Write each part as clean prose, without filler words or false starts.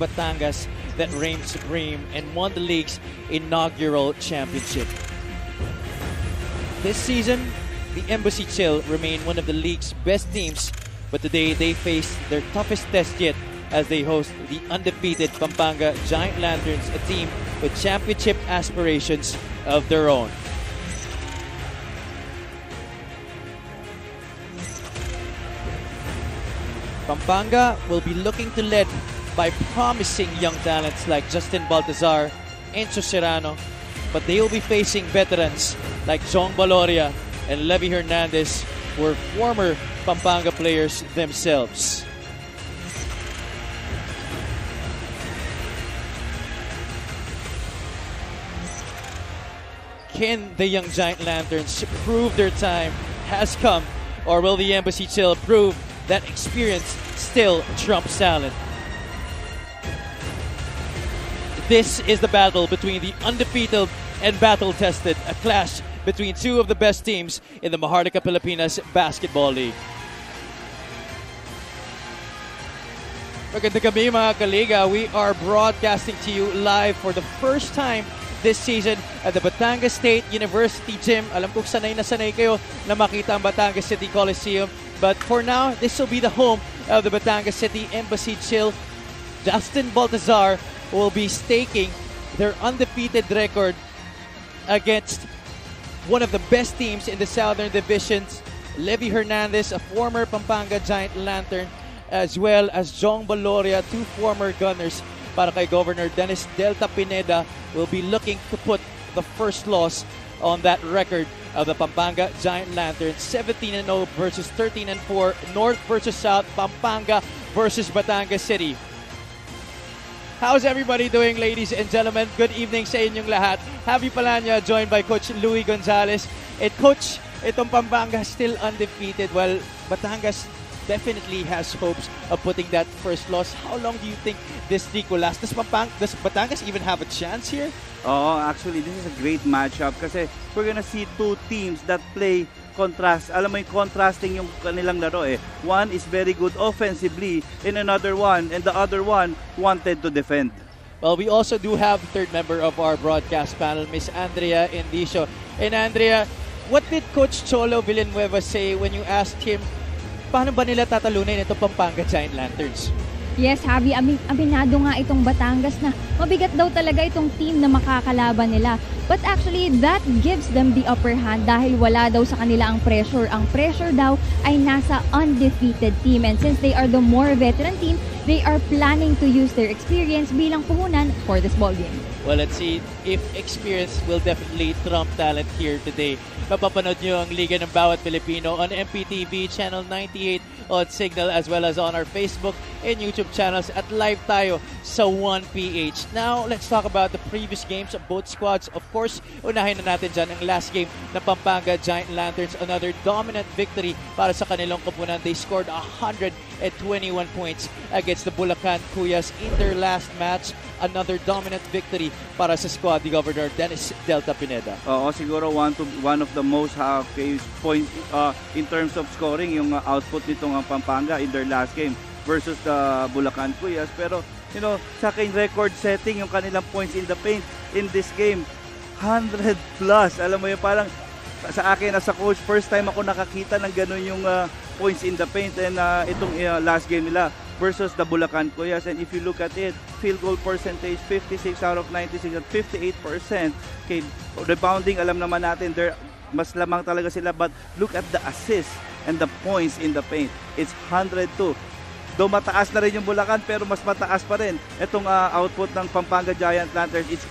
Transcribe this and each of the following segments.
Batangas that reigned supreme and won the league's inaugural championship. This season, the Embassy Chill remain one of the league's best teams, but today they face their toughest test yet as they host the undefeated Pampanga Giant Lanterns, a team with championship aspirations of their own. Pampanga will be looking to lead by promising young talents like Justin Baltazar, Enzo Serrano, but they will be facing veterans like Jong Baloria and Levy Hernandez, who are former Pampanga players themselves. Can the young Giant Lanterns prove their time has come, or will the Embassy Chill prove that experience still trumps talent? This is the battle between the undefeated and battle-tested, a clash between two of the best teams in the Maharlika Pilipinas Basketball League. Magandang gabi mga kaliga. We are broadcasting to you live for the first time this season at the Batangas State University Gym. Alam kong sanay na sanay kayo na makita ang Batangas City Coliseum. But for now, this will be the home of the Batangas City Embassy Chill. Justin Baltazar will be staking their undefeated record against one of the best teams in the Southern Divisions, Levy Hernandez, a former Pampanga Giant Lantern, as well as Jong Baloria, two former Gunners. Para kay Governor Dennis Delta Pineda, will be looking to put the first loss on that record of the Pampanga Giant Lantern. 17-0 versus 13-4, North versus South, Pampanga versus Batangas City. How's everybody doing, ladies and gentlemen? Good evening sa inyong lahat. Javi Palanya, joined by Coach Louie Gonzalez. And Coach, itong Pampanga still undefeated. Well, Batangas definitely has hopes of putting that first loss. How long do you think this streak will last? Does Batangas even have a chance here? Oh, actually, this is a great matchup kasi we're gonna see two teams that play contrast. Alam mo yung contrasting yung kanilang laro eh. One is very good offensively and another one, and the other one wanted to defend. Well, we also do have third member of our broadcast panel, Miss Andrea Indicio. And Andrea, what did Coach Cholo Villanueva say when you asked him paano ba nila tatalunin itong Pampanga Giant Lanterns? Yes, Javi, aminado nga itong Batangas na mabigat daw talaga itong team na makakalaban nila. But actually, that gives them the upper hand dahil wala daw sa kanila ang pressure. Ang pressure daw ay nasa undefeated team. And since they are the more veteran team, they are planning to use their experience bilang puhunan for this ball game. Well, let's see if experience will definitely trump talent here today. Mapapanood nyo ang Liga ng Bawat Pilipino on MPTV Channel 98 on Signal, as well as on our Facebook and YouTube channels at live tayo sa 1PH. Now, let's talk about the previous games of both squads. Of course, unahin na natin dyan ang last game ng Pampanga Giant Lanterns. Another dominant victory para sa kanilang koponan. They scored 121 points against the Bulacan Cuyas in their last match. Another dominant victory para sa squad ni Governor Dennis Delta Pineda. Oo, siguro one of the most points in terms of scoring yung output nitong Pampanga in their last game versus the Bulacan Cuyas. Pero, you know, sa akin record setting yung kanilang points in the paint in this game, 100 plus. Alam mo yun, parang sa akin as a coach, first time ako nakakita ng ganun yung points in the paint, and itong last game nila versus the Bulacan Cuyas. And if you look at it, field goal percentage 56 out of 96 at 58%. Okay, rebounding, alam naman natin mas lamang talaga sila, but look at the assists and the points in the paint. It's 102. Though mataas na rin yung Bulacan, pero mas mataas pa rin itong output ng Pampanga Giant Lanterns. It's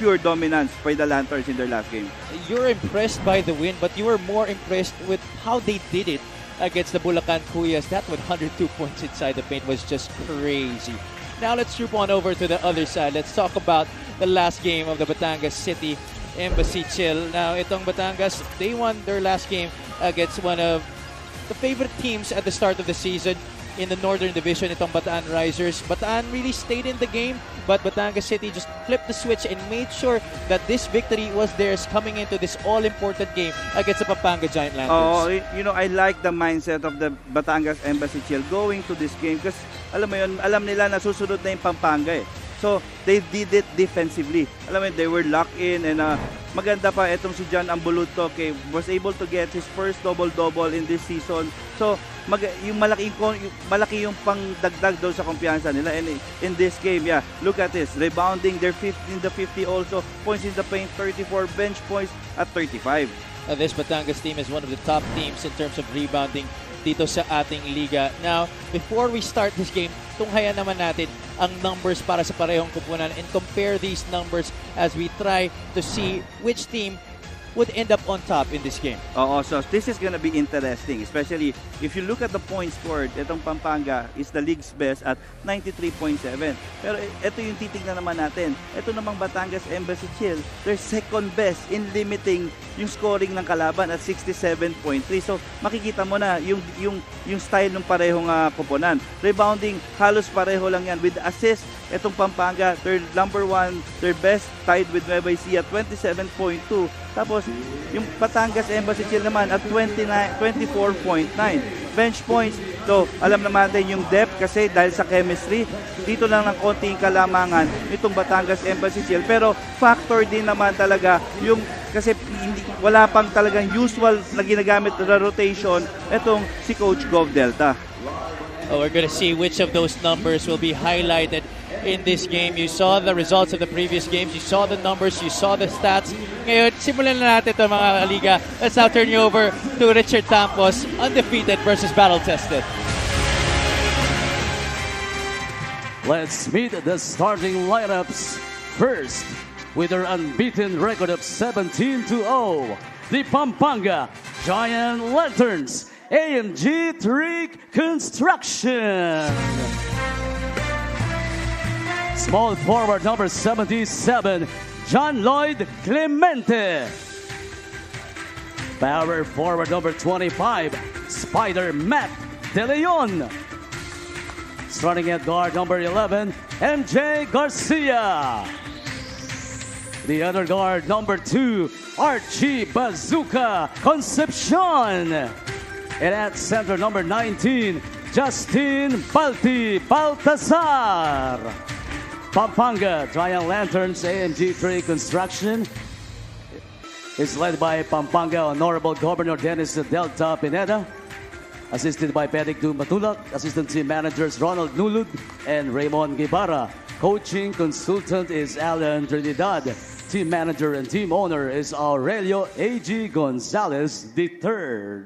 pure dominance by the Lanterns in their last game. You're impressed by the win, but you were more impressed with how they did it against the Bulacan Cuyas. That 102 points inside the paint was just crazy. Now let's troop on over to the other side. Let's talk about the last game of the Batangas City Embassy Chill. Now, itong Batangas, they won their last game against one of the favorite teams at the start of the season in the Northern Division, itong Bataan Risers. Bataan really stayed in the game, but Batangas City just flipped the switch and made sure that this victory was theirs coming into this all-important game against the Pampanga Giant Lanterns. Oh, you know, I like the mindset of the Batangas Embassy Chill going to this game because alam mo yun, alam nila na susunod na yung Pampanga eh. So, they did it defensively. Alam mo yun, they were locked in and maganda pa itong si John Ambuluto was able to get his first double-double in this season. So, yung malaki yung pangdagdag daw sa kumpiyansa nila. And in this game, yeah, look at this. Rebounding, they're 50 in the 50 also. Points in the paint, 34. Bench points at 35. This Batangas team is one of the top teams in terms of rebounding dito sa ating liga. Now, before we start this game, tunghayan naman natin ang numbers para sa parehong kupunan and compare these numbers as we try to see which team would end up on top in this game. Oo, so this is gonna be interesting, especially if you look at the points scored. Itong Pampanga is the league's best at 93.7. Pero ito yung titignan naman natin. Ito namang Batangas Embassy Chill, they're second best in limiting yung scoring ng kalaban at 67.3. So makikita mo na yung style ng parehong koponan. Rebounding, halos pareho lang yan. With assist, itong Pampanga, they're number one, they're best, tied with Nueva Ecija at 27.2. Tapos, yung Batangas Embassy Chill naman at 24.9. Bench points, so alam naman natin yung depth kasi dahil sa chemistry, dito lang ng konting kalamangan itong Batangas Embassy Chill. Pero factor din naman talaga yung kasi wala pang talagang usual na ginagamit na rotation itong si Coach Gov Delta. We're going to see which of those numbers will be highlighted in this game. You saw the results of the previous games. You saw the numbers. You saw the stats. Ngayon, simulan na natin ito mga kaliga. Let's now turn you over to Richard Campos, undefeated versus battle-tested. Let's meet the starting lineups. First, with their unbeaten record of 17-0, the Pampanga Giant Lanterns, AMG Trick Construction. Small forward number 77, John Lloyd Clemente. Power forward number 25, Spider Matt De Leon. Starting at guard number 11, MJ Garcia. The other guard number 2, Archie Bazooka Concepcion. And at center number 19, Justin Balti Baltazar. Pampanga Giant Lanterns AMG Trade Construction is led by Pampanga Honorable Governor Dennis Delta Pineda, assisted by Pedic Matulak, assistant team managers Ronald Nulud and Raymond Guevara. Coaching consultant is Alan Trinidad. Team manager and team owner is Aurelio A.G. Gonzalez III.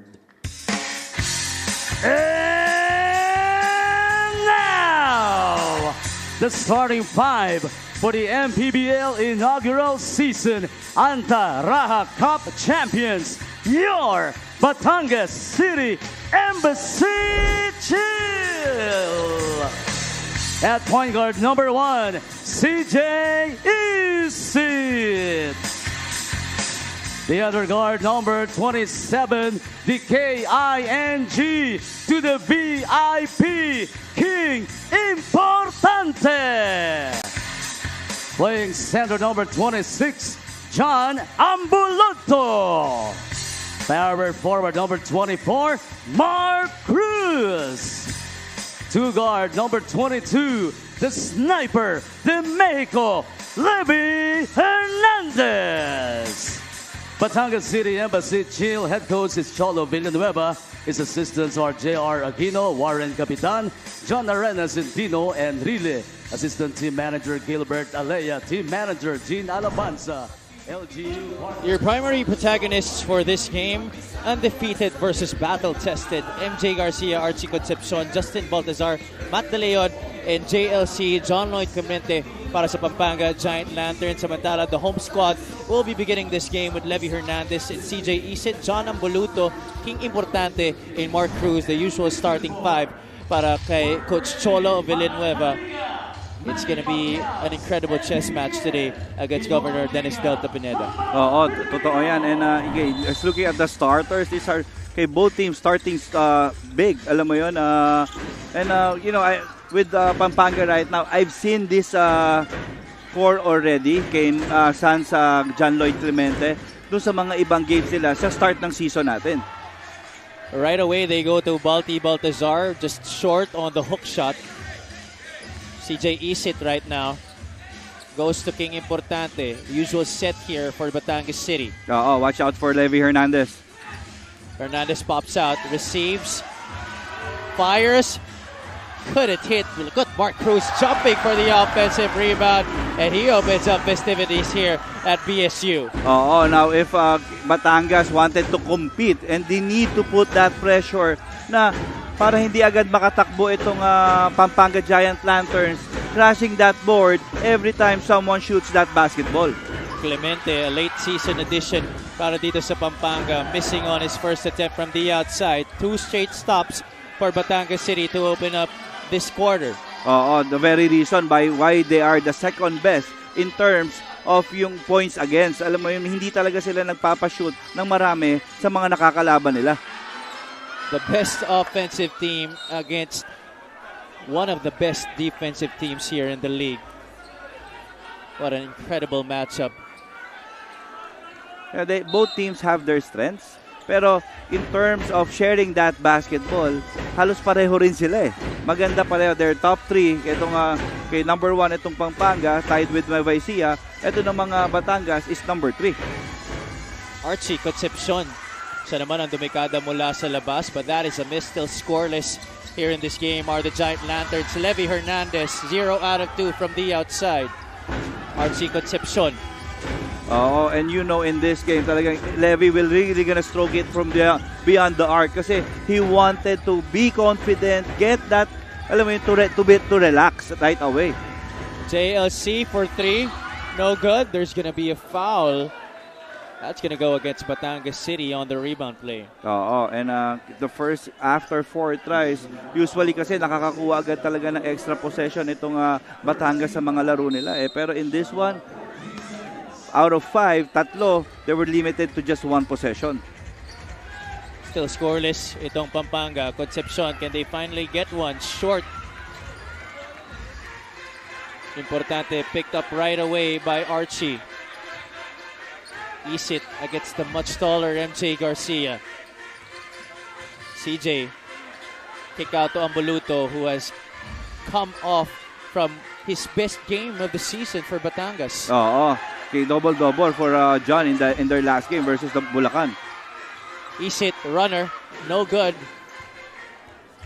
And now, the starting five for the MPBL inaugural season Anta Raha Cup champions, your Batangas City Embassy Chill. At point guard number 1, CJ Isid. The other guard number 27, the K-I-N-G to the VIP, King Importante. Playing center number 26, John Ambuluto. Power forward number 24, Mark Cruz. Two guard number 22, the sniper, the Mexico, Levy Hernandez. Batangas City Embassy Chill head coach is Cholo Villanueva. His assistants are J.R. Aquino, Warren Capitan, John Arenas Centino, and Rile. Assistant team manager Gilbert Alea, team manager Gene Alabanza. LGU. Your primary protagonists for this game, undefeated versus battle-tested, MJ Garcia, Archie Concepcion, Justin Baltazar, Matt De Leon, and JLC, John Lloyd Clemente para sa Pampanga Giant Lantern. Samantala, the home squad will be beginning this game with Levy Hernandez and CJ Isid, John Ambuluto, King Importante, and Mark Cruz, the usual starting five para kay Coach Cholo Villanueva. It's going to be an incredible chess match today against Governor Dennis Delta Pineda. Oo, totoo yan. And just looking at the starters, these are kay both teams starting big. Alam mo yun. With Pampanga right now, I've seen this core already kay Sans John Lloyd Clemente doon sa mga ibang games nila sa start ng season natin. Right away, they go to Balti Baltazar, just short on the hook shot. CJ Isit right now goes to King Importante. Usual set here for Batangas City. Oo, watch out for Levy Hernandez. Hernandez pops out, receives, fires. Couldn't hit. Look at Mark Cruz jumping for the offensive rebound, and he opens up festivities here at BSU. Oo, now if Batangas wanted to compete and they need to put that pressure na para hindi agad makatakbo itong Pampanga Giant Lanterns, crashing that board every time someone shoots that basketball. Clemente, a late season addition para dito sa Pampanga, missing on his first attempt from the outside. 2 straight stops for Batangas City to open up this quarter. Oo, the very reason why they are the second best in terms of yung points against. Alam mo yun, hindi talaga sila nagpapashoot ng marami sa mga nakakalaban nila. The best offensive team against one of the best defensive teams here in the league. What an incredible matchup. Yeah, both teams have their strengths. Pero in terms of sharing that basketball, halos pareho rin sila eh. Maganda pareho. They're top 3. Itong kay number 1 itong Pampanga, tied with Nueva Ecija. Ito ng mga Batangas is number 3. Archie Concepcion. Siya naman ang dumikada mula sa labas, but that is a miss. Still scoreless here in this game are the Giant Lanterns. Levy Hernandez, 0 out of 2 from the outside. Archie Concepcion. Oh, and you know in this game talagang Levy will really gonna stroke it from beyond the arc kasi he wanted to be confident, get that, alam mo yun, to relax right away. JLC for 3, no good. There's gonna be a foul. That's gonna go against Batangas City on the rebound play. Oo, and the first, after 4 tries, usually kasi nakakakuha agad talaga ng extra possession itong Batangas sa mga laro nila. Pero in this one, out of 5, 3, they were limited to just 1 possession. Still scoreless itong Pampanga. Concepcion, can they finally get one? Short. Importante, picked up right away by Archie. Isit against the much taller MJ Garcia. CJ, kick out to Ambuluto, who has come off from his best game of the season for Batangas. Oo, okay, double-double for John in their last game versus the Bulacan. Isit, runner, no good.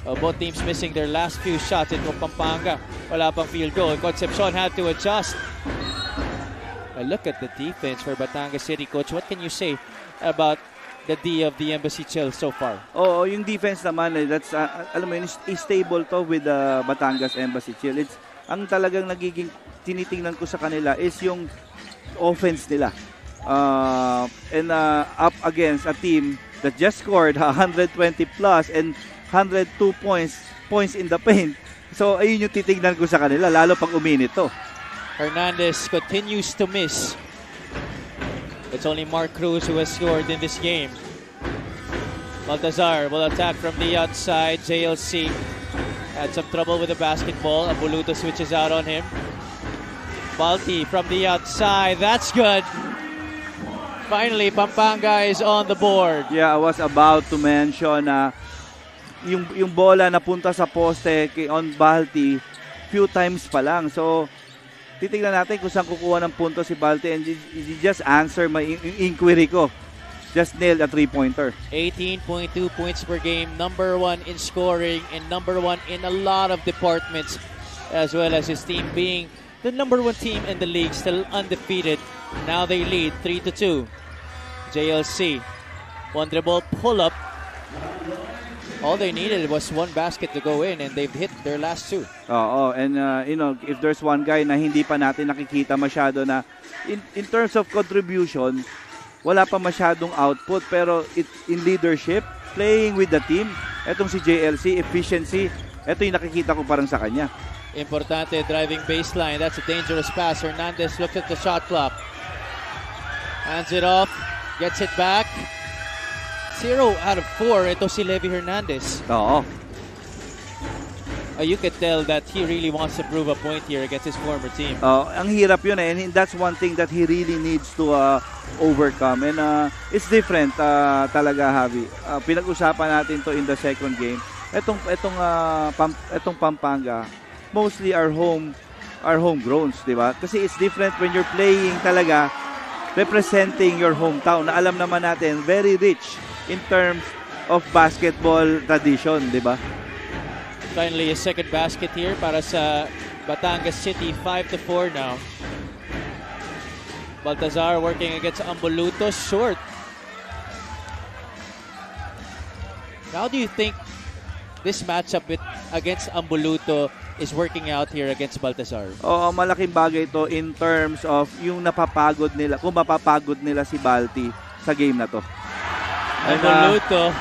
Both teams missing their last few shots. Ito Pampanga, wala pang field goal. Concepcion had to adjust. Look at the defense for Batangas City, Coach. What can you say about the D of the Embassy Chill so far? Oo, yung defense naman, that's, alam mo yun, is stable to with the Batangas Embassy Chill. It's, ang talagang nagiging tinitingnan ko sa kanila is yung offense nila. And up against a team that just scored 120 plus and 102 points in the paint. So, ayun yung titignan ko sa kanila, lalo pag uminit to. Hernandez continues to miss. It's only Mark Cruz who has scored in this game. Baltazar will attack from the outside. JLC had some trouble with the basketball. Ambuluto switches out on him. Balti from the outside. That's good. Finally, Pampanga is on the board. Yeah, I was about to mention yung bola na punta sa poste on Balti few times pa lang. So, titignan natin kung saan kukuha ng punto si Balti, and you just answer my inquiry ko. Just nailed a 3-pointer. 18.2 points per game, number 1 in scoring and number 1 in a lot of departments, as well as his team being the number 1 team in the league, still undefeated. Now they lead 3-2. JLC, one dribble pull-up. All they needed was one basket to go in, and they've hit their last 2. Oo, and you know, if there's one guy na hindi pa natin nakikita masyado na in terms of contribution, wala pa masyadong output, pero in leadership, playing with the team, etong si JLC, efficiency, eto yung nakikita ko parang sa kanya. Importante, driving baseline. That's a dangerous pass. Hernandez looks at the shot clock. Hands it off, gets it back. 0 out of 4. Ito si Levy Hernandez. Oo. You could tell that he really wants to prove a point here against his former team. Ang hirap yun eh. And that's one thing that he really needs to overcome. And it's different talaga, Javi. Pinag-usapan natin to in the second game. Etong Pampanga, mostly are homegrowns, di ba? Kasi it's different when you're playing talaga representing your hometown na alam naman natin very rich in terms of basketball tradition, di ba? Finally, a second basket here para sa Batangas City, 5-4 now. Baltazar working against Ambuluto, short. How do you think this matchup against Ambuluto is working out here against Baltazar? Oo, malaking bagay ito in terms of yung napapagod nila, kung mapapagod nila si Balti sa game na to. Ambuluto,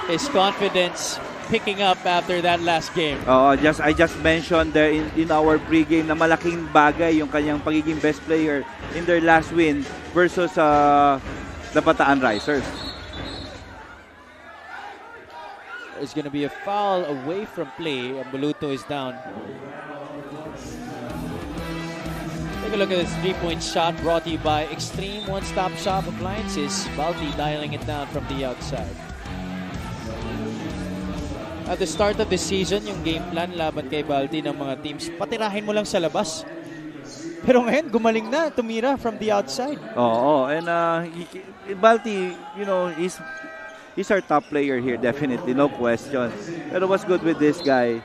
his confidence picking up after that last game. I just mentioned there in our pregame na malaking bagay yung kanyang pagiging best player in their last win versus the Bataan Risers. There's going to be a foul away from play. Ambuluto is down. Take a look at this three-point shot brought to you by Extreme One-Stop Shop Appliances. Balti dialing it down from the outside. At the start of the season, yung game plan laban kay Balti ng mga teams, patirahin mo lang sa labas. Pero ngayon, gumaling na, tumira from the outside. And Balti, you know, he's our top player here, definitely, no question. Pero what's good with this guy,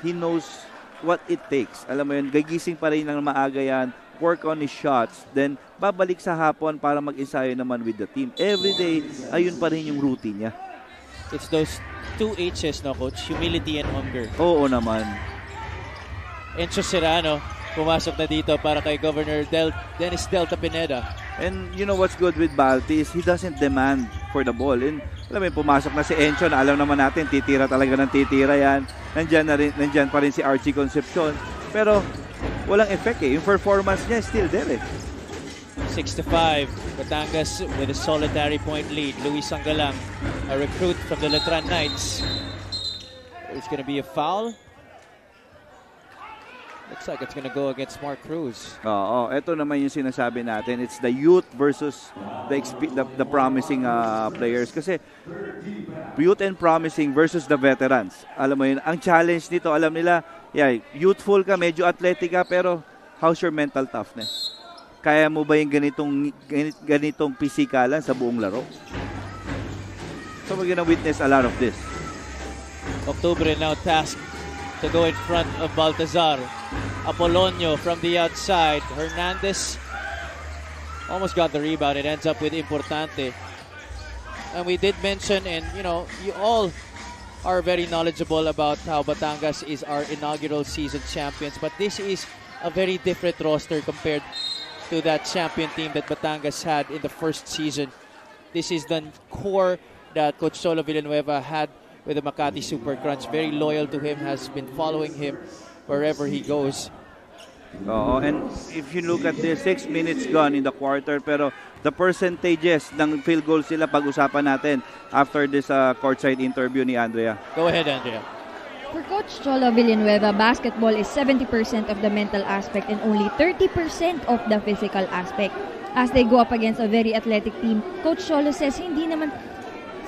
he knows what it takes. Alam mo yun, gagising pa rin ng maaga yan, work on his shots, then babalik sa hapon para mag-ensayo naman with the team. Every day, ayun pa rin yung routine niya. It's those 2 H's, no, Coach? Humility and hunger. Oo naman. Enzo Serrano, pumasok na dito para kay Governor Dennis Delta Pineda. And you know what's good with Balti is he doesn't demand for the ball. And alam mo, pumasok na si Enzo na alam naman natin, titira talaga ng titira yan. Nandyan pa rin si Archie Concepcion. Pero walang effect eh. Yung performance niya is still there eh. 6-5. Batangas with a solitary point lead. Luis Sangalang, a recruit from the Letran Knights. It's going to be a foul. Looks like it's going to go against Mark Cruz. Ito naman yung sinasabi natin. It's the youth versus the promising players. Kasi youth and promising versus the veterans. Alam mo yun, ang challenge nito, alam nila, youthful ka, medyo athletic ka, pero how's your mental toughness? Kaya mo ba yung ganitong pisikalan sa buong laro? So we're gonna witness a lot of this. Octubre now tasked to go in front of Baltazar. Apolonio from the outside. Hernandez almost got the rebound. It ends up with Importante. And we did mention, and you know, you all are very knowledgeable about how Batangas is our inaugural season champions. But this is a very different roster compared to that champion team that Batangas had in the first season. This is the core that Coach Solo Villanueva had with the Makati Super Crunch. Very loyal to him, has been following him wherever he goes. And if you look at the 6 minutes gone in the quarter, pero the percentages ng field goals sila pag-usapan natin after this courtside interview ni Andrea. Go ahead, Andrea. For Coach Cholo Villanueva, basketball is 70% of the mental aspect and only 30% of the physical aspect. As they go up against a very athletic team, Coach Cholo says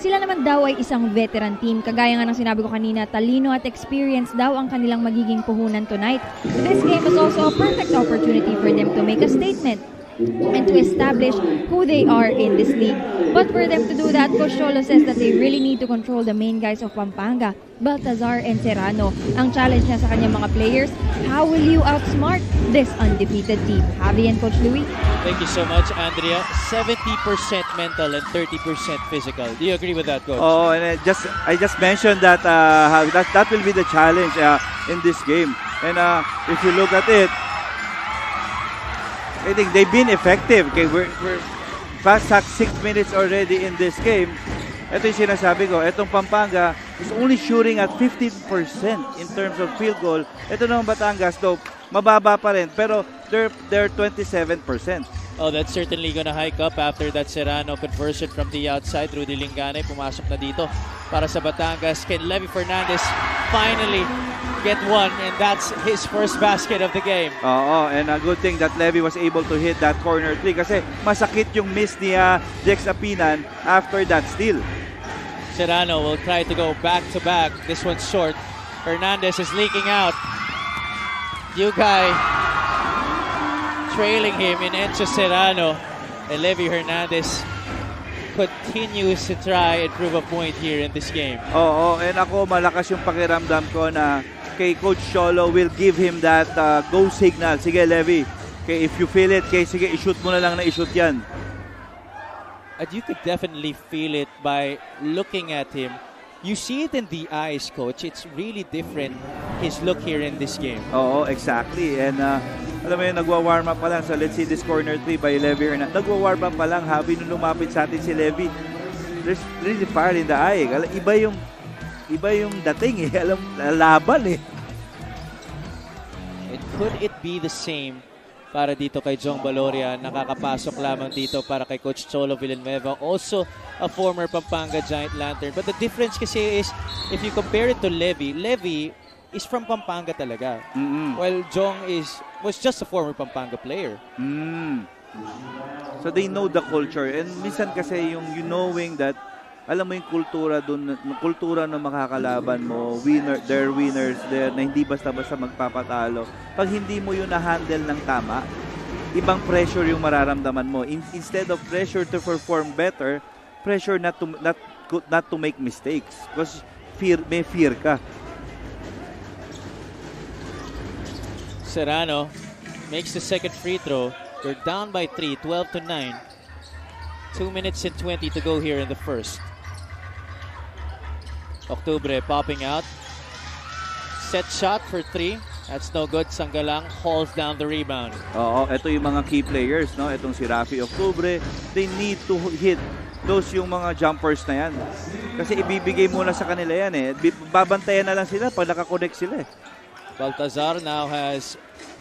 sila naman daw ay isang veteran team. Kagaya nga ng sinabi ko kanina, talino at experience daw ang kanilang magiging puhunan tonight. This game is also a perfect opportunity for them to make a statement and to establish who they are in this league. But for them to do that, Coach Cholo says that they really need to control the main guys of Pampanga, Baltazar and Serrano. Ang challenge niya sa kanyang mga players, how will you outsmart this undefeated team? Javi and Coach Louie? Thank you so much, Andrea. 70% mental and 30% physical. Do you agree with that, Coach? And I just mentioned that that will be the challenge in this game. And if you look at it, I think they've been effective. Okay, we're past 6 minutes already in this game. Ito yung sinasabi ko, itong Pampanga is only shooting at 15% in terms of field goal. Ito naman Batangas, though, mababa pa rin, pero they're 27%. Oh, that's certainly gonna hike up after that Serrano conversion from the outside. Rudy Lingane pumasok na dito para sa Batangas. Can Levy Fernandez finally get one, and that's his first basket of the game. And a good thing that Levy was able to hit that corner three kasi masakit yung miss ni Jex Apinan after that steal. Serrano will try to go back-to-back. This one's short. Hernandez is leaking out. Yugay trailing him in Enzo Serrano, and Levy Hernandez continues to try and prove a point here in this game. Oo, and ako malakas yung pakiramdam ko na kay Coach Cholo will give him that go signal. Sige, Levy. Okay, if you feel it, okay, sige, i-shoot mo na lang na i-shoot yan. And you could definitely feel it by looking at him. You see it in the eyes, Coach. It's really different, his look here in this game. Oo, exactly. And alam mo yun, nagwa-warm up pa lang. So let's see this corner 3 by Levy Hernandez. Nagwa-warm up pa lang, habi nung lumapit sa atin si Levy. There's really fire in the eye. Iba yung dating eh. Alam, laban eh. And could it be the same para dito kay Jong Baloria? Nakakapasok lamang dito para kay Coach Cholo Villanueva, also a former Pampanga Giant Lantern. But the difference kasi is, if you compare it to Levy is from Pampanga talaga. While Jong was just a former Pampanga player. So they know the culture. And minsan kasi yung you knowing that, alam mo yung kultura ng makakalaban mo, they're winners there, na hindi basta-basta magpapatalo. Pag hindi mo yun na-handle ng tama, ibang pressure yung mararamdaman mo. Instead of pressure to perform better, pressure not to make mistakes. Because may fear ka. Serrano makes the second free throw. They're down by 3, 12-9. 2 minutes and 20 to go here in the first. Octubre popping out. Set shot for 3. That's no good. Sanggalang hauls down the rebound. Oo, ito yung mga key players, no? Itong si Rafi Octubre, they need to hit those yung mga jumpers na yan. Kasi ibibigay muna sa kanila yan eh. Babantayan na lang sila pag nakakonect sila eh. Baltazar now has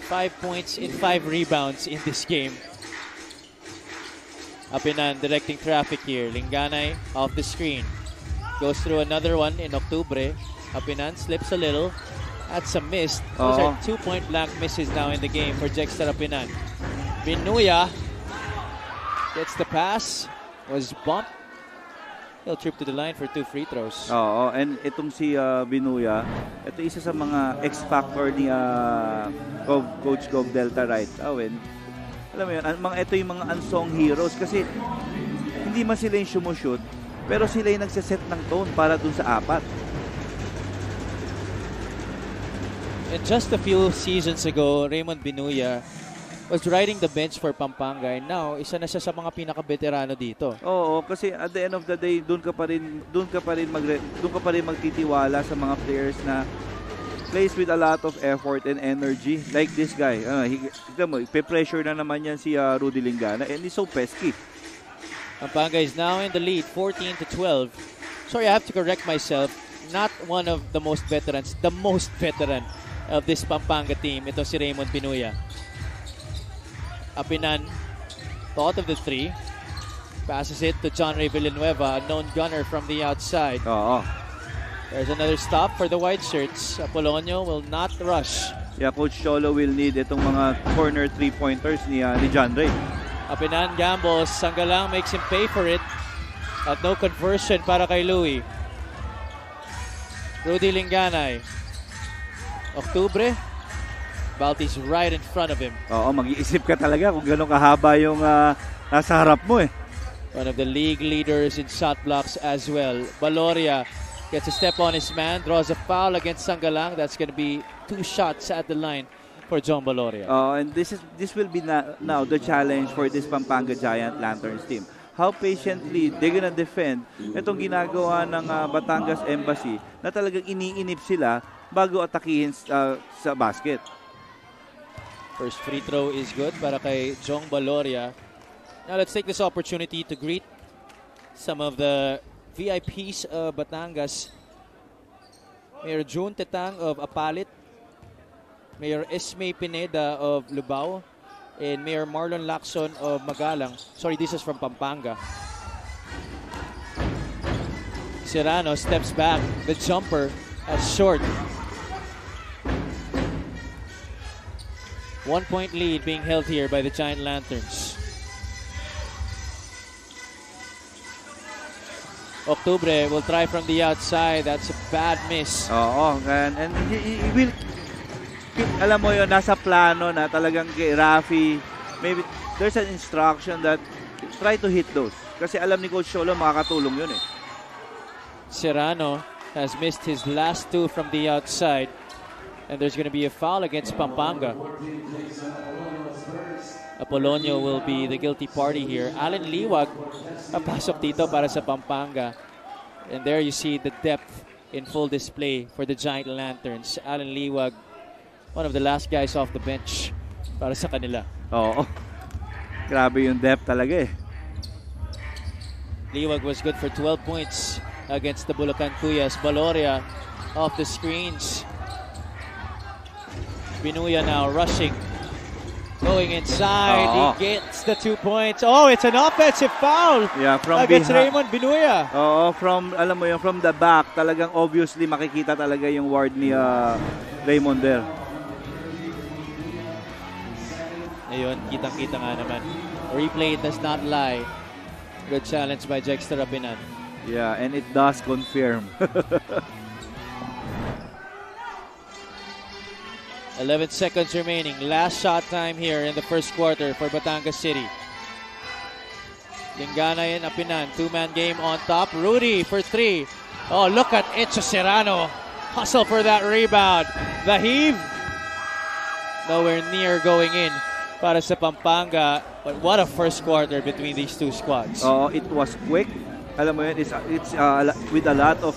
5 points and 5 rebounds in this game. Apinan directing traffic here. Linganay off the screen. Goes through another one in Octubre. Apinan slips a little. That's a miss. Those are 2-point blank misses now in the game for Jexter Apinan. Binuya gets the pass. Was bumped. He'll trip to the line for 2 free throws. Oo, and itong si Binuya, ito isa sa mga X-factor ni Coach Gov Delta right. And alam mo yun, ito yung mga unsung heroes kasi hindi man sila yung sumushoot, pero sila yung nagsaset ng tone para dun sa apat. And just a few seasons ago, Raymond Binuya was riding the bench for Pampanga, and now isa na siya sa mga pinaka-veterano dito. Oo, kasi at the end of the day, doon ka pa rin magtitiwala sa mga players na plays with a lot of effort and energy. Like this guy, tignan mo, pe-pressure na naman yan si Rudy Lingana, and he's so pesky. Pampanga is now in the lead, 14-12. Sorry, I have to correct myself. Not one of the most veterans, the most veteran of this Pampanga team. Ito si Raymond Binuya. Apinan thought of the 3. Passes it to John Ray Villanueva, a known gunner from the outside. There's another stop for the white shirts. Apolonio will not rush. Yeah, Coach Cholo will need itong mga corner 3-pointers ni John Ray. Apinan gambles. Sanggalang makes him pay for it. At no conversion para kay Louie. Rudy Linganay. Octubre. Balti's right in front of him. Oo, mag-iisip ka talaga kung gano'ng kahaba yung nasa harap mo eh. One of the league leaders in shot blocks as well. Baloria gets a step on his man, draws a foul against Sanggalang. That's going to be 2 shots at the line for John Baloria. And this will be now the challenge for this Pampanga Giant Lanterns team. How patiently they're gonna defend itong ginagawa ng Batangas Embassy na talagang iniinip sila bago atakihin sa basket. First free throw is good para kay Jong Baloria. Now let's take this opportunity to greet some of the VIPs of Batangas. Mayor June Tetang of Apalit, Mayor Esme Pineda of Lubao, and Mayor Marlon Lacson of Magalang. Sorry, this is from Pampanga. Serrano steps back. The jumper as short. 1-point lead being held here by the Giant Lanterns. Octubre will try from the outside. That's a bad miss. And alam mo yun, nasa plano na talagang kay Rafi, maybe there's an instruction that try to hit those. Kasi alam ni Coach Cholo, makakatulong yun eh. Serrano has missed his last two from the outside. And there's going to be a foul against Pampanga. Apolonio will be the guilty party here. Alan Liwag, ang pasok dito para sa Pampanga. And there you see the depth in full display for the Giant Lanterns. Alan Liwag, one of the last guys off the bench para sa kanila. Oo. Grabe yung depth talaga eh. Liwag was good for 12 points against the Bulacan Cuyas. Baloria off the screens. Binuya now rushing. Going inside. He gets the 2 points. Oh, it's an offensive foul. Yeah, from against Raymond Binuya. Oo, alam mo yun, from the back, talagang obviously makikita talaga yung ward ni Raymond there. Ayun, kitang-kita nga naman. Replay does not lie. Good challenge by Jexter Apinan. Yeah, and it does confirm. 11 seconds remaining. Last shot time here in the first quarter for Batangas City. Lingana and Apinan. Two-man game on top. Rudy for three. Oh, look at Echo Serrano. Hustle for that rebound. The heave. Nowhere near going in para sa Pampanga. But what a first quarter between these two squads. Oh, it was quick. Alam mo yun, it's with a lot of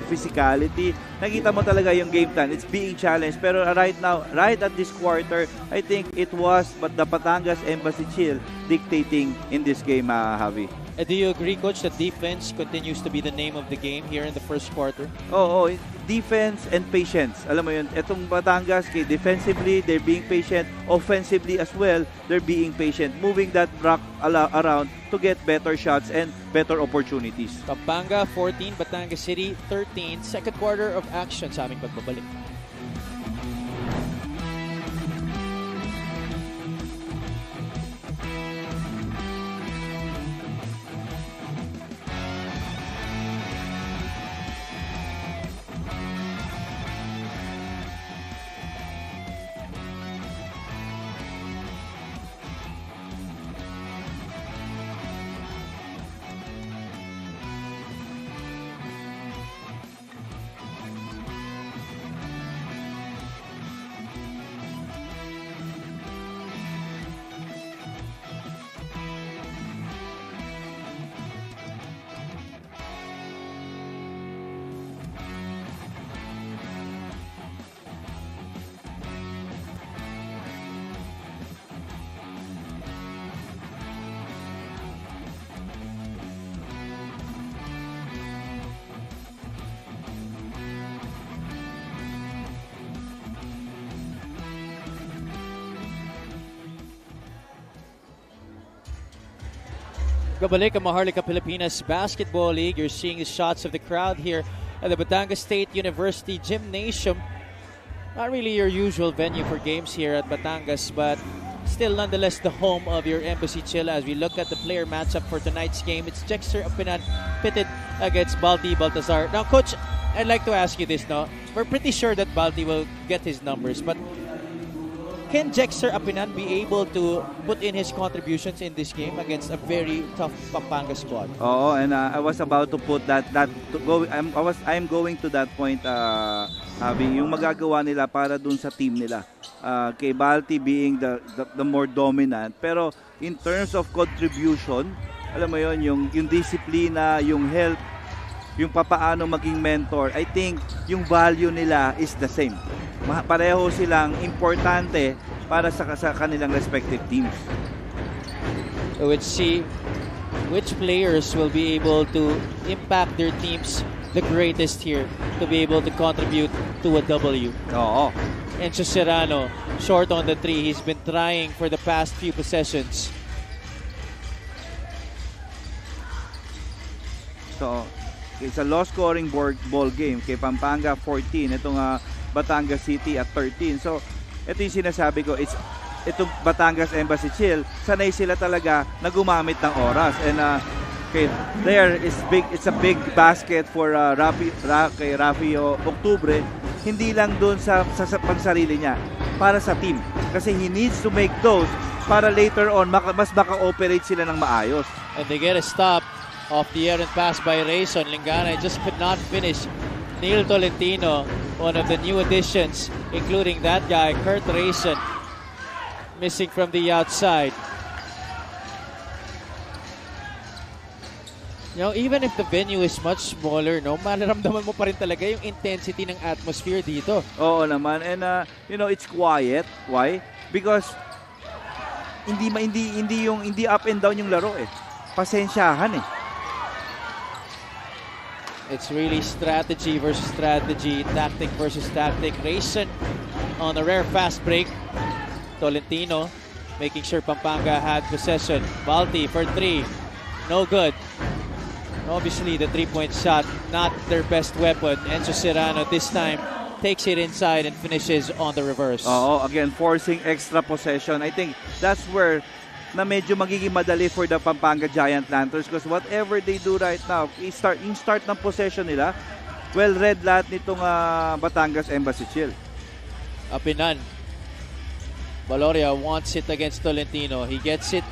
physicality. Nakita mo talaga yung game plan. It's being challenged. Pero right now, right at this quarter, I think it was but the Batangas Embassy Chill dictating in this game, Javi. Do you agree, Coach, that defense continues to be the name of the game here in the first quarter? Oo, defense and patience. Alam mo yun, etong Batangas, defensively, they're being patient. Offensively as well, they're being patient. Moving that rock around to get better shots and better opportunities. Pampanga 14, Batangas City 13. Second quarter of action sa aming pagbabalik. Kabalik ang Maharlika Pilipinas Basketball League. You're seeing the shots of the crowd here at the Batangas State University Gymnasium. Not really your usual venue for games here at Batangas, but still nonetheless the home of your Embassy Chill. As we look at the player matchup for tonight's game, it's Jexter Apinan pitted against Balti Baltazar. Now, Coach, I'd like to ask you this now. We're pretty sure that Balti will get his numbers, but can Jexter Apinan be able to put in his contributions in this game against a very tough Pampanga squad? Oo, and I was about to put I'm going to that point, Javi, yung magagawa nila para dun sa team nila. Kay Balti being the more dominant, pero in terms of contribution, alam mo yon, yung disiplina, yung help, yung papaano maging mentor, I think yung value nila is the same. Pareho silang importante para sa kanilang respective teams. So let's see which players will be able to impact their teams the greatest here to be able to contribute to a W. Oo. Enzo Serrano, short on the three. He's been trying for the past few possessions. So, it's a low-scoring ball game. Kay Pampanga 14, itong Batangas City at 13. So, ito yung sinasabi ko, itong Batangas Embassy Chill, sanay sila talaga na gumamit ng oras. And it's a big basket for kay Rafi Octubre hindi lang doon sa pagsarili niya, para sa team. Kasi he needs to make those para later on mas maka-operate sila ng maayos. And they get a stop off the errant pass by Rayson. Lingana just could not finish. Neil Tolentino, one of the new additions, including that guy, Kurt Rayson, missing from the outside. You know, even if the venue is much smaller, no, mararamdaman mo pa rin talaga yung intensity ng atmosphere dito. Oo naman. And you know, it's quiet. Why? Because hindi up and down yung laro eh. Pasensyahan eh. It's really strategy versus strategy, tactic versus tactic. Rayson on a rare fast break. Tolentino making sure Pampanga had possession. Balti for 3. No good. Obviously, the three-point shot, not their best weapon. Enzo Serrano this time takes it inside and finishes on the reverse. Oo, again, forcing extra possession. I think that's where na medyo magiging madali for the Pampanga Giant Lanterns because whatever they do right now, yung start ng possession nila, well read lahat nitong Batangas Embassy Chill. Apinan. Valoria wants it against Tolentino. He gets it.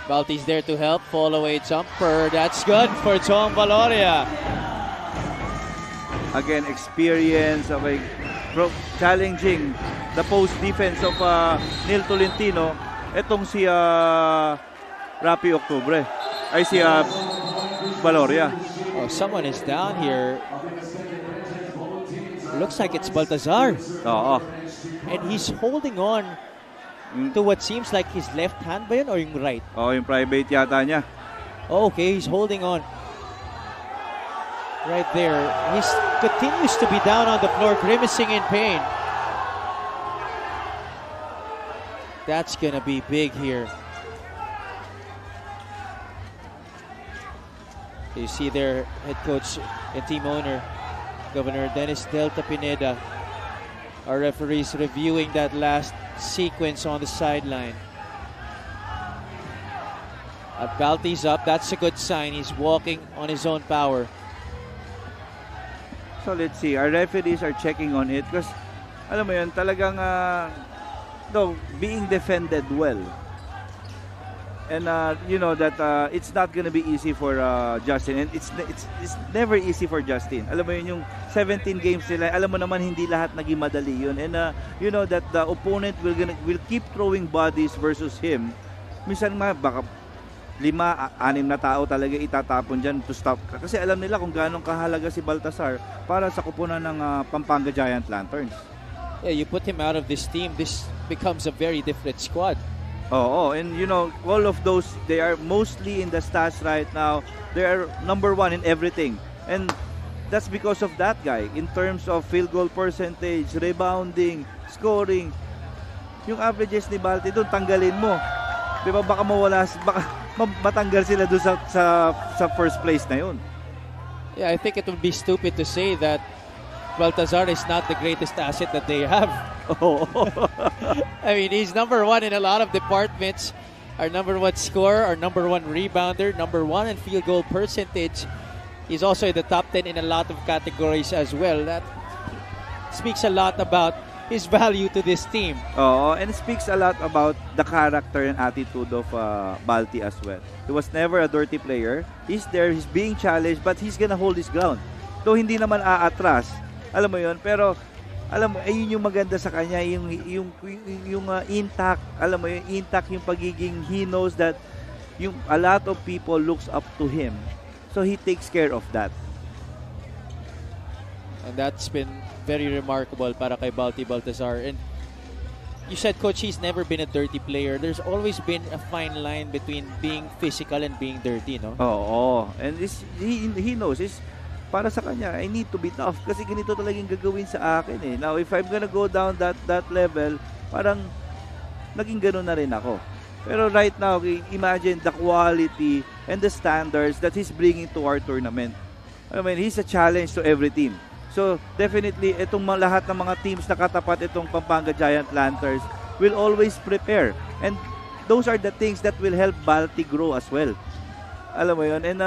Balti's there to help. Fall away jumper. That's good for Tom Valoria. Again, experience, okay, challenging the post defense of Neil Tolentino. Etong si Rapi Octubre. Ay si Valoria. Oh, someone is down here. Looks like it's Baltazar. Oo. And he's holding on to what seems like his left hand ba yun or yung right? Oh, yung private yata niya. Oh, okay, he's holding on. Right there. He continues to be down on the floor, grimacing in pain. That's gonna be big here. You see their head coach and team owner, Governor Dennis Delta Pineda. Our referees reviewing that last sequence on the sideline. Balti's up. That's a good sign. He's walking on his own power. So let's see. Our referees are checking on it because alam mo yun, talagang being defended well. And you know that it's not gonna be easy for Justin, and it's never easy for Justin. Alam mo yun, yung 17 games nila, alam mo naman hindi lahat naging madali yun. And you know that the opponent will keep throwing bodies versus him. Minsan baka 5-6 na tao talaga itatapon dyan to stop. Kasi alam nila kung gaano kahalaga si Baltazar para sa kupunan ng Pampanga Giant Lanterns. Yeah, you put him out of this team, this becomes a very different squad. Oh, and you know, all of those, they are mostly in the stats right now. They are number 1 in everything. And that's because of that guy. In terms of field goal percentage, rebounding, scoring. Yung averages ni Balti doon, tanggalin mo. Di ba, baka matanggal sila doon sa first place na yun. Yeah, I think it would be stupid to say that Baltazar is not the greatest asset that they have. Oh. I mean, he's number 1 in a lot of departments. Our number 1 scorer, our number 1 rebounder, number 1 in field goal percentage. He's also in the top 10 in a lot of categories as well. That speaks a lot about his value to this team. Oh, and it speaks a lot about the character and attitude of Balti as well. He was never a dirty player. He's there, he's being challenged, but he's gonna hold his ground. Though hindi naman aatras. Alam mo yun, pero alam mo, ayun yung maganda sa kanya, yung intact, alam mo yun, intact yung pagiging, he knows that a lot of people looks up to him. So he takes care of that. And that's been very remarkable para kay Baltazar. And you said, Coach, he's never been a dirty player. There's always been a fine line between being physical and being dirty, no? Oo. And he knows, para sa kanya, I need to be tough kasi ganito talagang gagawin sa akin eh. Now, if I'm gonna go down that level, parang naging ganun na rin ako. Pero right now, imagine the quality and the standards that he's bringing to our tournament. I mean, he's a challenge to every team. So, definitely, itong lahat ng mga teams na katapat itong Pampanga Giant Lanterns will always prepare. And those are the things that will help Balti grow as well. Alam mo yun? And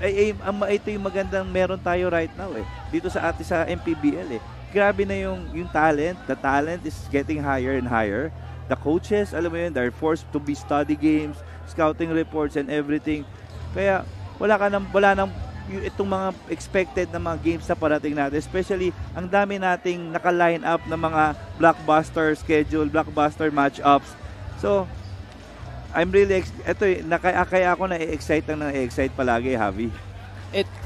ito yung magandang meron tayo right now eh. Dito sa MPBL eh. grabe na yung talent. The talent is getting higher and higher. The coaches, alam mo yun, they're forced to be study games, scouting reports and everything. Kaya wala nang itong mga expected na mga games na parating natin. Especially, ang dami nating naka-line up na mga blockbuster schedule, blockbuster matchups. So, I'm really, kaya ako na-excite palagi, Javi.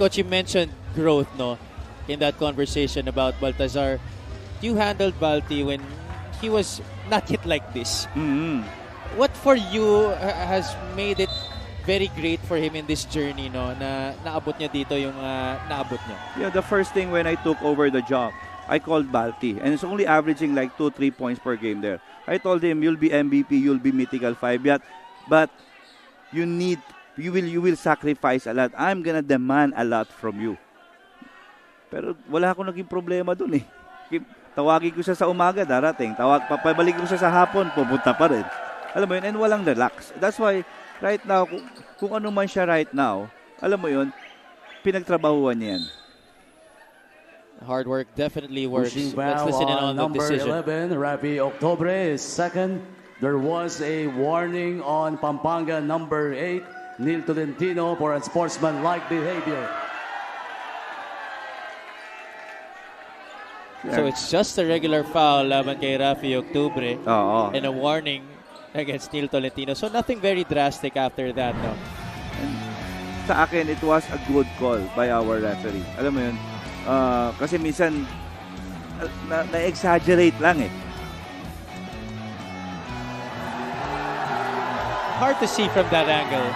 Coach, you mentioned growth, no? In that conversation about Baltazar. You handled Balti when he was not yet like this. Mm-hmm. What for you has made it very great for him in this journey, no? Na naabot niya dito yung naabot niya. Yeah, the first thing when I took over the job, I called Balti, and it's only averaging like 2-3 points per game there. I told him, you'll be MVP, you'll be mythical 5 yet, but you will sacrifice a lot. I'm gonna demand a lot from you. Pero wala akong naging problema dun eh. Tawagin ko siya sa umaga, darating. Papabalik ko siya sa hapon, pupunta pa rin. Alam mo yun, and walang relax. That's why, right now, kung ano man siya right now, alam mo yun, pinagtrabahuan niya yan. Hard work definitely works. Pushing Let's foul listen in on the number decision. 11, Rafi Octobre is second. There was a warning on Pampanga number 8, Neil Tolentino, for unsportsmanlike behavior. So it's just a regular foul laban kay Rafi Octubre and a warning against Neil Tolentino. So nothing very drastic after that, no? And sa akin, it was a good call by our referee. Alam mo yun, kasi minsan na-exaggerate lang eh. Hard to see from that angle.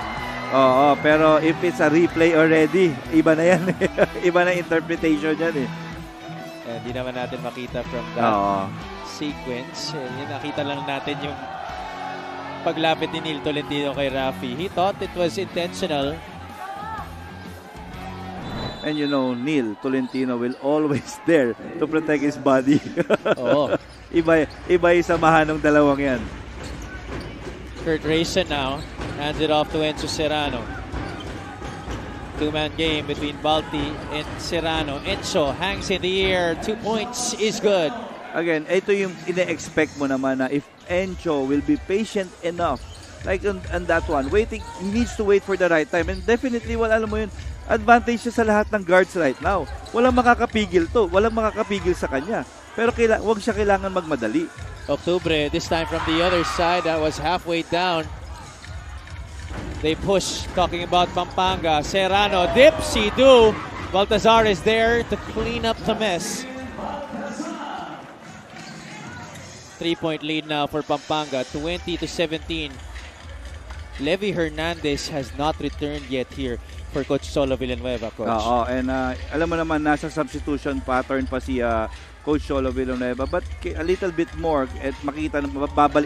Oo, pero if it's a replay already, iba na yan. Iba na interpretation yan eh. Hindi naman natin makita from that sequence. Nakita lang natin yung paglapit ni Neil Tolentino kay Rafi. He thought it was intentional. And you know, Neil Tolentino will always there to protect his body. Oo. Iba yung samahan ng dalawang yan. Kurt Rayson now hands it off to Enzo Serrano. Two-man game between Balti and Serrano. Enzo hangs in the air. 2 points is good. Again, ito yung ine-expect mo naman na if Enzo will be patient enough, like on that one, waiting, he needs to wait for the right time. And definitely, alam mo yun, advantage siya sa lahat ng guards right now. Walang makakapigil to. Walang makakapigil sa kanya. Pero wag siya kailangan magmadali. Octubre, this time from the other side, that was halfway down. They push, talking about Pampanga. Serrano dips, he do. Baltazar is there to clean up the mess. 3-point lead now for Pampanga, 20-17. Levy Hernandez has not returned yet here for Coach Solo Villanueva, Coach. Oo, and alam mo naman, nasa substitution pattern pa si Coach Solo Villanueva, but a little bit more, at makita na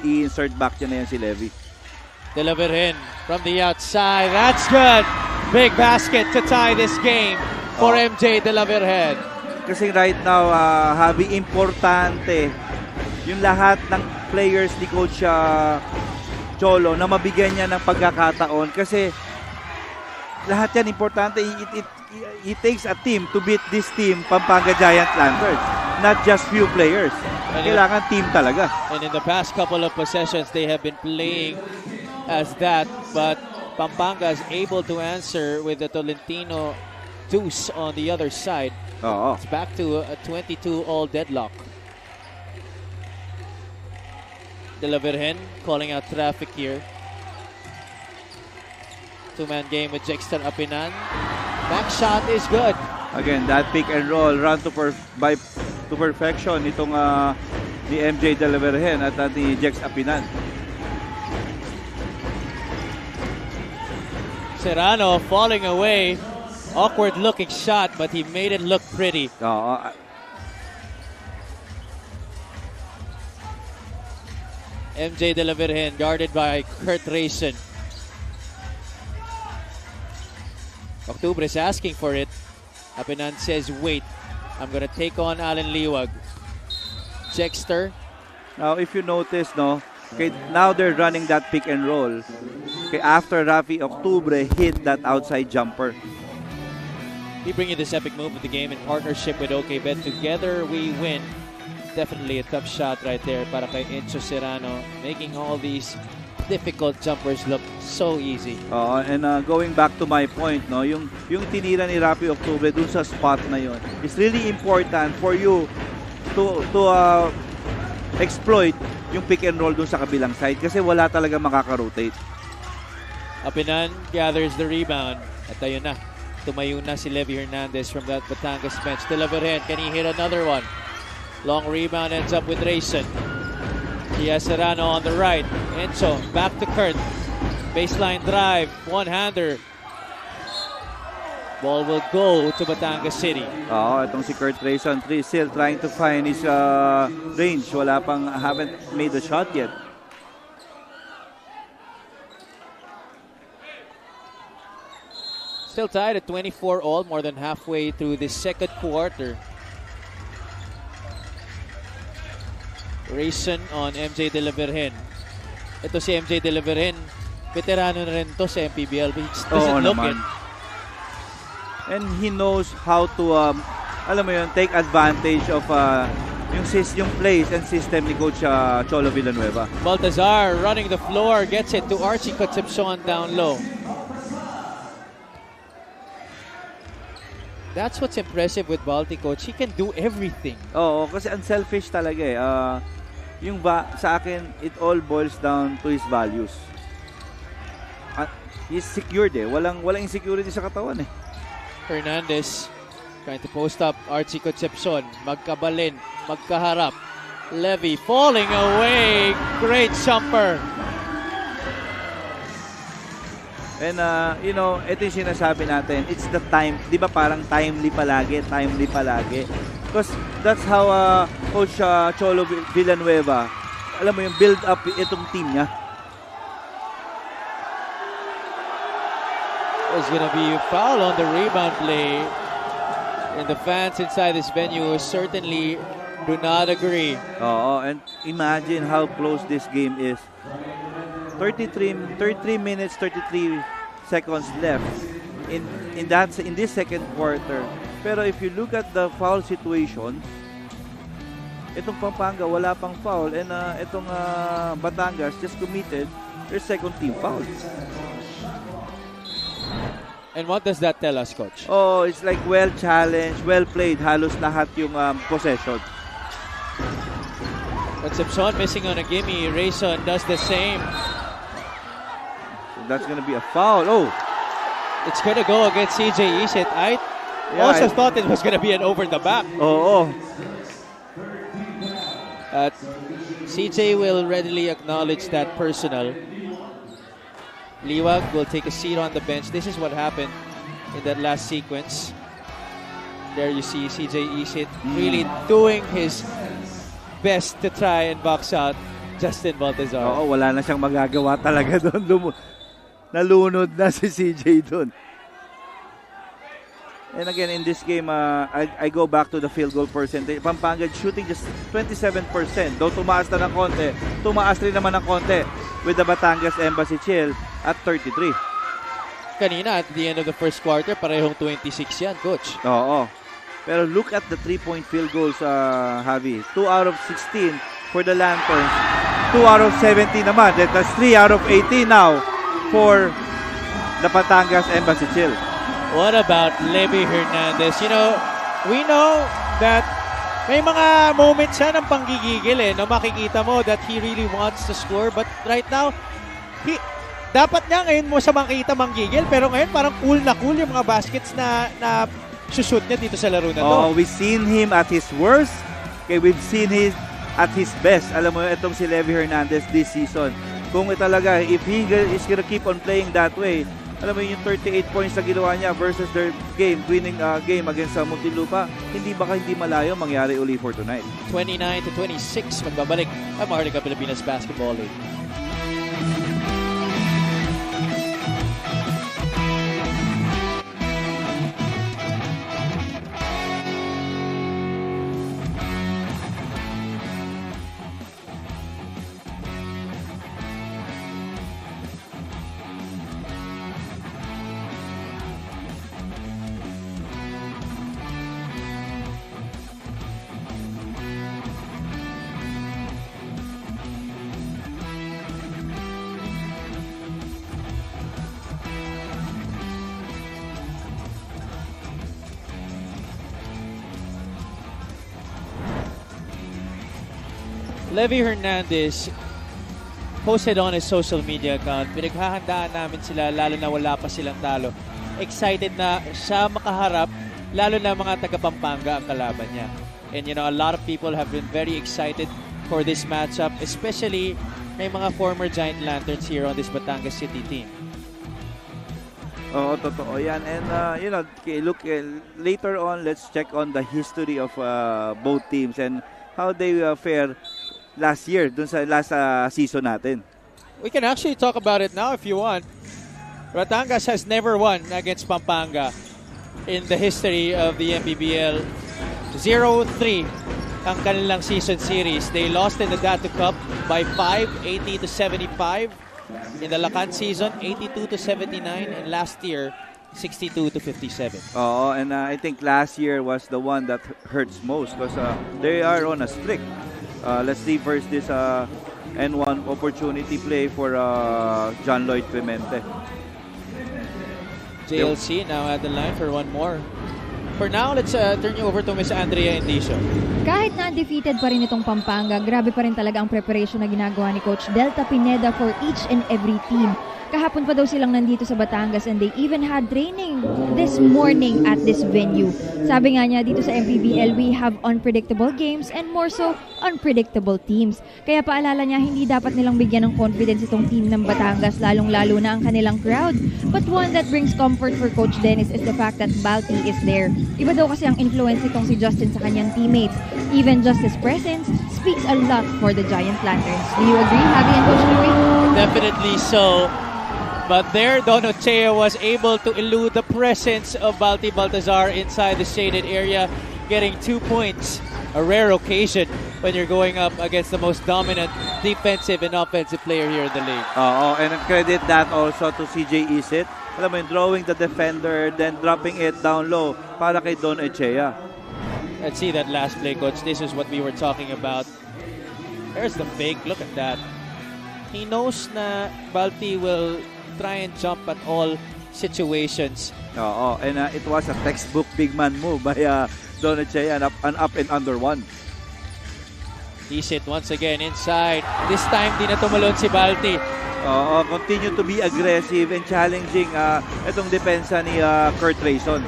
i-insert back niya na yan si Levy. De La Virgen from the outside. That's good. Big basket to tie this game for MJ De La Virgen. Kasi right now, Javi, importante yung lahat ng players ni Coach Cholo na mabigyan niya ng pagkakataon. Kasi lahat yan importante. It takes a team to beat this team, Pampanga Giant Lanterns. Not just few players. Kailangan team talaga. And in the past couple of possessions, they have been playing as that, but Pampanga is able to answer with the Tolentino deuce on the other side. It's back to a 22 all deadlock. De La Virgen calling out traffic here. Two-man game with Jexter Apinan. Back shot is good. Again, that pick and roll run to perfection itong ni MJ De La Virgen at ni Jex Apinan. Serrano falling away. Awkward looking shot, but he made it look pretty. MJ De La Virgen guarded by Kurt Rayson. Octubre is asking for it. Apinan says, wait, I'm going to take on Alan Liwag. Jexter. Now, if you notice, now they're running that pick and roll. Okay, after Rafi Octubre hit that outside jumper. We bring you this epic move of the game in partnership with OKBet. Together we win. Definitely a tough shot right there para kay Enzo Serrano, making all these difficult jumpers look so easy. And going back to my point, no, yung tinira ni Rapi Octubre dun sa spot na yon, it's really important for you to exploit yung pick and roll dun sa kabilang side kasi wala talaga makaka-rotate. Apinan gathers the rebound. At ayun na, tumayo na si Levy Hernandez from that Batangas bench. De La Virgen, can he hit another one? Long rebound ends up with Rayson. He has Serrano on the right. Enzo back to Kurt. Baseline drive, one-hander. Ball will go to Batangas City. Itong si Kurt Rayson still trying to find his range. Haven't made the shot yet. Still tied at 24 all, more than halfway through the second quarter. Rayson on MJ De La Virgen. Ito si MJ De La Virgen. Veterano na rin to sa MPBL. He doesn't look it. And he knows how to, alam mo yun, take advantage of yung plays and system ni Coach Cholo Villanueva. Baltazar running the floor, gets it to Archie Concepcion down low. That's what's impressive with Balti, Coach. He can do everything. Oo, kasi unselfish talaga eh. Sa akin, it all boils down to his values. He's secured eh. Walang insecurity sa katawan eh. Hernandez trying to post up Archie Concepcion. Magkabalin, magkaharap. Levy falling away. Great jumper. And, ito yung sinasabi natin. It's the time. Di ba parang timely palagi. Because that's how Coach Cholo Villanueva, alam mo yung build up itong team niya. There's going to be a foul on the rebound play. And the fans inside this venue certainly do not agree. And imagine how close this game is. 33 minutes, 33 seconds left in this second quarter. Pero if you look at the foul situation, itong Pampanga wala pang foul and itong Batangas just committed their second team foul. And what does that tell us, Coach? It's like well challenged, well played, halos lahat yung possession. Concepcion missing on a gimme. Rayson does the same. That's gonna be a foul. It's gonna go against CJ Isit. I also thought it was gonna be an over the back. CJ will readily acknowledge that personal. Liwag will take a seat on the bench. This is what happened in that last sequence. There you see CJ Isit really doing his best to try and box out Justin Baltazar. Wala na siyang magagawa talaga doon. Nalunod na si CJ doon. And again, in this game, I go back to the field goal percentage. Pampanga shooting just 27%. Though tumaas na ng konti, tumaas rin naman ng konti with the Batangas Embassy Chill at 33. Kanina, at the end of the first quarter, parehong 26 yan, Coach. Pero look at the 3-point field goals, Javi. 2 out of 16 for the Lanterns. 2 out of 17 naman. That's 3 out of 18 now for the Batangas Embassy Chill. What about Levy Hernandez? We know that may mga moments siya ng panggigigil eh. No, makikita mo that he really wants to score. But right now, dapat niya ngayon mo sa makikita manggigil. Pero ngayon parang cool yung mga baskets na shoot niya dito sa laro na to. We've seen him at his worst. Okay, we've seen him at his best. Alam mo, itong si Levy Hernandez this season. Kung talaga, if he is gonna keep on playing that way, alam mo yung 38 points na ginawa niya versus their winning game against Muntinlupa, hindi malayo mangyari uli for tonight. 29-26, magbabalik ang Maharlika Pilipinas Basketball League. Levy Hernandez posted on his social media account, pinaghahandaan namin sila lalo na wala pa silang talo. Excited na siya makaharap, lalo na mga taga-Pampanga ang kalaban niya. And you know, a lot of people have been very excited for this matchup, especially may mga former Giant Lanterns here on this Batangas City team. Oo, totoo yan. And, you know, look, later on, let's check on the history of both teams and how they fare last year, dun sa last season natin. We can actually talk about it now if you want. Batangas has never won against Pampanga in the history of the MPBL. 0-3 ang kanilang season series. They lost in the Datu Cup by 5, 80-75. In the Lacan season, 82-79. And last year, 62-57. Oo, and I think last year was the one that hurts most because they are on a streak. Let's see first this N1 opportunity play for John Lloyd Clemente. JLC now at the line for one more. For now, let's turn you over to Miss Andrea Indicio. Kahit na undefeated pa rin itong Pampanga, grabe pa rin talaga ang preparation na ginagawa ni Coach Delta Pineda for each and every team. Kahapon pa daw silang nandito sa Batangas and they even had training this morning at this venue. Sabi nga niya, dito sa MPBL, we have unpredictable games and more so, unpredictable teams. Kaya paalala niya, hindi dapat nilang bigyan ng confidence itong team ng Batangas, lalong-lalo na ang kanilang crowd. But one that brings comfort for Coach Dennis is the fact that Balti is there. Iba daw kasi ang influence nitong si Justin sa kanyang teammates. Even just his presence speaks a lot for the Giant Lanterns. Do you agree, Javi and Coach Louie? Definitely so. But there, Don Ochea was able to elude the presence of Balti Baltazar inside the shaded area, getting 2 points. A rare occasion when you're going up against the most dominant defensive and offensive player here in the league. Oo, and credit that also to CJ Isit. Alam mo yun, drawing the defender, then dropping it down low para kay Don Ochea. Let's see that last play, Coach. This is what we were talking about. There's the fake. Look at that. He knows na Balti will try and jump at all situations. Oo, and it was a textbook big man move by Don Ochea, an up and under one. He's hit once again inside. This time, di na tumalon si Balti. Oo, continue to be aggressive and challenging itong depensa ni Kurt Rayson.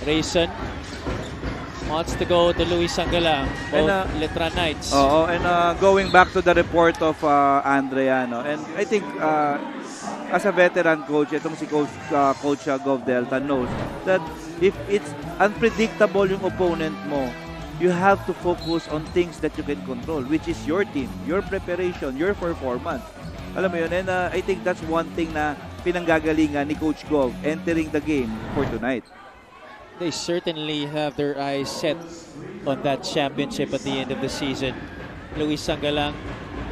Rayson wants to go to Luis Sangalang, both Letra Knights. Oo, and going back to the report of Andrea, no? And I think as a veteran coach, itong si Coach Gov Delta knows that if it's unpredictable yung opponent mo, you have to focus on things that you can control, which is your team, your preparation, your performance. Alam mo yun, and I think that's one thing na pinanggagalingan ni Coach Gov entering the game for tonight. They certainly have their eyes set on that championship at the end of the season. Luis Sangalang,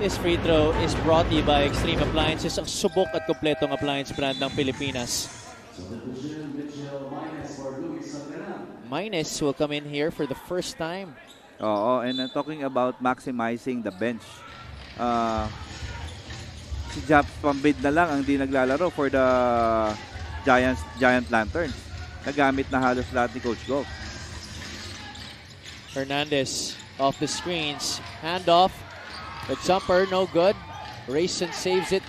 his free throw is brought to you by Extreme Appliances, ang subok at kompletong appliance brand ng Pilipinas. Minus will come in here for the first time. Oo, and talking about maximizing the bench. Si Japs Pambid na lang ang di naglalaro for the Giant Lanterns. Nagamit na halos lahat ni Coach Gov. Hernandez off the screens. Handoff. The jumper, no good. Rayson saves it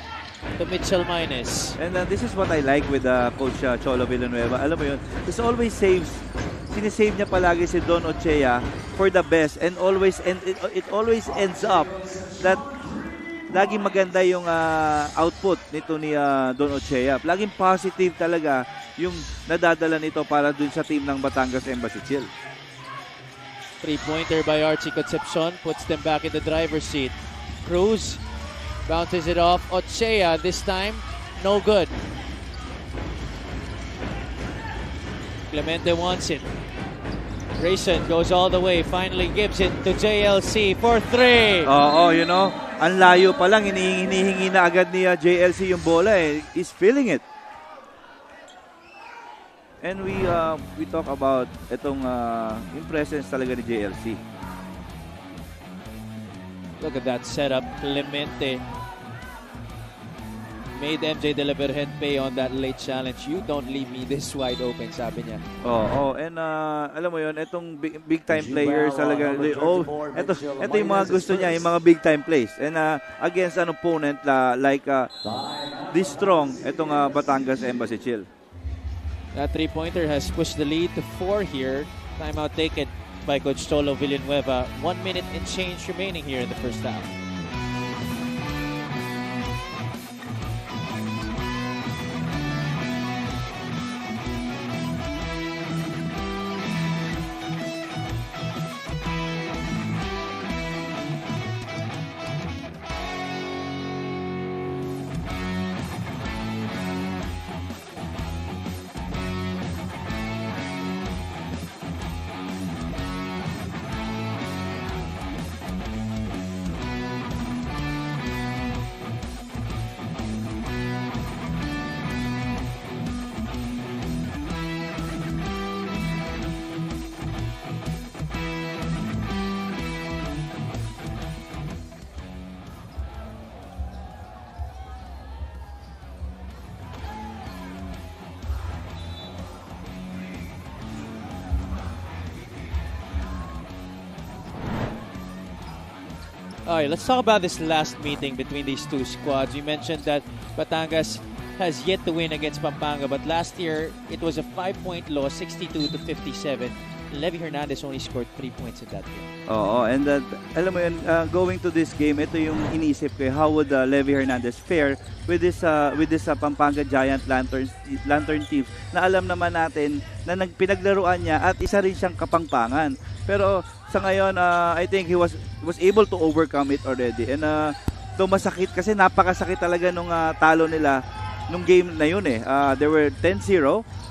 to Mitchell Minus. And this is what I like with Coach Cholo Villanueva. Alam mo yun, this always sinisave niya palagi si Don Ochea for the best. And it always ends up that laging maganda yung output nito ni Don Ochea. Laging positive talaga yung nadadala nito para dun sa team ng Batangas Embassy Chill. Three-pointer by Archie Concepcion puts them back in the driver's seat. Cruz bounces it off. Ochea this time, no good. Clemente wants it. Rayson goes all the way, finally gives it to JLC for three. Oo, you know, ang layo pa lang, hinihingi na agad ni JLC yung bola eh. He's feeling it. And we talk about itong yung presence talaga ni JLC. Look at that setup. Clemente made MJ De La Virgen pay on that late challenge. You don't leave me this wide open, sabi niya. And alam mo yun, itong big time players talaga. Ito yung mga gusto niya, yung mga big time plays. And against an opponent like this strong, itong Batangas Embassy Chill. That three-pointer has pushed the lead to 4 here. Timeout taken by Coach Cholo Villanueva. 1 minute and change remaining here in the first half. All right, let's talk about this last meeting between these two squads. You mentioned that Batangas has yet to win against Pampanga, but last year it was a 5-point loss, 62-57. Levy Hernandez only scored 3 points in that game. And alam mo yun, going to this game, ito yung iniisip ko, how would Levy Hernandez fare with this Pampanga Giant Lantern team na alam naman natin na pinaglaruan niya at isa rin siyang kapangpangan. Pero sa ngayon, I think he was able to overcome it already. And ito masakit kasi napakasakit talaga nung talo nila nung game na yun eh. They were 10-0.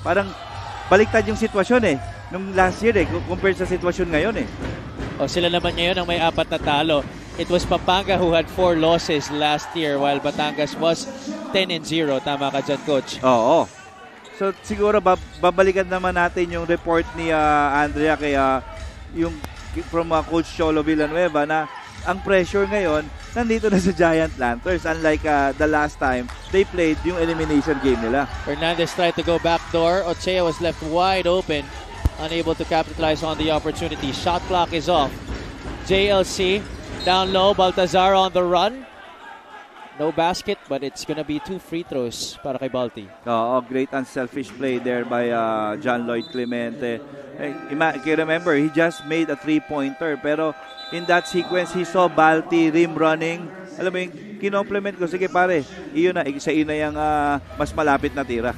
Parang baliktad yung sitwasyon eh. Nung last year eh, compared sa sitwasyon ngayon eh. Sila naman ngayon ang may 4 na talo. It was Pampanga who had 4 losses last year while Batangas was 10-0. Tama ka dyan, Coach. Oo. So siguro babalikan naman natin yung report ni Andrea kaya yung from Coach Cholo Villanueva na ang pressure ngayon nandito na sa Giant Lanterns unlike the last time they played yung elimination game nila. Hernandez tried to go backdoor. Ochea was left wide open, unable to capitalize on the opportunity. Shot clock is off. JLC down low. Baltazar on the run. No basket, but it's gonna be 2 free throws para kay Balti. Great unselfish play there by John Lloyd Clemente. You remember, he just made a 3-pointer, pero in that sequence, he saw Balti rim running. Alam mo yung kinomplement ko, sige pare, iyon na, isa na yung mas malapit na tira.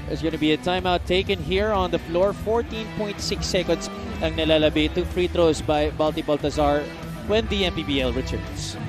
There's gonna be a timeout taken here on the floor. 14.6 seconds ang nilalabi. 2 free throws by Balti Baltazar when the MPBL returns.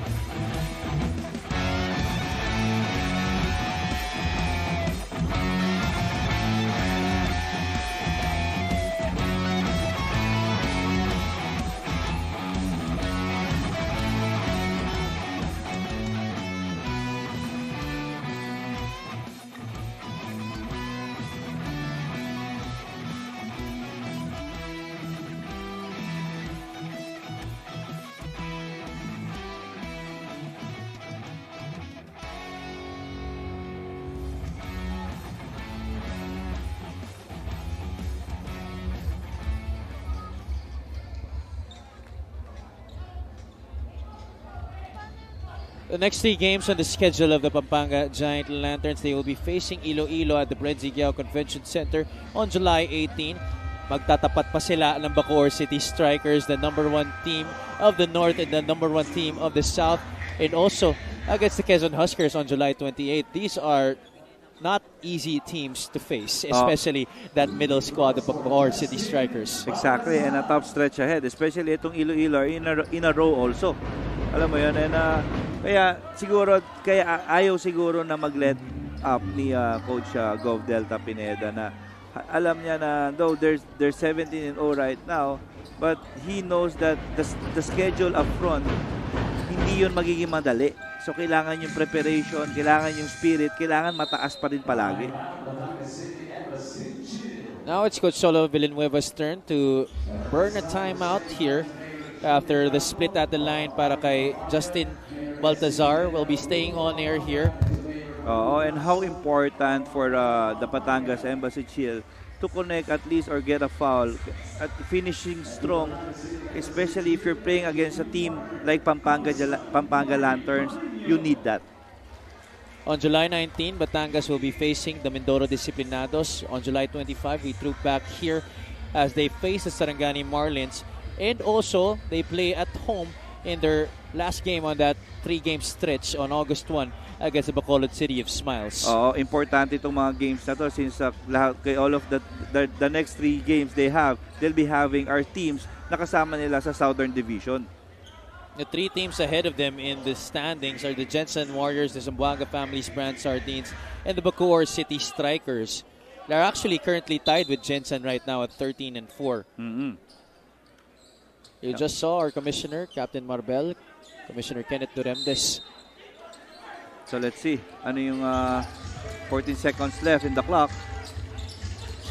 The next 3 games on the schedule of the Pampanga Giant Lanterns, they will be facing Iloilo at the Brenzigiao Convention Center on July 18. Magtatapat pa sila ng Bacoor City Strikers, the #1 team of the North and the #1 team of the South, and also against the Quezon Huskers on July 28. These are not easy teams to face, especially that middle squad, the Bacoor City Strikers. Exactly, and a tough stretch ahead, especially itong Iloilo in a row also. Alam mo yun, and kaya ayaw siguro na mag-let up ni Coach Gov Delta Pineda na alam niya na though they're 17-0 right now, but he knows that the schedule up front, hindi yun magiging madali. So kailangan yung preparation, kailangan yung spirit, kailangan mataas pa rin palagi. Now it's Coach Cholo Villanueva's turn to burn a timeout here after the split at the line para kay Justin Baltazar. Will be staying on air here Oo, and how important for the Batangas Embassy Shield to connect at least or get a foul at finishing strong, especially if you're playing against a team like Pampanga Lanterns. You need that. On July 19, Batangas will be facing the Mindoro Disciplinados. On July 25, we threw back here as they face the Sarangani Marlins. And also, they play at home in their last game on that 3-game stretch on August 1 against the Bacolod City of Smiles. Oo, importante itong mga games na to since all of the next 3 games they'll be having our teams na kasama nila sa Southern Division. The 3 teams ahead of them in the standings are the Jensen Warriors, the Zamboanga Families Brand Sardines, and the Bacoor City Strikers. They're actually currently tied with Jensen right now at 13 and 4. Mm-hmm. You just saw our commissioner, Captain Marbel, Commissioner Kenneth Duremdes. So let's see, ano yung 14 seconds left in the clock.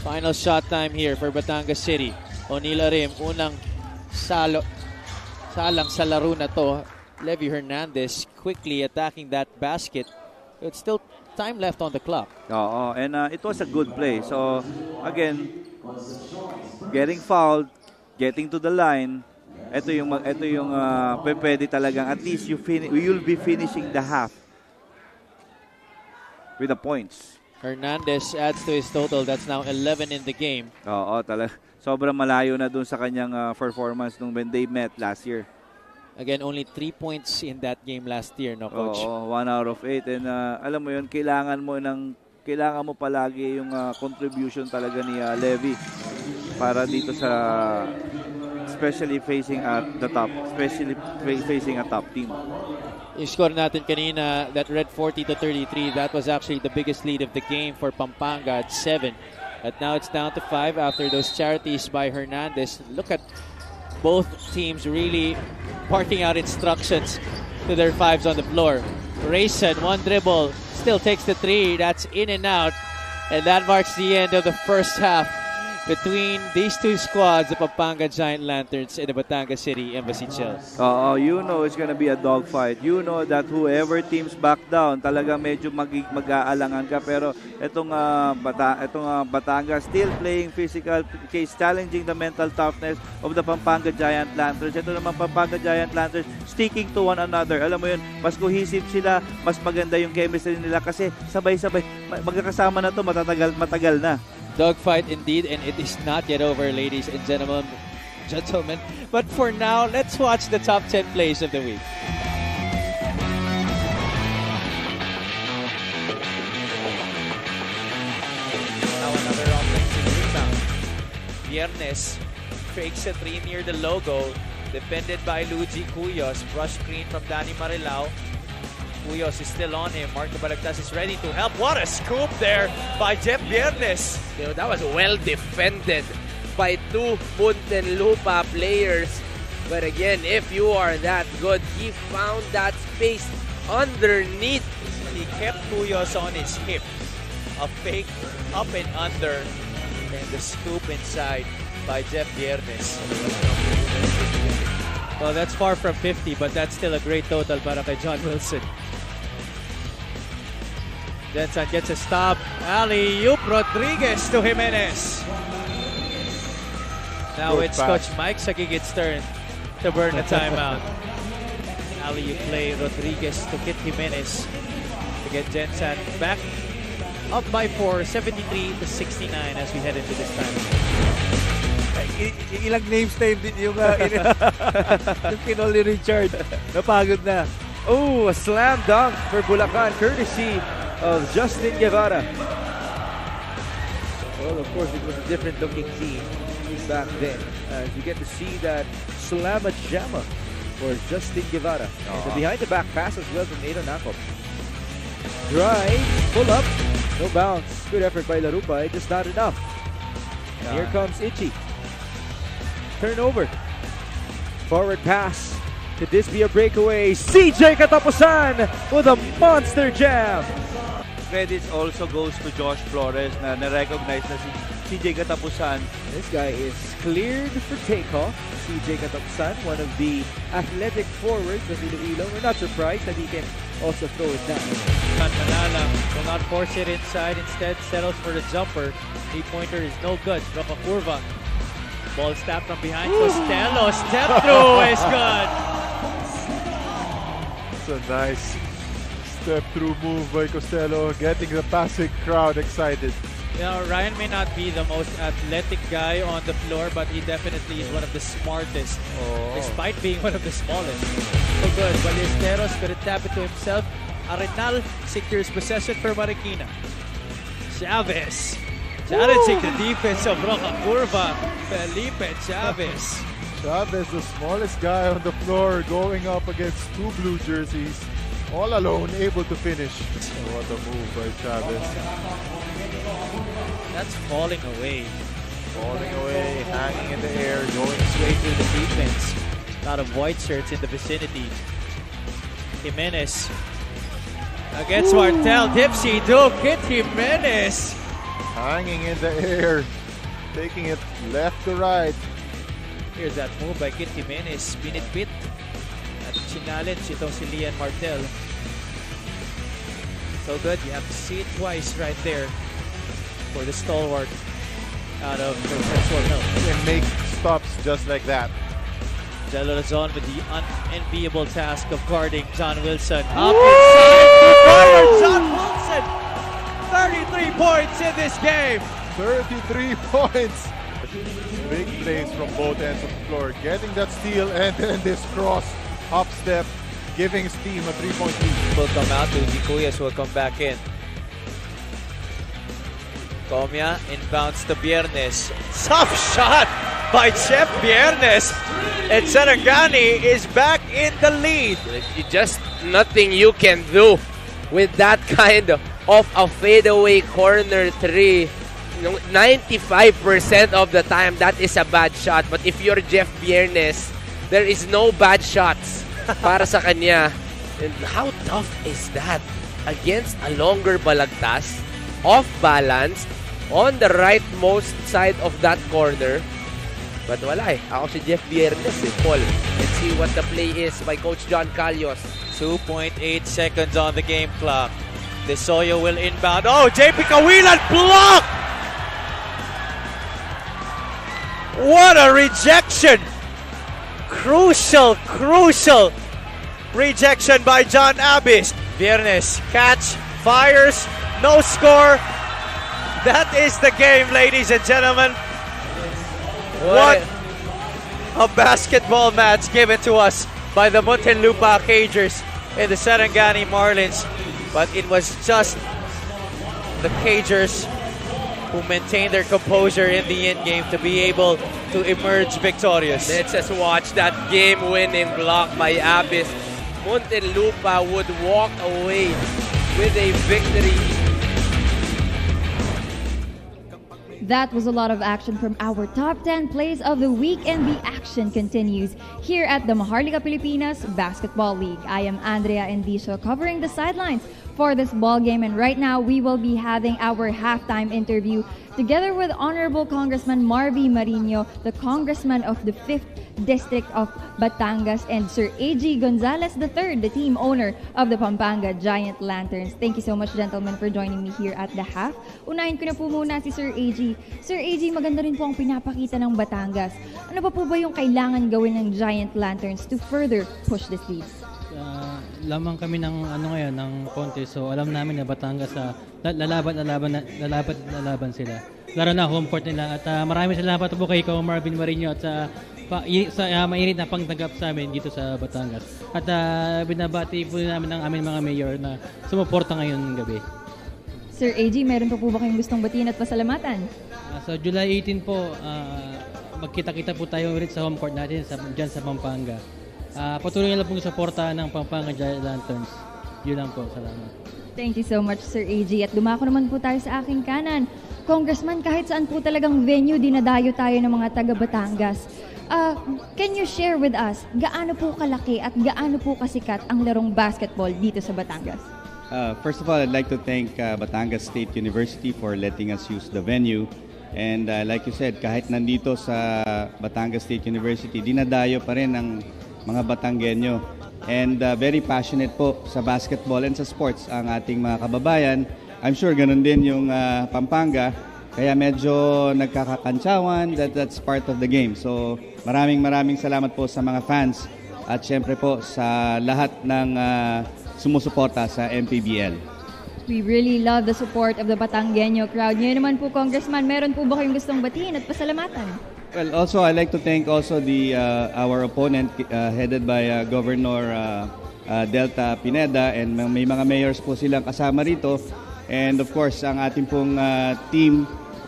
Final shot time here for Batangas City. O'Neal Arim, unang salang sa laro na to. Levy Hernandez quickly attacking that basket. It's still time left on the clock. Oo, and it was a good play. So again, getting fouled, getting to the line, ito yung pwede talagang at least you'll be finishing the half with the points. Hernandez adds to his total. That's now 11 in the game. Oo, talaga. Sobrang malayo na dun sa kanyang performance nung when they met last year. Again, only 3 points in that game last year, no, Coach? Oo, 1 out of 8. And alam mo yun, kailangan mo palagi yung contribution talaga ni Levy para dito sa especially facing at the top, especially facing a top team. Yung score natin kanina, that read 40-33, that was actually the biggest lead of the game for Pampanga at 7. And now it's down to 5 after those charities by Hernandez. Look at both teams really barking out instructions to their 5s on the floor. Rayson, one dribble, still takes the 3. That's in and out. And that marks the end of the first half between these 2 squads, the Pampanga Giant Lanterns and the Batangas City Embassy Chills. You know it's gonna be a dogfight. You know that whoever teams back down, talaga medyo mag-aalangan ka. Pero itong Batangas still playing physical, case challenging the mental toughness of the Pampanga Giant Lanterns. Ito naman Pampanga Giant Lanterns sticking to one another. Alam mo yun, mas cohesive sila, mas maganda yung chemistry nila kasi sabay-sabay magkakasama na to matagal na. Dogfight indeed, and it is not yet over, ladies and gentlemen. But for now, let's watch the top 10 plays of the week. Now another offensive rebound. Viernes fakes a 3 near the logo, defended by Luigi Cuyos. Brush screen from Danny Marilao. Cuyos is still on him. Marco Balagtas is ready to help. What a scoop there by Jeff Viernes. That was well defended by 2 Muntinlupa players. But again, if you are that good, he found that space underneath. He kept Cuyos on his hip. A fake up and under. And the scoop inside by Jeff Viernes. Well, that's far from 50, but that's still a great total para kay John Wilson. Jensen gets a stop. Alley-oop, Rodriguez to Jimenez. Now Good it's pass. Coach Mike Sagigit's turn to burn the timeout. Alley-oop play, Rodriguez to Kit Jimenez to get Jensen back up by 4, 73-69 as we head into this time. Ilang names na yung kinol ni Richard. Napagod na. Oh, a slam dunk for Bulacan, courtesy of Justin Guevara. Well, of course, it was a different looking team back then. You get to see that slamma jamma for Justin Guevara. And the behind the back pass as well from Nathan Nakop. Drive, pull up, no bounce. Good effort by Larupa, just not enough. And here comes Ichi. Turnover. Forward pass. Could this be a breakaway? CJ Katapusan with a monster jam. Credits also goes to Josh Flores na na-recognize na CJ Katapusan. This guy is cleared for takeoff. CJ Katapsan, one of the athletic forwards of Iloilo. We're not surprised that he can also throw it down. Manala will not force it inside, instead settles for the jumper. Three-pointer is no good. From a curva. Ball stabbed from behind. Costello, step through is good. It's a nice step-through move by Costello, getting the passing crowd excited. You know, Ryan may not be the most athletic guy on the floor, but he definitely is one of the smartest, despite being one of the smallest. So good. Ballesteros couldn't tap it to himself. Arenal secures possession for Marikina. Chavez challenging the defense of Roca Curva. Felipe Chavez. Chavez, the smallest guy on the floor, going up against two blue jerseys. All alone, able to finish. What a move by Chavez. That's falling away. Falling away, hanging in the air, going Straight through the defense. A lot of white shirts in the vicinity. Jimenez against Martel. Dipsy Duke hit Jimenez. hanging in the air, taking it left to right. Here's that move by Kit Jimenez. Binitbit at challenge itong si Lian Martel. So good, you have to see it twice right there for the stalwart out of Perpetual Health. And make stops just like that. Jello Luzon with the unenviable task of guarding John Wilson. Up inside, John Wilson! 33 points in this game! 33 points. Big plays from both ends of the floor. Getting that steal and then this cross up step, giving his team a 3-point lead. Will come out. Uzi Cuyas will come back in. Comia inbounds to Biernes. Tough shot by Chef Biernes. And Sarangani is back in the lead. Just nothing you can do with that kind of a fadeaway corner three. 95% of the time, that is a bad shot. But if you're Jeff Biernes, there is no bad shots para sa kanya. And how tough is that? Against a longer balagtas, off balance, on the rightmost side of that corner. But wala eh. Ako si Jeff Biernes eh, Paul. Let's see what the play is by Coach John Calios. 2.8 seconds on the game clock. De Soyo will inbound. Oh, JP Kawilan blocked! What a rejection! Crucial rejection by John Abis. Viernes, catch, fires, no score. That is the game, ladies and gentlemen. What a basketball match given to us by the Muntinlupa Cagers and the Sarangani Marlins. But it was just the Cagers who maintained their composure in the end game to be able to emerge victorious. Let's just watch that game-winning block by Abis. Muntinlupa would walk away with a victory. That was a lot of action from our top 10 plays of the week, and the action continues here at the Maharlika Pilipinas Basketball League. I am Andrea Endicio covering the sidelines for this ball game, and right now we will be having our halftime interview together with Honorable Congressman Marvy Marino, the Congressman of the 5th District of Batangas, and Sir A.G. Gonzalez III, the team owner of the Pampanga Giant Lanterns. Thank you so much, gentlemen, for joining me here at the half. Unahin ko na po muna si Sir A.G. Sir A.G., maganda rin po ang pinapakita ng Batangas. Ano pa po ba yung kailangan gawin ng Giant Lanterns to further push this lead? Lamang kami ng ngayon ng contest, so alam namin na Batangas lalaban sila. Laro na home court nila, at maraming salamat po kay Marvin Marino at sa mainit na pangtanggap sa amin dito sa Batangas. At binabati po namin ang aming mga mayor na sumuporta ngayon gabi. Sir AG, meron pa po ba kayong gustong batiin at pasalamatan? So July 18 po, magkita-kita po tayo ulit sa home court natin dyan sa Pampanga. Patuloy na lang pong suporta ng Pampanga Giant Lanterns. Yun lang po, salamat. Thank you so much, Sir AG. At dumako naman po tayo sa aking kanan. Congressman, kahit saan po talagang venue, dinadayo tayo ng mga taga Batangas. Can you share with us, gaano po kalaki at gaano po kasikat ang larong basketball dito sa Batangas? First of all, I'd like to thank Batangas State University for letting us use the venue. And like you said, kahit nandito sa Batangas State University, dinadayo pa rin ng mga Batanggenyo. And very passionate po sa basketball and sa sports ang ating mga kababayan. I'm sure ganun din yung Pampanga. Kaya medyo nagkakakantsawan, that's part of the game. So maraming salamat po sa mga fans at syempre po sa lahat ng sumusuporta sa MPBL. We really love the support of the Batanggenyo crowd. Ngayon naman po, Congressman, meron po ba kayong gustong batiin at pasalamatan? Well, also I'd like to thank also our opponent headed by Governor Delta Pineda, and may mga mayors po silang kasama rito. And of course, ang ating pong team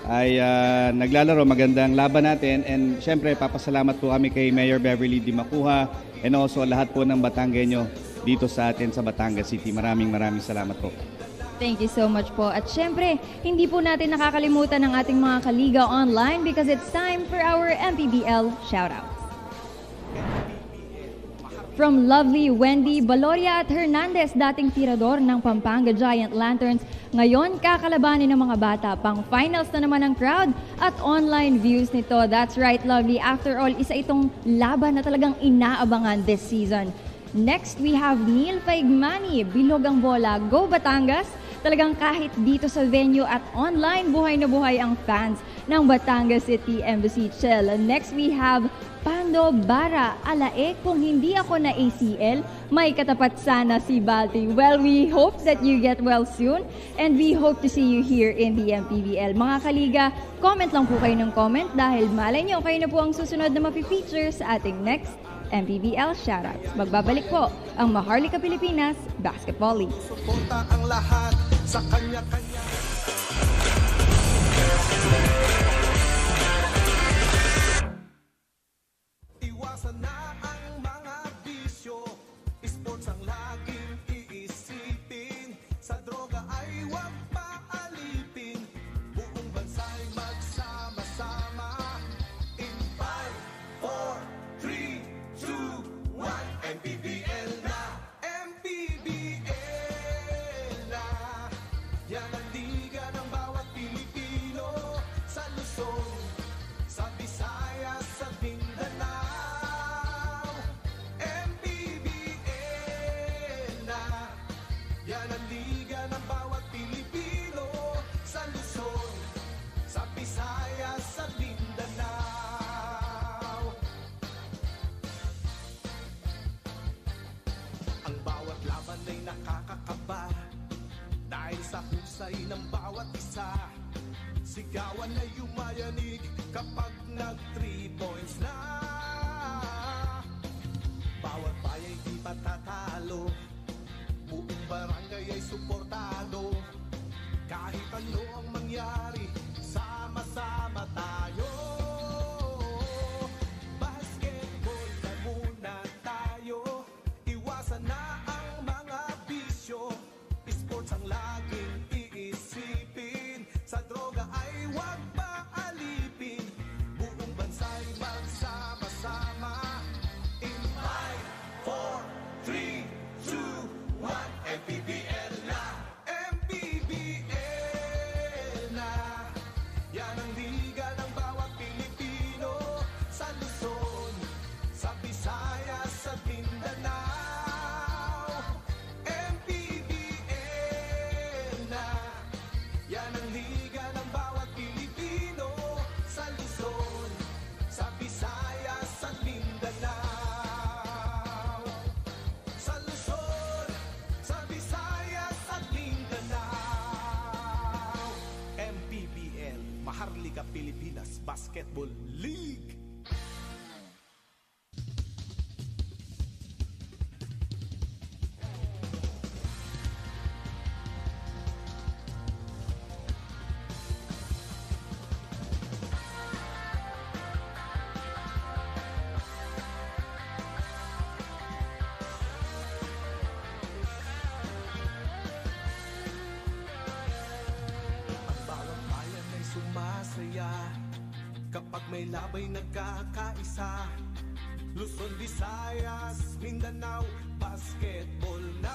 ay naglalaro, magandang laban natin. And syempre, papasalamat po kami kay Mayor Beverly Di Macuja and also lahat po ng Batanggenyo dito sa atin sa Batangas City. Maraming salamat po. Thank you so much po. At syempre, hindi po natin nakakalimutan ng ating mga kaliga online because it's time for our MPBL shoutouts. From lovely Wendy Baloria at Hernandez, dating tirador ng Pampanga Giant Lanterns, ngayon kakalabanin ng mga bata. Pang finals na naman ang crowd at online views nito. That's right, lovely. After all, isa itong laban na talagang inaabangan this season. Next, we have Neil Paigmani, bilog ang bola, go Batangas! Talagang kahit dito sa venue at online, buhay na buhay ang fans ng Batangas City Embassy Chill. Next, we have Pando Bara, alae, kung hindi ako na ACL, may katapat sana si Balti. Well, we hope that you get well soon and we hope to see you here in the MPBL. Mga kaliga, comment lang po kayo ng comment dahil malay nyo, kayo na po ang susunod na mapi-feature sa ating next MPBL shoutouts. Magbabalik po ang Maharlika Pilipinas Basketball League. Suporta ang lahat sa kanya-kanya. Iwasan na ang mga bisyo, sports ang laging iisipin, sa droga ay huwag paalipin, buong bansa'y magsama-sama. In 5, 4, 3, 2, 1, MPBL na, MPBL na. Yan ang liga ng bawat Pilipino, sa Luzon, sa Visayas, sa Mindanao. MPBL na. Yan ang liga ng bawat Pilipino, sa Luzon, sa Visayas, sa Mindanao. Ang bawat laban ay nakakakaba dahil sa husay ng bawat isa. Sigawan ay yumayanig kapag nag 3 points na. Bawat bayay di matatalo, buong barangay ay suportado. Kahit ano ang mangyari, sama-sama tayo. Basketball na muna tayo, iwasan na ang mga bisyo, sports ang laging iisipin, sa droga ay huwag paalipin, buong bansa'y magsama-sama. In 5, 4, 3, 2, 1, MPBL na, MPBL na. Yan ang liga ng bawat Pilipino, sa Luzon, sa Visayas, sa Mindanao. MPBL na. Yan ang liga ng bawat Pilipino, sa Luzon, sa Visayas, sa Mindanao. Sa Luzon, sa Visayas, at Mindanao. MPBL, Maharlika Pilipinas Basketball League. Ang bawat bayan ay sumasaya kapag may labay nagkakaisa. Luzon, Visayas, Mindanao, basketball na.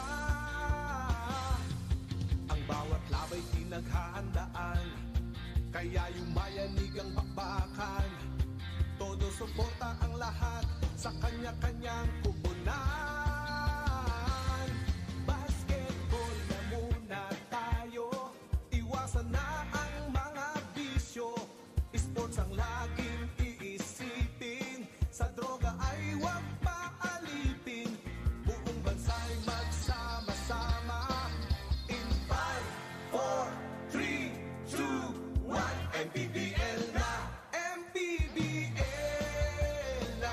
Ang bawat labay pinaghahandaan, Kaya yumayanig ang bakbakan, todo suporta ang lahat sa kanya-kanyang kupunan. Basketball na muna tayo, iwasan na ang mga bisyo. Sports ang laging iisipin, sa droga ay huwag paalipin. Buong bansa'y magsama-sama. In 5, 4, 3, 2, 1, MPBL na, MPBL na.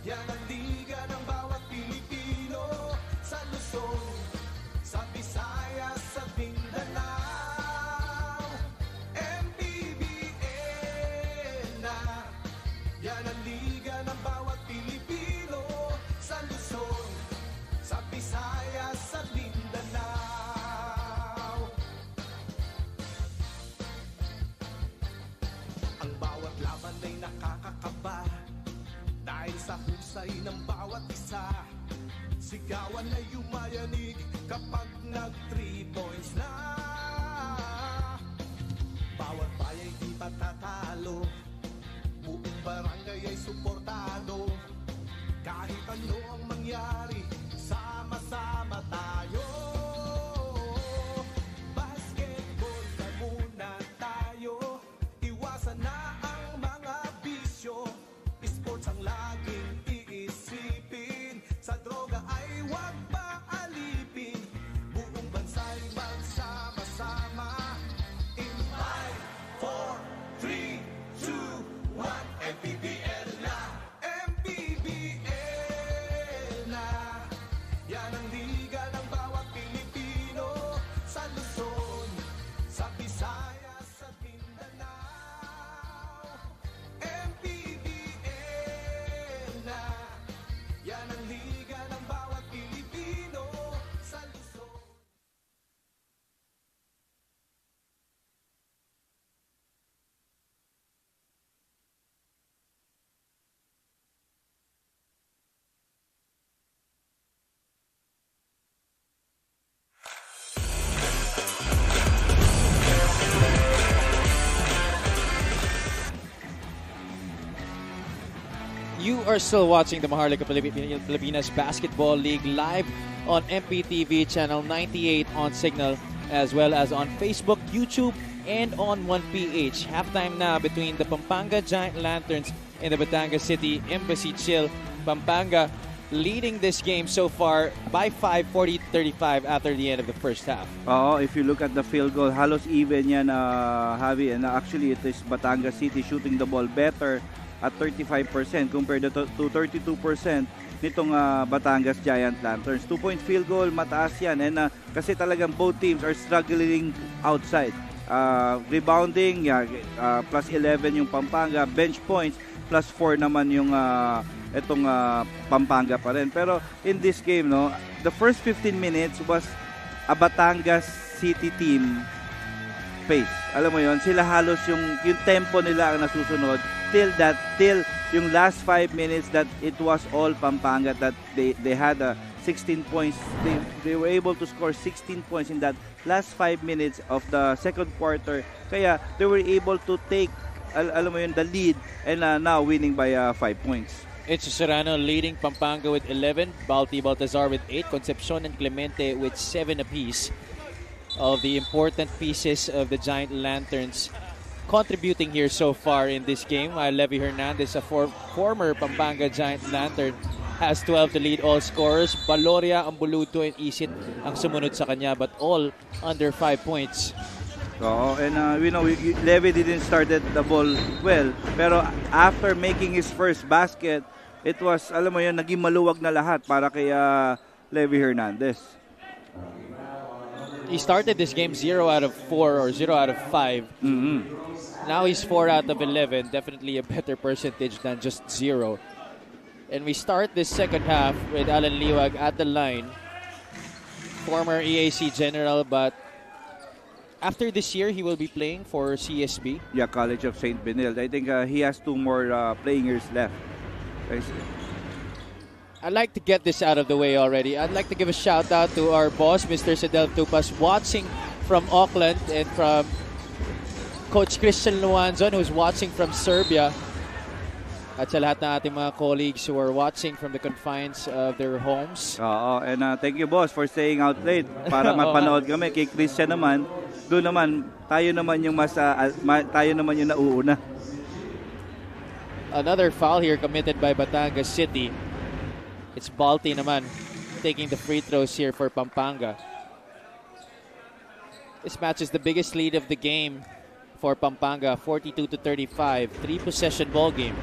Yan ang liga ng bawat Pilipino, sa Luzon, sa Visayas, sa Mindanao. MPBL na. Yan ang liga ng bawat Pilipino, sa Luzon, sa Visayas, sa Mindanao. Ang bawat laban ay nakakakaba, dahil sa husay ng bawat isa. Sigawan ay yumayanig kapag nag-3 points na. Bawat bayay di patatalo, buong barangay ay suportado. Kahit ano ang mangyari, sama-sama tayo. Basketball na muna tayo, iwasan na ang mga bisyo. Sports ang laging iisipin, sa droga ay huwag paalipin. Buong bansa'y magsama-sama. In 5, 4, 3, 2, 1, MPBL na, MPBL na. Yan ang liga ng bawat Pilipino, sa Luzon, sa Visayas, sa Mindanao. MPBL na. Yan ang liga ng bawat Pilipino, sa Luzon. You are still watching the Maharlika Pilipinas Basketball League live on MPTV Channel 98 on Signal, as well as on Facebook, YouTube, and on 1PH. Halftime na between the Pampanga Giant Lanterns and the Batangas City Embassy Chill. Pampanga leading this game so far by 5, 40-35 after the end of the first half. If you look at the field goal, halos even yan, Javi. And actually, it is Batangas City shooting the ball better at 35% compared to 32% nitong Batangas Giant Lanterns. 2-point field goal, mataas yan. And kasi talagang both teams are struggling outside. Rebounding, plus 11 yung Pampanga. Bench points, plus 4 naman yung itong Pampanga pa rin. Pero in this game, no, the first 15 minutes was a Batangas City team pace. Alam mo yon, sila halos yung tempo nila ang nasusunod till yung last 5 minutes that it was all Pampanga, that they had 16 points. They were able to score 16 points in that last 5 minutes of the second quarter. Kaya they were able to take alam mo yun, the lead, and now winning by 5 points. It's Serrano leading Pampanga with 11, Balti Baltazar with 8, Concepcion and Clemente with 7 apiece. Of the important pieces of the Giant Lanterns contributing here so far in this game. Levy Hernandez, a former Pampanga Giant Lantern, has 12 to lead all scorers. Baloria, Ambuluto, and Isit ang sumunod sa kanya, but all under 5 points. And we know Levy didn't start the ball well, pero after making his first basket, it was, alam mo yun, naging maluwag na lahat para kay Levy Hernandez. He started this game 0 out of 4 or 0 out of 5. Now he's 4 out of 11. Definitely a better percentage than just 0. And we start this second half with Alan Liwag at the line. Former EAC general, but after this year, he will be playing for CSB. Yeah, College of St. Benilde. I think he has 2 more playing years left. I'd like to get this out of the way already. I'd like to give a shout out to our boss, Mr. Sedel Tupas, watching from Auckland and from Coach Christian Luanzon, who's watching from Serbia. At sa lahat ng ating mga colleagues who are watching from the confines of their homes. Oo, and thank you boss for staying out late para mapanood kami. Kay Christian naman, doon naman, tayo naman yung tayo naman yung nauuna. Another foul here committed by Batangas City. It's Balti naman taking the free throws here for Pampanga. This match is the biggest lead of the game for Pampanga, 42-35, 3-possession ball game.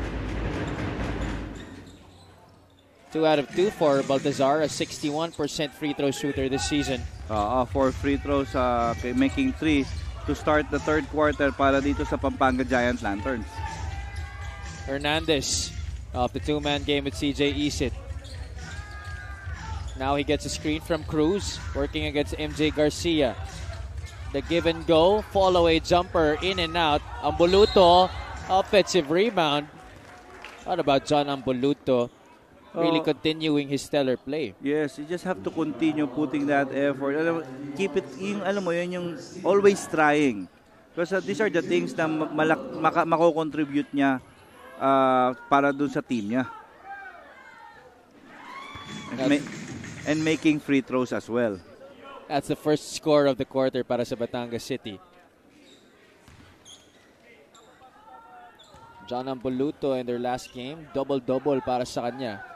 2 out of 2 for Baltazar, a 61% free throw shooter this season. 4 free throws, making 3 to start the third quarter para dito sa Pampanga Giant Lanterns. Hernandez off the two-man game with CJ Isit. Now he gets a screen from Cruz, working against MJ Garcia. The give and go, fall away jumper, in and out. Ambuluto, offensive rebound. What about John Ambuluto? Really continuing his stellar play. Yes, you just have to continue putting that effort. Keep it, yung always trying. Because these are the things na mako-contribute niya para dun sa team niya. And making free throws as well. That's the first score of the quarter para sa Batangas City. John Ambuluto in their last game, double-double para sa kanya.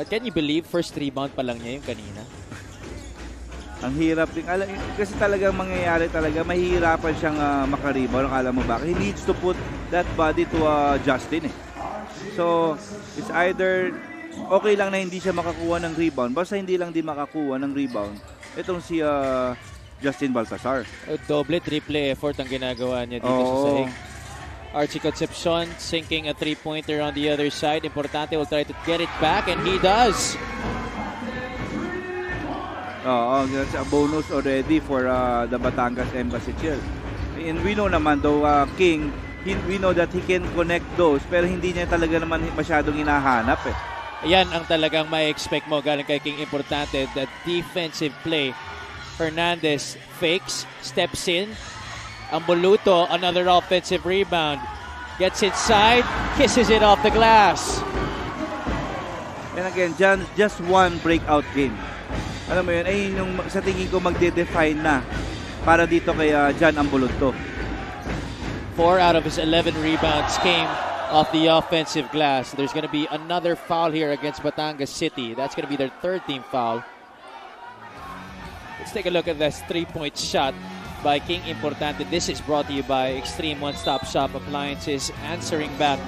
Can you believe first rebound pa lang niya yung kanina? Ang hirap din. Kasi talagang mangyayari talaga, mahihirapan siyang makarebound. Alam mo ba? He needs to put that body to Justin. So, it's either okay lang na hindi siya makakuha ng rebound. Basta hindi lang din makakuha ng rebound. Itong si Justin Baltasar. Doble, triple effort ang ginagawa niya dito sa sahig. Archie Concepcion sinking a three-pointer on the other side. Importante will try to get it back, and he does. That's a bonus already for the Batangas Embassy Chill. And we know naman though, King, we know that he can connect those, pero hindi niya talaga naman masyadong hinahanap eh. Yan ang talagang may expect mo galing kay King. Importante, that defensive play. Hernandez fakes, steps in. Ambuluto, another offensive rebound. Gets inside, kisses it off the glass. And again, just one breakout game. Alam mo yun, ay yung sa tingin ko magde-define na para dito kay John Ambuluto. 4 out of his 11 rebounds came off the offensive glass. There's going to be another foul here against Batangas City. That's going to be their third team foul. Let's take a look at this three-point shot by King Importante. This is brought to you by Extreme One-Stop Shop Appliances, answering back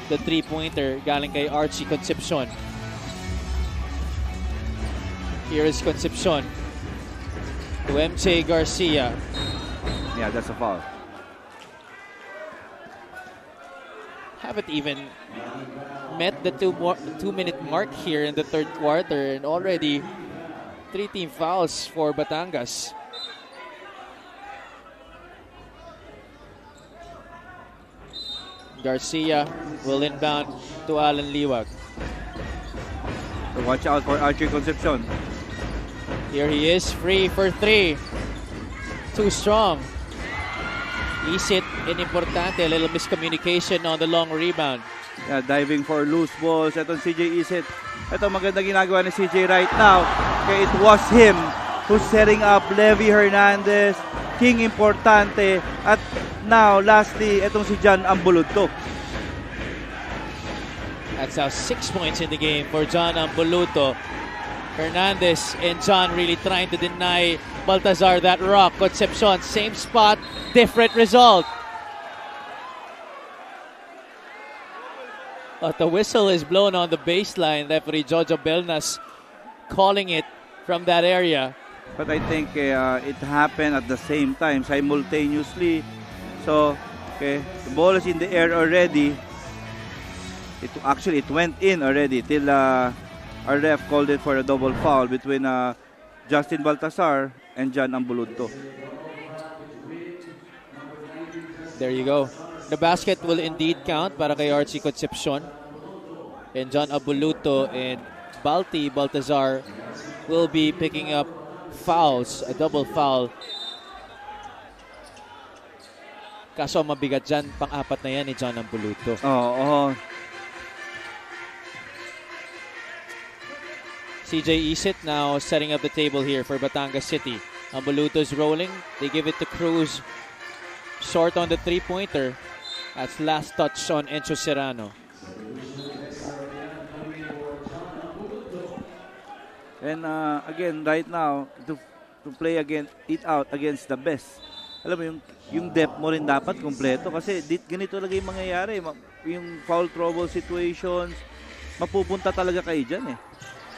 the three-pointer galing kay Archie Concepcion. Here is Concepcion to MJ Garcia. Yeah, that's a foul. Haven't even met the 2-minute mark here in the third quarter, and already 3 team fouls for Batangas. Garcia will inbound to Alan Liwag. So watch out for Archie Concepcion. Here he is, free for 3. Too strong. Isit and Importante, a little miscommunication on the long rebound. Yeah, diving for loose balls. Ito CJ Isit. Ito maganda ginagawa ni CJ right now. Okay, it was him who's setting up Levy Hernandez, King Importante, at now, lastly, itong si John Ambuluto. That's now 6 points in the game for John Ambuluto. Hernandez and John really trying to deny Baltazar that rock. Concepcion, same spot, different result. But the whistle is blown on the baseline. Referee Jojo Belnas calling it from that area. But I think it happened at the same time, simultaneously. So, okay, the ball is in the air already. It went in already till our ref called it for a double foul between Justin Baltasar and John Ambuluto. There you go. The basket will indeed count para kay Archie Concepcion. And John Ambuluto and Baltazar will be picking up fouls, a double foul Kaso ang mabigat dyan, pang-apat na yan ni John Ambuluto. Oo. CJ Isit now setting up the table here for Batangas City. Ambuluto's rolling. They give it to Cruz. Short on the three-pointer. That's last touch on Encho Serrano. And again, right now, to play it out against the best. Alam mo, yung depth mo rin dapat kompleto kasi ganito talaga yung mangyayari. Yung foul trouble situations, mapupunta talaga kayo dyan eh.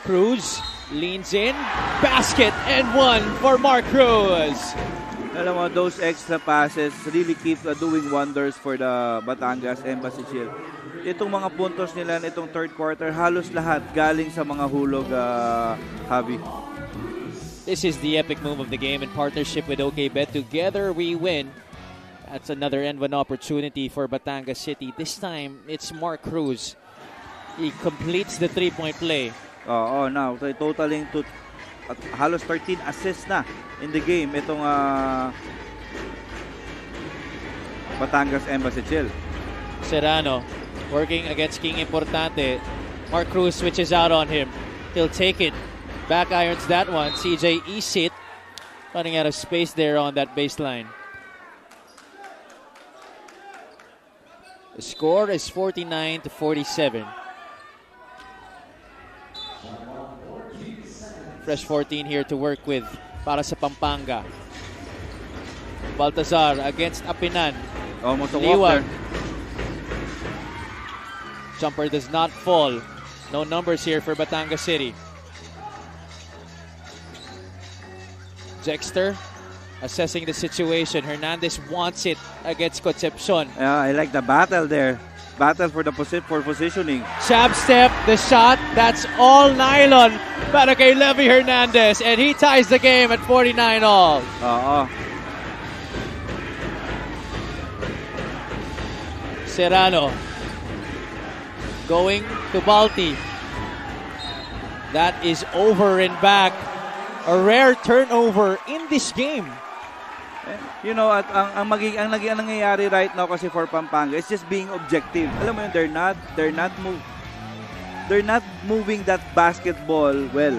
Cruz leans in, basket, and one for Mark Cruz. Alam mo, those extra passes really keep doing wonders for the Batangas Embassy Shield. Itong mga puntos nila nitong third quarter, halos lahat galing sa mga hulog, Javi. This is the epic move of the game in partnership with OKBet. Together we win. That's another end one opportunity for Batangas City. This time, it's Mark Cruz. He completes the three-point play. Oo, now totaling to halos 13 assists na in the game itong Batangas Embassy Chill. Serrano working against King Importante. Mark Cruz switches out on him. He'll take it. Back irons that one. CJ Isit running out of space there on that baseline. The score is 49-47. Fresh 14 here to work with para sa Pampanga. Baltazar against Apinan. Almost a Liwag. walker. Jumper does not fall. No numbers here for Batangas City. Dexter assessing the situation. Hernandez wants it against Concepcion. Yeah, I like the battle there. Battle for the positioning. Jab step, the shot, that's all nylon para kay Levy Hernandez. And he ties the game at 49 all. Oo. Serrano going to Balti. That is over and back. A rare turnover in this game. You know, at ang nangyayari right now kasi for Pampanga, it's just being objective. Alam mo yun, they're not moving that basketball well.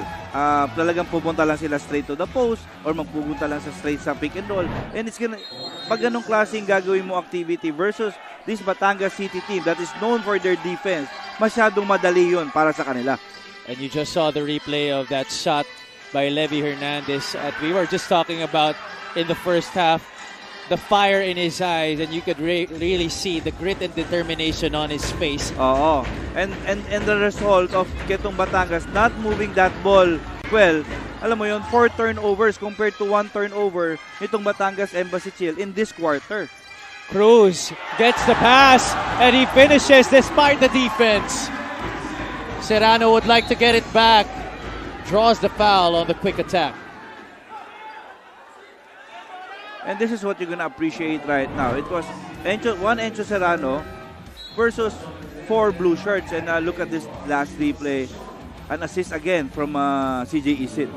Talagang pupunta lang sila straight to the post or magpupunta lang straight sa pick and roll. And it's pag ganong klaseng gagawin mo activity versus this Batangas City team that is known for their defense, masyadong madali yun para sa kanila. And you just saw the replay of that shot by Levy Hernandez. We were just talking about in the first half, the fire in his eyes, and you could really see the grit and determination on his face. Oo. And the result of ketong Batangas not moving that ball well, alam mo yun, 4 turnovers compared to 1 turnover nitong Batangas Embassy Chill in this quarter. Cruz gets the pass, and he finishes despite the defense. Serrano would like to get it back. Draws the foul on the quick attack. And this is what you're gonna appreciate right now. It was Encho Serrano versus 4 blue shirts. And look at this last replay. An assist again from CJ Isit.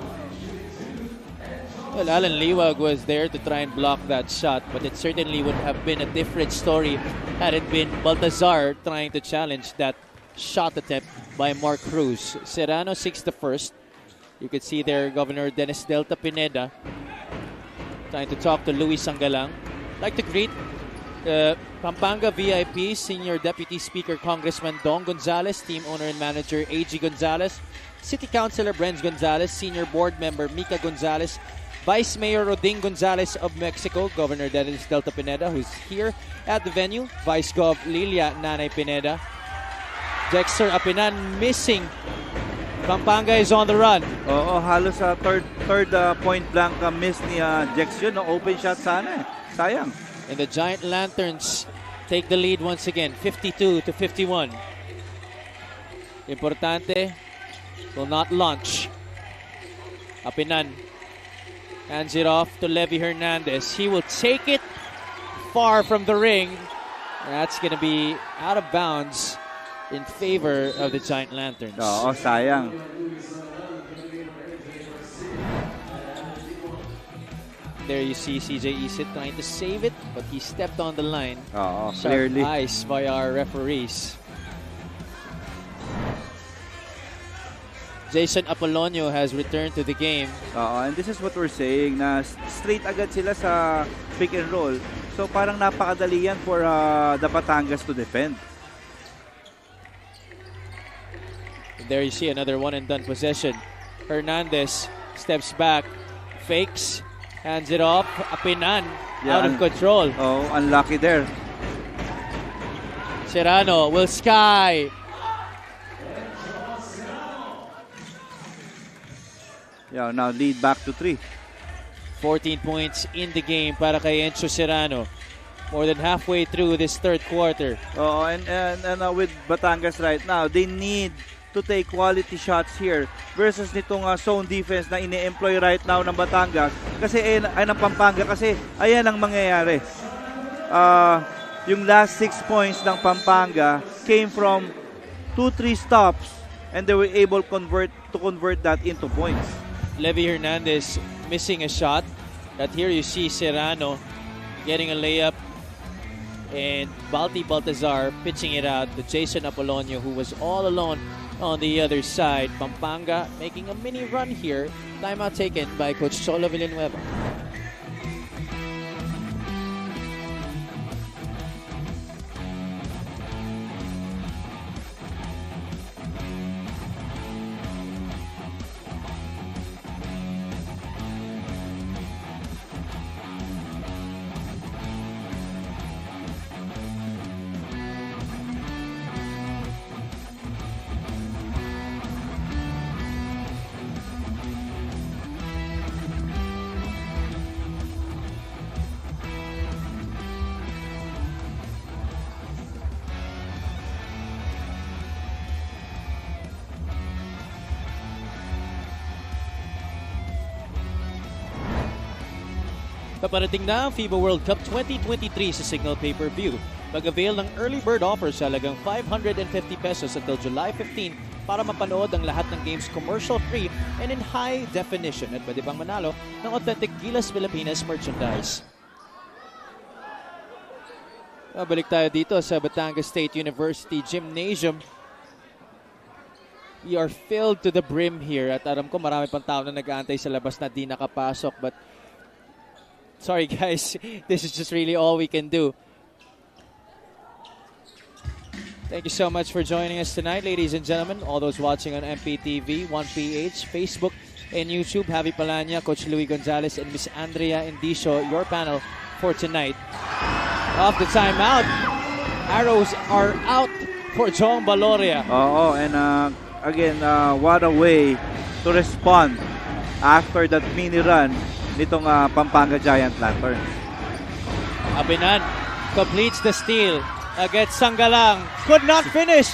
Well, Alan Liwag was there to try and block that shot, but it certainly would have been a different story had it been Baltazar trying to challenge that shot attempt by Mark Cruz. Serrano 6 the first. You could see there Governor Dennis Delta Pineda trying to talk to Luis Sangalang. Like to greet Pampanga VIP Senior Deputy Speaker Congressman Don Gonzales, Team Owner and Manager A.G. Gonzales, City Councilor Brenz Gonzales, Senior Board Member Mika Gonzales, Vice Mayor Roding Gonzales of Mexico, Governor Dennis Delta Pineda, who's here at the venue, Vice Gov Lilia Nanay Pineda, Dexter Apinan missing. Pampanga is on the run. Oo, halos sa third point blank miss ni Jex yun. No? Open shot sana eh. Sayang. And the Giant Lanterns take the lead once again, 52-51. Importante will not launch. Apinan hands it off to Levy Hernandez. He will take it far from the ring. That's going to be out of bounds in favor of the Giant Lanterns. Oo, sayang. There you see CJ Isit trying to save it, but he stepped on the line. Clearly. Sharp eyes by our referees. Jason Apolonio has returned to the game. And this is what we're saying, na straight agad sila sa pick and roll. So parang napakadali yan for the Batangas to defend. And there you see another one and done possession. Hernandez steps back, fakes, hands it off. Apinan out of control. Unlucky there. Serrano will sky. Yeah, now lead back to 3. 14 points in the game para kay Enzo Serrano. More than halfway through this third quarter. And with Batangas right now, they need to take quality shots here versus nitong zone defense na ini-employ right now ng Batangas. Kasi ay ng Pampanga kasi ayan ang mangyayari. Yung last 6 points ng Pampanga came from 2-3 stops and they were able to convert that into points. Levy Hernandez missing a shot. But here you see Serrano getting a layup. And Balti Baltazar pitching it out to Jason Apolonio, who was all alone on the other side. Pampanga making a mini run here. Timeout taken by Coach Cholo Villanueva. Paparating na ang FIBA World Cup 2023 sa Signal Pay-Per-View. Mag-avail ng early bird offer sa halagang 550 pesos until July 15 para mapanood ang lahat ng games commercial-free and in high definition at pwede pang manalo ng authentic Gilas Pilipinas merchandise. Balik tayo dito sa Batangas State University Gymnasium. We are filled to the brim here at alam ko marami pang tao na nag-aantay sa labas na di nakapasok, but sorry guys, this is just really all we can do. Thank you so much for joining us tonight, ladies and gentlemen. All those watching on MPTV, 1PH, Facebook, and YouTube. Javi Palanya, Coach Louie Gonzalez, and Miss Andrea Indicio, your panel for tonight. Off the timeout, arrows are out for Jong Baloria. And again, what a way to respond after that mini run nitong Pampanga Giant Lanterns. Abinan completes the steal against Sangalang. Could not finish.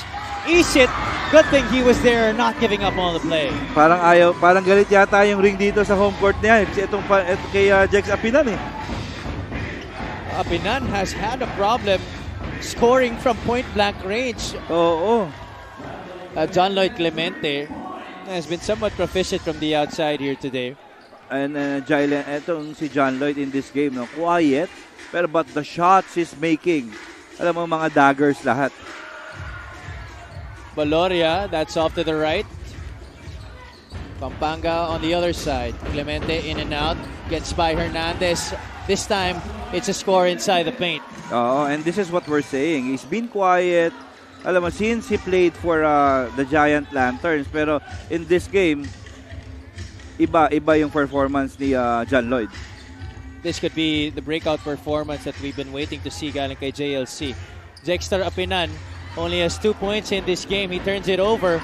Isit, good thing he was there, not giving up on the play. Parang galit yata yung ring dito sa home court niya. Itong kay Jex Apinan eh. Apinan has had a problem scoring from point-blank range. John Lloyd Clemente has been somewhat proficient from the outside here today. And etong si John Lloyd in this game, no, quiet, but the shots he's making, alam mo, mga daggers lahat. Baloria, that's off to the right. Pampanga on the other side. Clemente in and out, gets by Hernandez. This time, it's a score inside the paint. And this is what we're saying. He's been quiet, alam mo, since he played for the Giant Lanterns. Pero in this game, iba yung performance ni John Lloyd. This could be the breakout performance that we've been waiting to see galing kay JLC. Jexter Apinan only has 2 points in this game. He turns it over.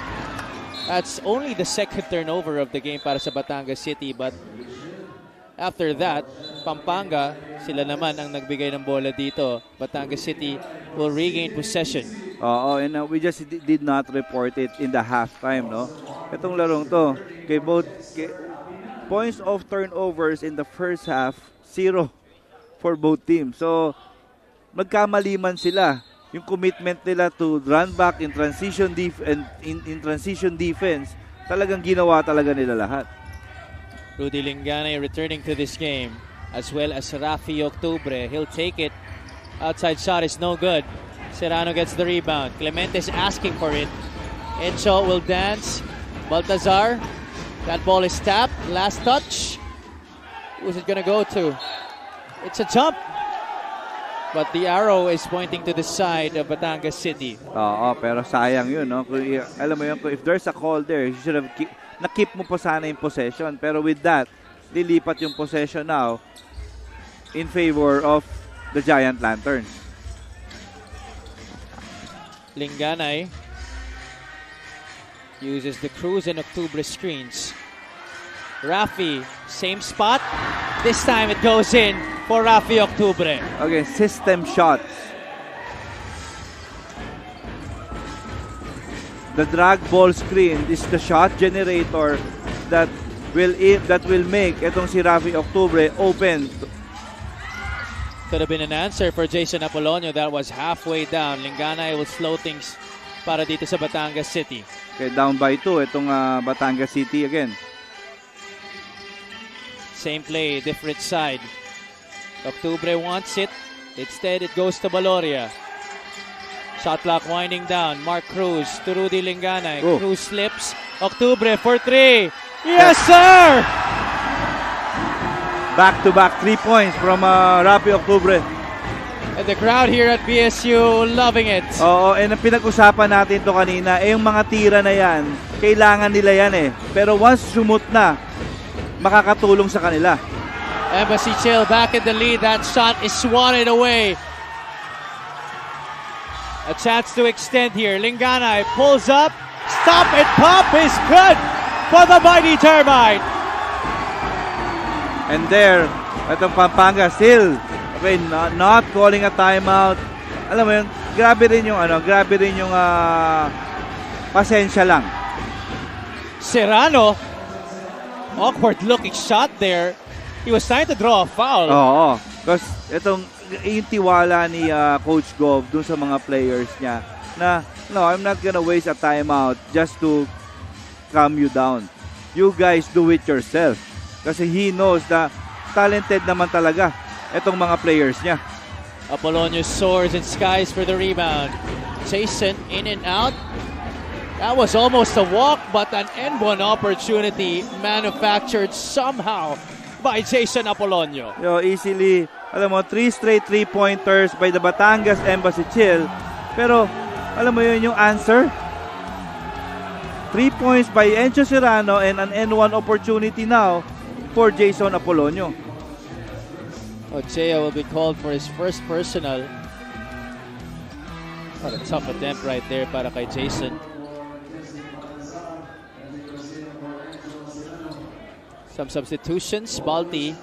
That's only the second turnover of the game para sa Batangas City. But after that, Pampanga, sila naman ang nagbigay ng bola dito. Batangas City will regain possession. And we just did not report it in the halftime, no? Itong larong to, points of turnovers in the first half, 0 for both teams. So, magkamali man sila. Yung commitment nila to run back in transition in transition defense, talagang ginawa talaga nila lahat. Rudy Lingganay returning to this game. as well as Rafi Octubre. He'll take it. Outside shot is no good. Serrano gets the rebound. Clemente is asking for it. Encho will dance. Baltazar. That ball is tapped. Last touch. Who's it gonna go to? It's a jump. But the arrow is pointing to the side of Batangas City. Oo, pero sayang yun, no? Alam mo yun, if there's a call there, you should have na-keep mo pa sana yung possession. Pero with that, lilipat yung possession now in favor of the Giant Lanterns. Linganay uses the Cruz and Octubre screens. Rafi, same spot. This time it goes in for Rafi Octubre. Okay, system shots. The drag ball screen is the shot generator that will make itong si Rafi Octubre open. Could have been an answer for Jason Apolonio. That was halfway down. Linganay will slow things para dito sa Batangas City. Okay, down by 2 itong Batangas City again. Same play, different side. Octubre wants it. Instead, it goes to Baloria. Shot clock winding down. Mark Cruz to Rudy Linganay. Oh. Cruz slips. Octubre for 3. Yes, sir! Back-to-back 3 points from Rafi Octubre. And the crowd here at BSU loving it. Oo, and ang pinag-usapan natin to kanina, yung mga tira na yan, kailangan nila yan eh. Pero once sumut na, makakatulong sa kanila. Embassy Chill back in the lead. That shot is swatted away. A chance to extend here. Linganay pulls up. Stop and pop is good for the Mighty Termite. And there, itong Pampanga still, okay, not calling a timeout. Alam mo yun, grabe rin yung pasensya lang. Serrano, awkward looking shot there. He was trying to draw a foul. Oo, because itong yung tiwala ni Coach Gov dun sa mga players niya na, no, I'm not gonna waste a timeout just to calm you down. You guys do it yourself. Kasi he knows na talented naman talaga itong mga players niya. Apolonio soars and skies for the rebound. Jason in and out. That was almost a walk, but an N1 opportunity manufactured somehow by Jason Apolonio. Easily, alam mo, 3 straight 3-pointers by the Batangas Embassy Chill. Pero, alam mo yun yung answer? 3 points by Encho Serrano and an N1 opportunity now for Jason Apolonio. Ochea will be called for his first personal. What a tough attempt right there para kay Jason. Some substitutions. Balti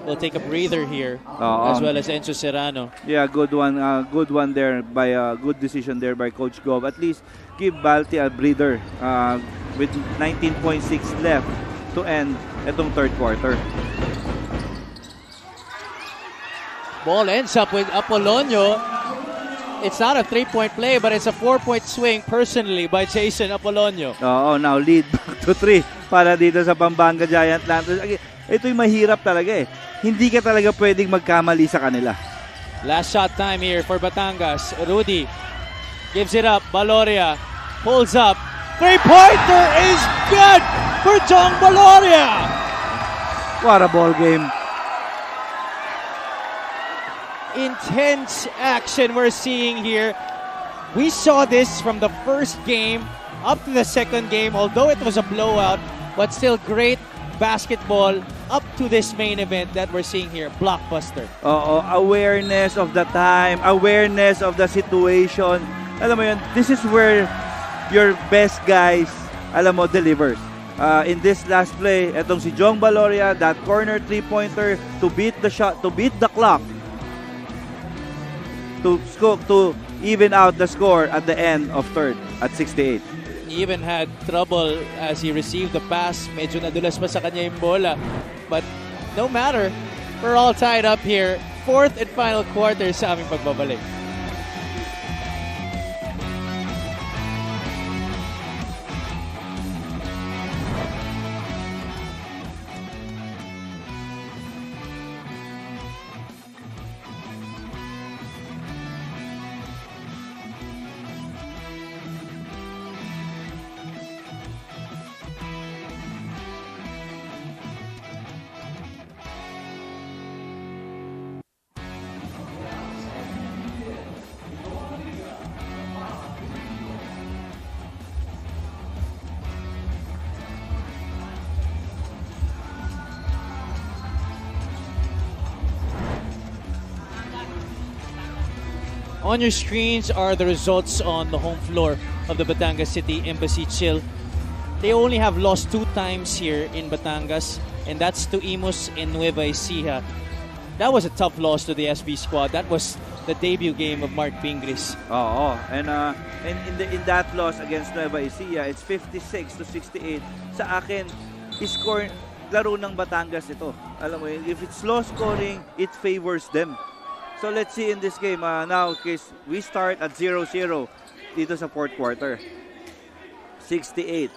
will take a breather here, as well as Enzo Serrano. Yeah, good one there by good decision there by Coach Gov. At least give Balti a breather with 19.6 left to end itong third quarter. Ball ends up with Apolonio. It's not a 3-point play, but it's a 4-point swing personally by Jason Apolonio. Now lead back to 3 para dito sa Pampanga Giant Lanterns. Ito'y mahirap talaga eh. Hindi ka talaga pwedeng magkamali sa kanila. Last shot time here for Batangas. Rudy gives it up. Baloria pulls up. 3-pointer is good for Jong Baloria. What a ball game. Intense action we're seeing here. We saw this from the first game up to the second game, although it was a blowout, but still great basketball up to this main event that we're seeing here. Blockbuster. Awareness of the time, awareness of the situation. Alam mo yun, this is where your best guys, alam mo, delivers. In this last play, etong si Jong Baloria, that corner 3-pointer to beat the shot, to beat the clock, to even out the score at the end of third at 68. He even had trouble as he received the pass. Medyo nadulas pa sa kanya yung bola. But no matter, we're all tied up here. Fourth and final quarter sa aming pagbabalik. On your screens are the results on the home floor of the Batangas City Embassy Chill. They only have lost 2 times here in Batangas, and that's to Imus and Nueva Ecija. That was a tough loss to the SB squad. That was the debut game of Mark Pingris. Oo. And in that loss against Nueva Ecija, it's 56-68. Sa akin, score laro ng Batangas ito. Alam mo, if it's low scoring, it favors them. So let's see in this game. Now, we start at 0-0 dito sa fourth quarter. 68.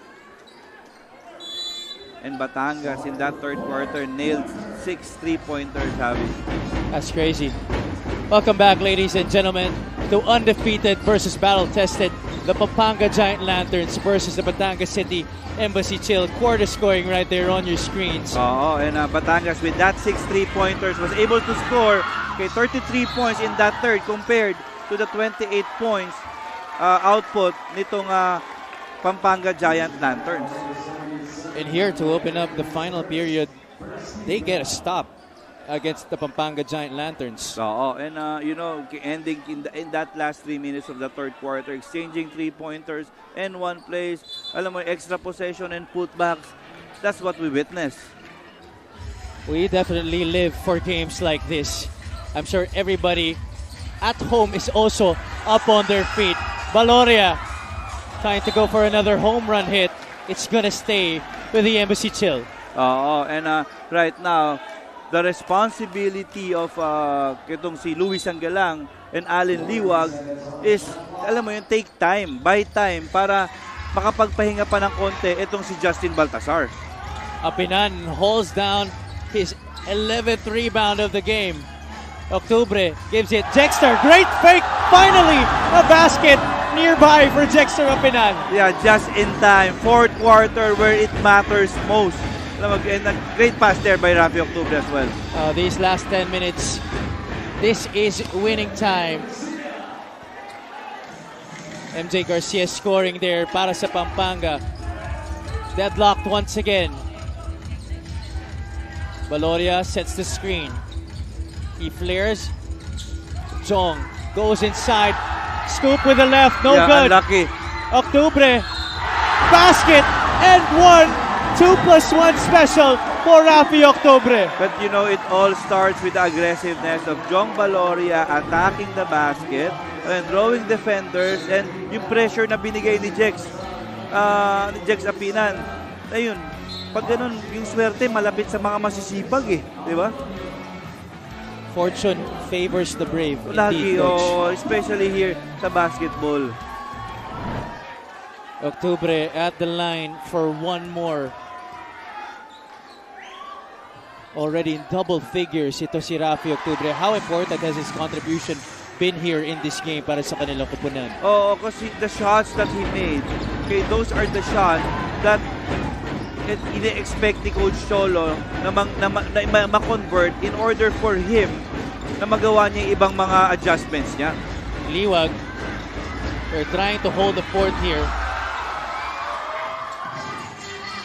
And Batangas in that third quarter nailed 6 3-pointers, Javi. That's crazy. Welcome back, ladies and gentlemen, to undefeated versus battle-tested, the Pampanga Giant Lanterns versus the Batangas City Embassy Chill. Quarter scoring right there on your screens. Oo, and Batangas with that 6 3-pointers was able to score 33 points in that third compared to the 28 points output nitong Pampanga Giant Lanterns. And here to open up the final period, they get a stop against the Pampanga Giant Lanterns. Oo, and ending in that last 3 minutes of the third quarter, exchanging 3-pointers and 1 place, alam mo, extra possession and putbacks. That's what we witnessed. We definitely live for games like this. I'm sure everybody at home is also up on their feet. Valoria trying to go for another home run hit. It's gonna stay with the Embassy Chill. Oo, and right now, the responsibility of itong si Luis Anggalang and Allen Liwag is, alam mo yun, take time, buy time para makapagpahinga pa ng konti itong si Justin Baltasar. Apinan holds down his 11th rebound of the game. Octubre gives it. Jexter, great fake. Finally, a basket nearby for Jexter Apinan. Yeah, just in time. Fourth quarter where it matters most. And a great pass there by Rafi Octubre as well. These last 10 minutes, this is winning time. MJ Garcia scoring there para sa Pampanga. Deadlocked once again. Valoria sets the screen. He flares. Jong goes inside. Scoop with the left. No good. Unlucky. Octubre. Basket and 1. 2+1 special for Rafi Octubre. But you know, it all starts with the aggressiveness of Jong Valoria attacking the basket and drawing defenders, and yung pressure na binigay ni Jex Apinan. Ayun, pag ganun, yung swerte malapit sa mga masisipag di ba? Fortune favors the brave. Lagi, indeed, Coach. especially here sa basketball. Octubre at the line for 1 more. Already in double figures ito si Rafi Octubre. How important has his contribution been here in this game para sa kanilang kupunan? Oo, kasi the shots that he made, those are the shots that ine-expect ni Coach Cholo na ma-convert in order for him na magawa niya yung ibang mga adjustments niya. Liwag, they're trying to hold the fort here.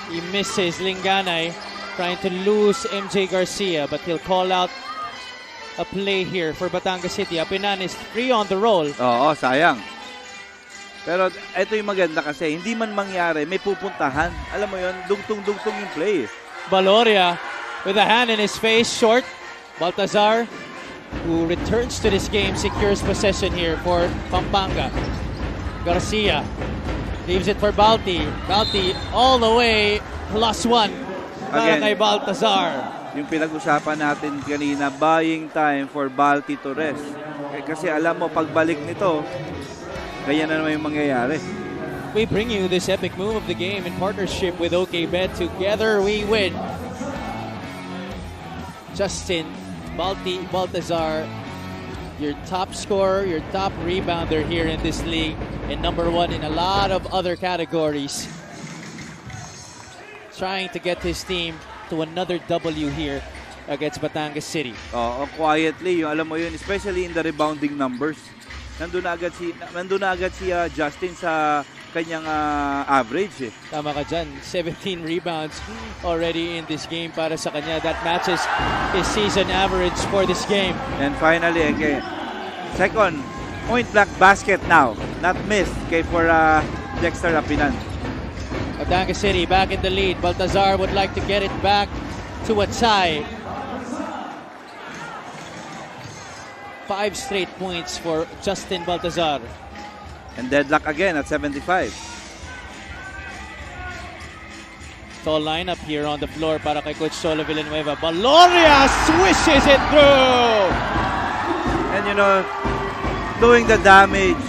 He misses. Linganay trying to lose MJ Garcia, but he'll call out a play here for Batangas City. Apinan is free on the roll. Oo, sayang. Pero ito yung maganda kasi, hindi man mangyari, may pupuntahan. Alam mo yun, dugtong-dugtong yung play. Valoria with a hand in his face, short. Baltazar, who returns to this game, secures possession here for Pampanga. Garcia leaves it for Balti. Balti all the way, +1 para kay Baltazar. Yung pinag-usapan natin kanina, buying time for Balti to rest. Kasi alam mo, pagbalik nito, ganyan na naman yung mangyayari. We bring you this epic move of the game in partnership with OKBet. Together we win. Justin Baltazar, your top scorer, your top rebounder here in this league, and #1 in a lot of other categories. Trying to get his team to another W here against Batangas City. Quietly, yung alam mo yun, especially in the rebounding numbers. Nandun na agad si Justin sa kanyang average. Tama ka dyan. 17 rebounds already in this game para sa kanya. That matches his season average for this game. And finally, again, second point blank basket now. Not missed kay for Dexter Rapinan. Batangas City back in the lead. Baltazar would like to get it back to a tie. 5 straight points for Justin Baltazar. And deadlock again at 75. Tall lineup here on the floor para kay Coach Solo Villanueva. Baloria swishes it through! And doing the damage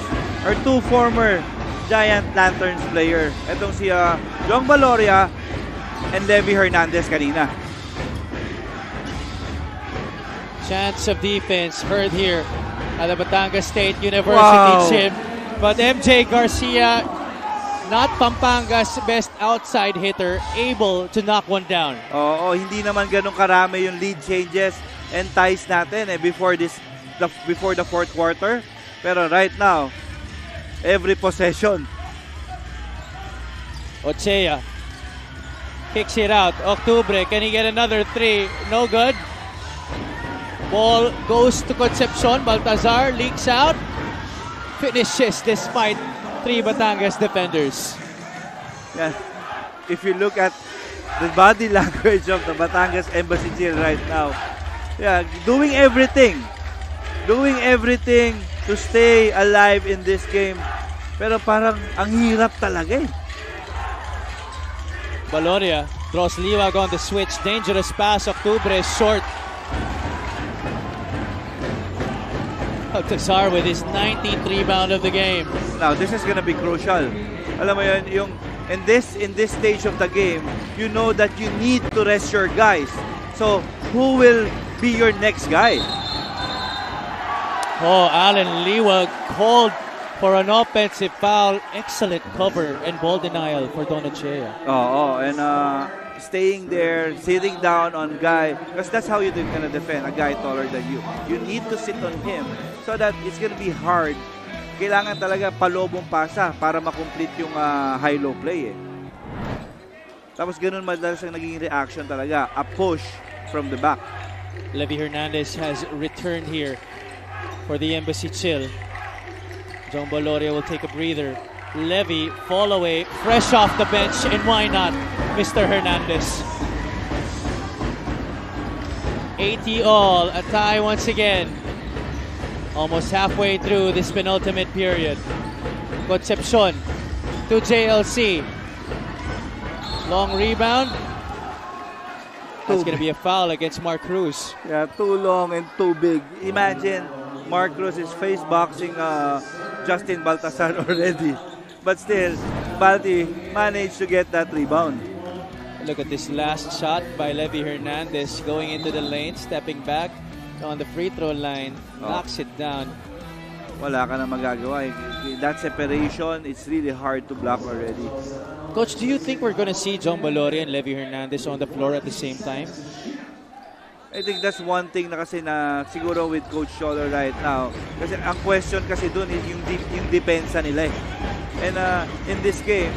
are two former Giant Lanterns player. Itong si Jong Baloria and Levy Hernandez kanina. Chance of defense heard here at the Batangas State University gym. But MJ Garcia, not Pampanga's best outside hitter, able to knock one down. Oo, hindi naman ganun karami yung lead changes and ties natin before the fourth quarter. Pero right now, every possession. Ochea kicks it out. Octubre, can he get another 3? No good. Ball goes to Concepcion. Baltazar leaks out. Finishes despite 3 Batangas defenders. Yeah. If you look at the body language of the Batangas Embassy Chill right now, doing everything to stay alive in this game. Pero parang ang hirap talaga eh. Baloria draws Liwag on the switch. Dangerous pass. Octubre short. Baltazar with his 19th rebound of the game. Now, this is gonna be crucial. Alam mo yun, in this stage of the game, you know that you need to rest your guys. So, who will be your next guy? Oh, Allen Liwag called for an offensive foul. Excellent cover and ball denial for Don Ochea. And staying there, sitting down on guy, because that's how you're gonna defend a guy taller than you. You need to sit on him so that it's gonna be hard. Kailangan talaga palobong pasa para makomplete yung high-low play eh. Tapos ganun madalas ang naging reaction talaga, a push from the back. Levy Hernandez has returned here for the Embassy Chill. John Baloria will take a breather. Levy, fall away, fresh off the bench, and why not, Mr. Hernandez? 80 all, a tie once again. Almost halfway through this penultimate period. Concepcion to JLC. Long rebound. That's going to be a foul against Mark Cruz. Yeah, too long and too big. Imagine, Mark Cruz is face boxing Justin Baltazar already. But still, Balti managed to get that rebound. Look at this last shot by Levy Hernandez going into the lane, stepping back on the free throw line, knocks it down. Wala ka na magagawa. That separation, it's really hard to block already. Coach, do you think we're going to see John Baloria and Levy Hernandez on the floor at the same time? I think that's one thing na kasi na siguro with Coach Scholler right now. Kasi ang question kasi dun is yung depensa nila eh. And in this game,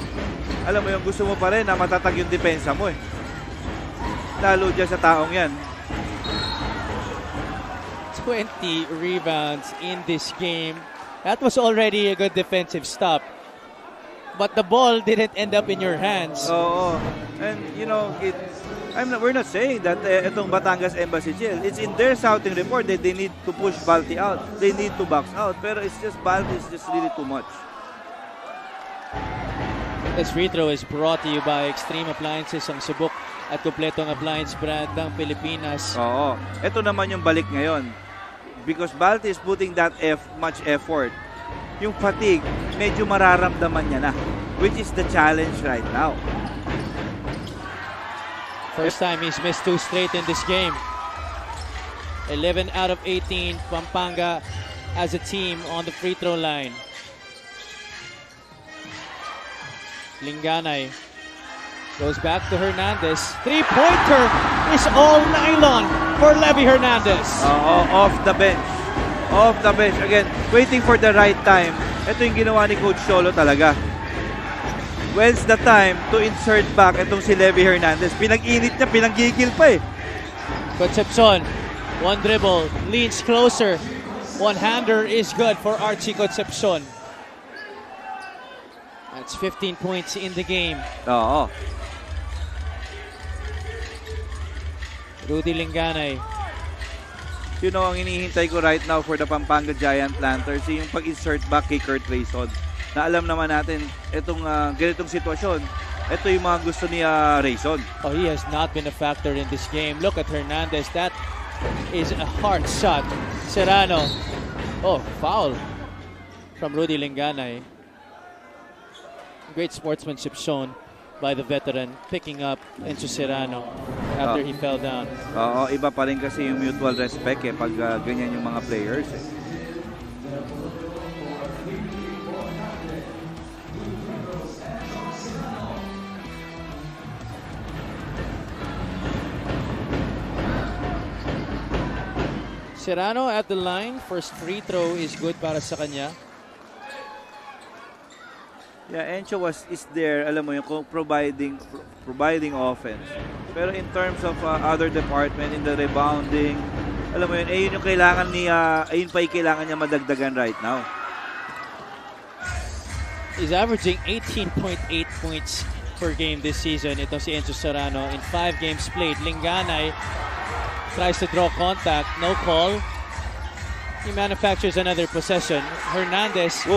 alam mo yung gusto mo pa rin na matatag yung depensa mo eh. Lalo dyan sa taong yan. 20 rebounds in this game. That was already a good defensive stop. But the ball didn't end up in your hands. Oo. And we're not saying that itong Batangas Embassy Chill, it's in their scouting report that they need to push Balti out. They need to box out. Pero it's just Balti is just really too much. This free throw is brought to you by Extreme Appliances, ang subok at kumpletong appliance brand ng Pilipinas. Oo. Ito naman yung balik ngayon. Because Balti is putting that much effort. Yung fatigue, medyo mararamdaman niya na. Which is the challenge right now. First time he's missed 2 straight in this game. 11 out of 18, Pampanga as a team on the free throw line. Linganay goes back to Hernandez. 3-pointer is all nylon for Levy Hernandez. Off the bench. Off the bench. Again, waiting for the right time. Ito yung ginawa ni Coach Cholo talaga. When's the time to insert back itong si Levy Hernandez? Pinag-init niya, pinag-gigil pa eh. Concepcion, one dribble, leans closer. One-hander is good for Archie Concepcion. That's 15 points in the game. Oo. Rudy Linganay. Ang hinihintay ko right now for the Pampanga Giant Lanterns, yung pag-insert back kay Kurt Rayson. Na alam naman natin, itong ganitong sitwasyon, ito yung mga gusto ni Rayson. Oh, he has not been a factor in this game. Look at Hernandez. That is a hard shot. Serrano. Oh, foul from Rudy Linganay. Great sportsmanship shown by the veteran, picking up into Serrano after he fell down. Oo, iba pa rin kasi yung mutual respect pag ganyan yung mga players. Serrano at the line. First free throw is good para sa kanya. Yeah, Encho is there, alam mo yung providing offense. Pero in terms of other department, in the rebounding, alam mo yun, yun yung kailangan ayun pa yung kailangan niya madagdagan right now. He's averaging 18.8 points per game this season. Ito si Enzo Serrano in 5 games played. Linganay tries to draw contact, no call. He manufactures another possession. Hernandez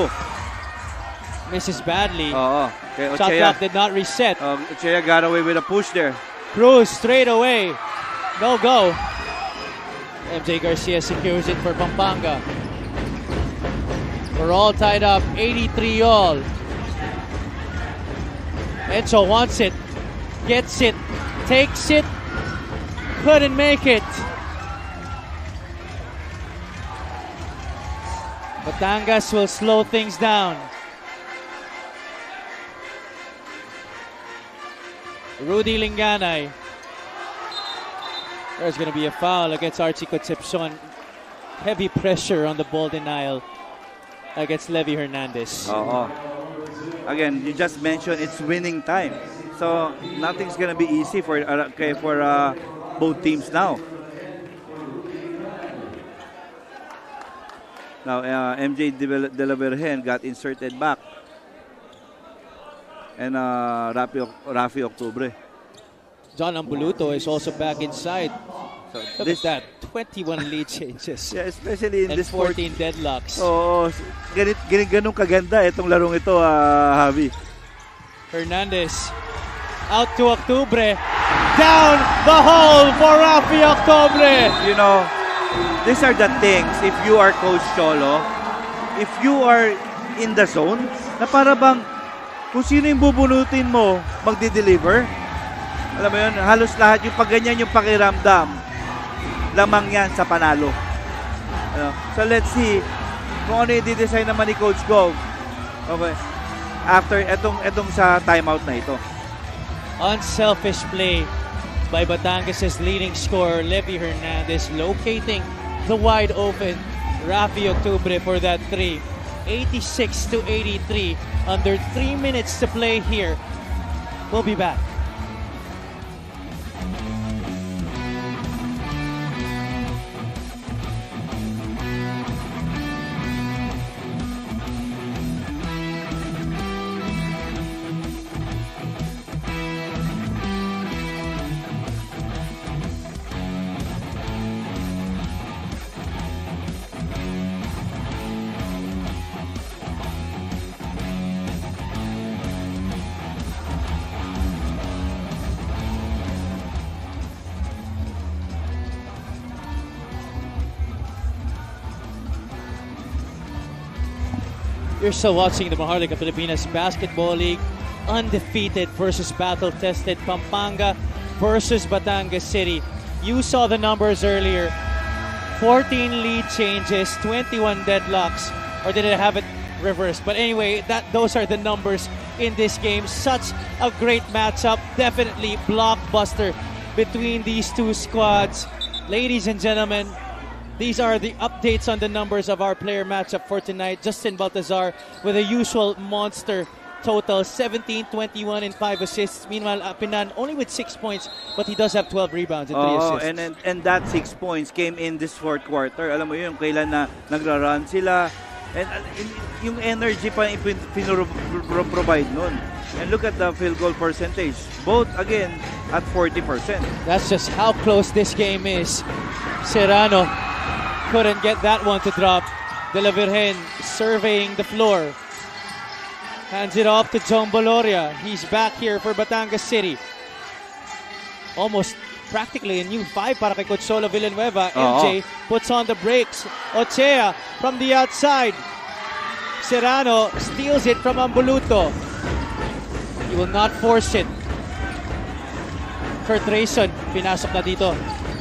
misses badly. Okay, Shot clock did not reset. Ochea got away with a push there. Cruz straight away. No go. MJ Garcia secures it for Pampanga. We're all tied up, 83 all. Enzo wants it, gets it, takes it, couldn't make it. Batangas will slow things down. Rudy Linganay. There's going to be a foul against Archie Concepcion. Heavy pressure on the ball denial against Levy Hernandez. Again, you just mentioned it's winning time. So nothing's going to be easy for both teams now. Now MJ De La Virgen got inserted back. And Rafi Octubre. John Ambuluto is also back inside. So look at that, 21 lead changes. Yeah, especially in and this 14 deadlocks. Ganun kaganda itong larong ito, Javi. Hernandez out to Octubre. Down the hole for Rafi Octubre. You know, these are the things, if you are Coach Cholo, if you are in the zone, na para bang kung sino yung bubunutin mo, magdi-deliver. Alam mo yun, halos lahat yung pag ganyan yung pakiramdam, lamang yan sa panalo. So let's see kung ano yung di-design naman ni Coach Gov. Okay. After etong sa timeout na ito. Unselfish play by Batangas' leading scorer, Levy Hernandez, locating the wide open Rafi Octubre for that three. 86-83. Under 3 minutes to play here. We'll be back. You're still watching the Maharlika Pilipinas Basketball League. Undefeated versus battle-tested Pampanga versus Batangas City. You saw the numbers earlier. 14 lead changes, 21 deadlocks. Or did it have it reversed? But anyway, those are the numbers in this game. Such a great matchup. Definitely blockbuster between these two squads. Ladies and gentlemen, these are the updates on the numbers of our player matchup for tonight. Justin Baltazar with a usual monster total, 17, 21, and 5 assists. Meanwhile, Pinan only with 6 points, but he does have 12 rebounds and 3 assists. And that 6 points came in this fourth quarter. Alam mo yun, kailan na nagra-run sila. And yung energy pa yung provide nun. And look at the field goal percentage. Both, again, at 40%. That's just how close this game is. Serrano couldn't get that one to drop. De La Virgen surveying the floor. Hands it off to John Boloria. He's back here for Batangas City. Almost practically a new 5 para kay Coach Solo Villanueva. MJ puts on the brakes. Ochea from the outside. Serrano steals it from Ambuluto. He will not force it. Kurt Rayson, pinasok na dito.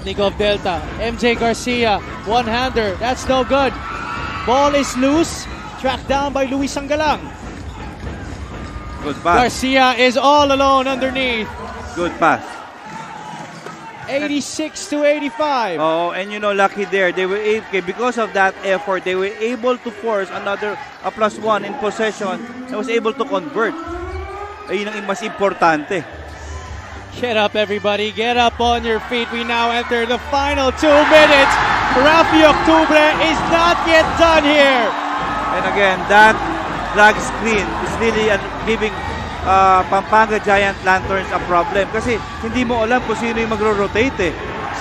Nigov Delta. MJ Garcia, one-hander. That's no good. Ball is loose. Tracked down by Luis Sangalang. Good pass. Garcia is all alone underneath. Good pass. 86-85. Oh, and you know, lucky there. They were because of that effort, they were able to force another +1 in possession and was able to convert. Ayun ang mas importante. Get up, everybody. Get up on your feet. We now enter the final 2 minutes. Rafi Octubre is not yet done here. And again, that drag screen is really giving Pampanga Giant Lanterns a problem kasi hindi mo alam kung sino yung magro-rotate eh.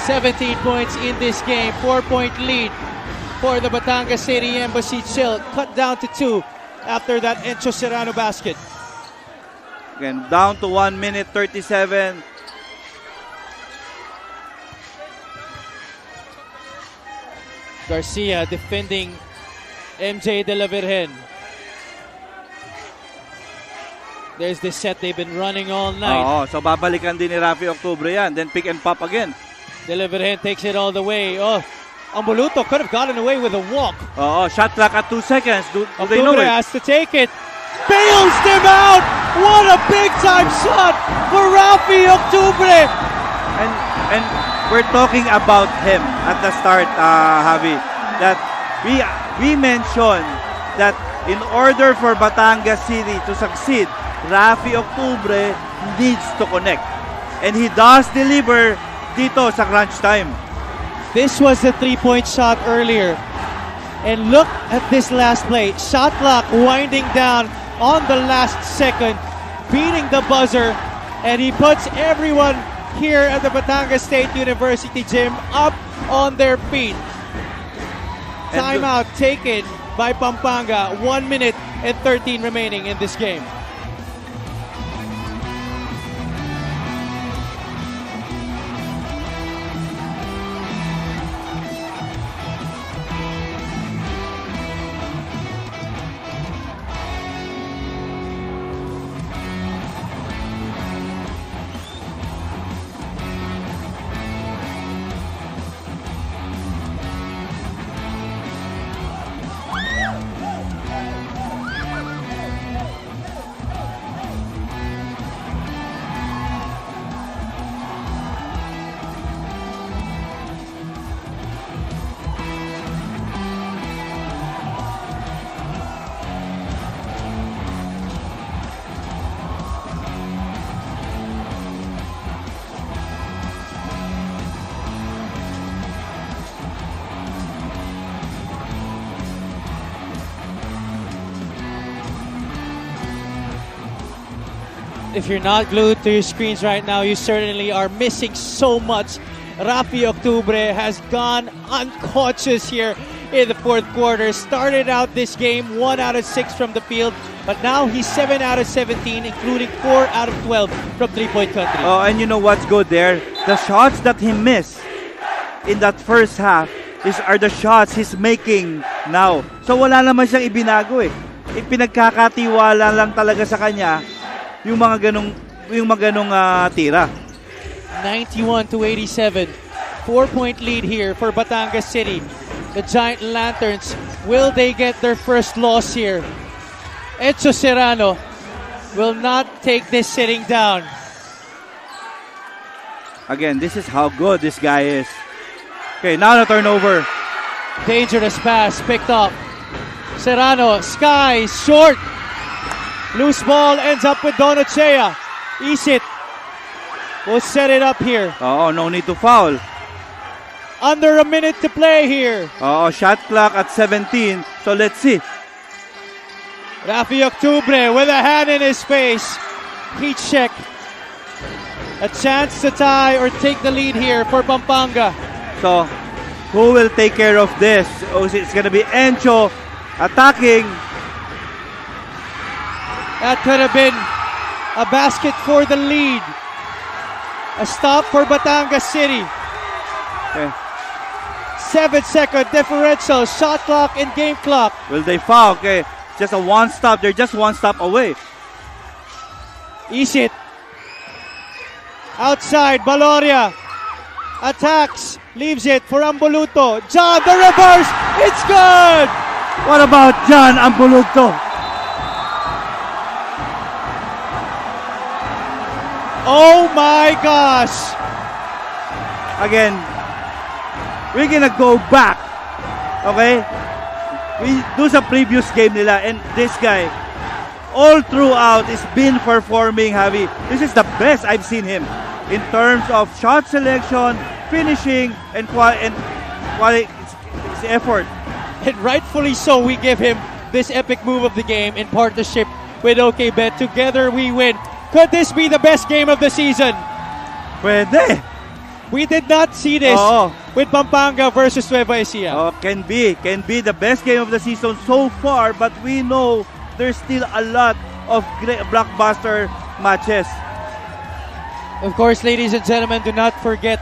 17 points in this game. 4-point lead for the Batangas City Embassy Chill. Cut down to 2 after that Encho Serrano basket. Again, down to 1 minute 37. Garcia defending MJ De La Virgen. There's this set they've been running all night. So babalikan din ni Rafi Octubre yan. Then pick and pop again. De La Virgen takes it all the way. Ambuluto could have gotten away with a walk. Shot clock at 2 seconds. Do they know Octubre it? has to take it. Bails them out. What a big-time shot for Rafi Octubre. And we're talking about him at the start, Javi. That we mentioned that in order for Batangas City to succeed, Rafi Octubre needs to connect. And he does deliver dito sa crunch time. This was the 3-point shot earlier. And look at this last play. Shot clock winding down on the last second, beating the buzzer, and he puts everyone here at the Batangas State University gym up on their feet. Timeout taken by Pampanga. 1 minute and 13 remaining in this game. If you're not glued to your screens right now, you certainly are missing so much. Rafi Octubre has gone unconscious here in the fourth quarter. Started out this game 1 out of 6 from the field, but now he's 7 out of 17, including 4 out of 12 from three-point country. And you know what's good there? The shots that he missed in that first half are the shots he's making now. So wala naman siyang ibinago eh. Pinagkakatiwala lang talaga sa kanya yung mga ganong tira. 91-87. 4-point lead here for Batangas City. The Giant Lanterns, will they get their first loss here? Encho Serrano will not take this sitting down. Again, this is how good this guy is. Okay, now the turnover. Dangerous pass picked up. Serrano, sky, short. Loose ball ends up with Donachea. Isit will set it up here. Oh, no need to foul. Under a minute to play here. Oh, shot clock at 17. So let's see. Rafi Octubre with a hand in his face. Heat check. A chance to tie or take the lead here for Pampanga. So, who will take care of this? Oh, it's going to be Encho attacking. That could have been a basket for the lead. A stop for Batangas City. Okay. 7-second differential. Shot clock and game clock. Will they foul? Okay. Just a one stop. They're just one stop away. Isit. Outside. Baloria. Attacks. Leaves it for Ambuluto. John, the reverse. It's good. What about John Ambuluto? Oh my gosh. Again, we're gonna go back. Okay? We do sa previous game nila, and this guy, all throughout, has been performing heavy. This is the best I've seen him in terms of shot selection, finishing, and quality effort. And rightfully so, we give him this epic move of the game in partnership with OKBet. Together we win. Could this be the best game of the season? Pwede. We did not see this with Pampanga versus Nueva Ecija. Oh, can be the best game of the season so far, but we know there's still a lot of great blockbuster matches. Of course, ladies and gentlemen, do not forget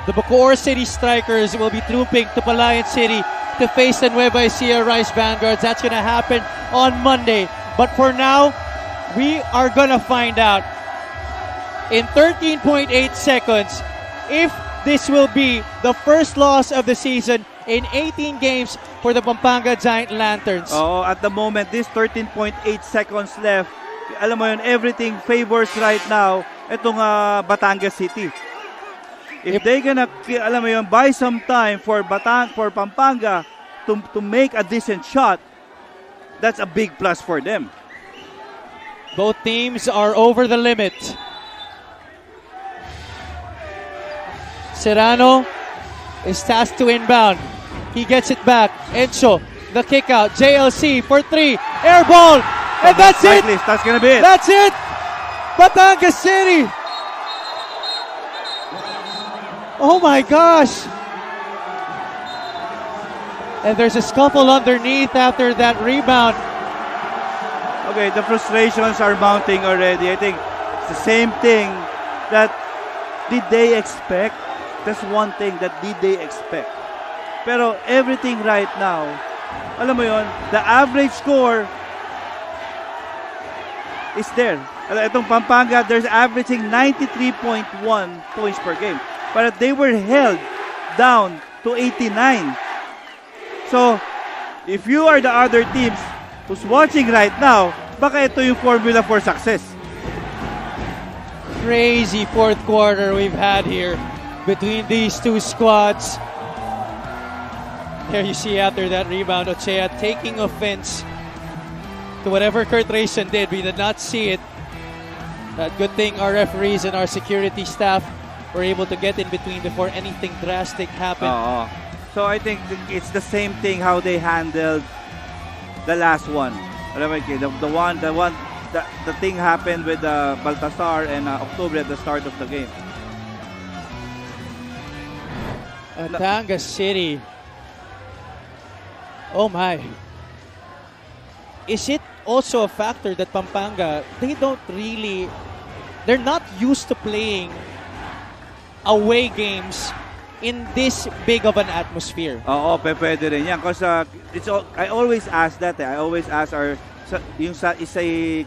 the Bacoor City Strikers will be trooping to Palayan City to face the Nueva Ecija Rice Vanguards. That's going to happen on Monday. But for now, we are going to find out in 13.8 seconds if this will be the first loss of the season in 18 games for the Pampanga Giant Lanterns. Oh, at the moment, this 13.8 seconds left. Alam mo yun, everything favors right now itong Batangas City. If they gonna, alam mo yun, buy some time for Pampanga to make a decent shot, that's a big plus for them. Both teams are over the limit. Serrano is tasked to inbound. He gets it back. Encho, the kick out. JLC for three. Air ball. And that's it. That's going to be it. That's it. Batangas City. Oh my gosh. And there's a scuffle underneath after that rebound. Okay, the frustrations are mounting already. I think it's the same thing that did they expect? That's one thing that did they expect. Pero everything right now, alam mo yon, the average score is there. Itong Pampanga, there's averaging 93.1 points per game. But they were held down to 89. So, if you are the other teams who's watching right now, baka ito yung formula for success. Crazy fourth quarter we've had here between these two squads. There you see after that rebound, Ochea taking offense to whatever Kurt Rayson did. We did not see it. Good thing our referees and our security staff were able to get in between before anything drastic happened. So I think it's the same thing how they handled the last one. The thing happened with Baltasar and October at the start of the game. Batangas City. Oh my. Is it also a factor that Pampanga, they're not used to playing away games in this big of an atmosphere? Oo, pwede rin yan. Because I always ask that. I always ask yung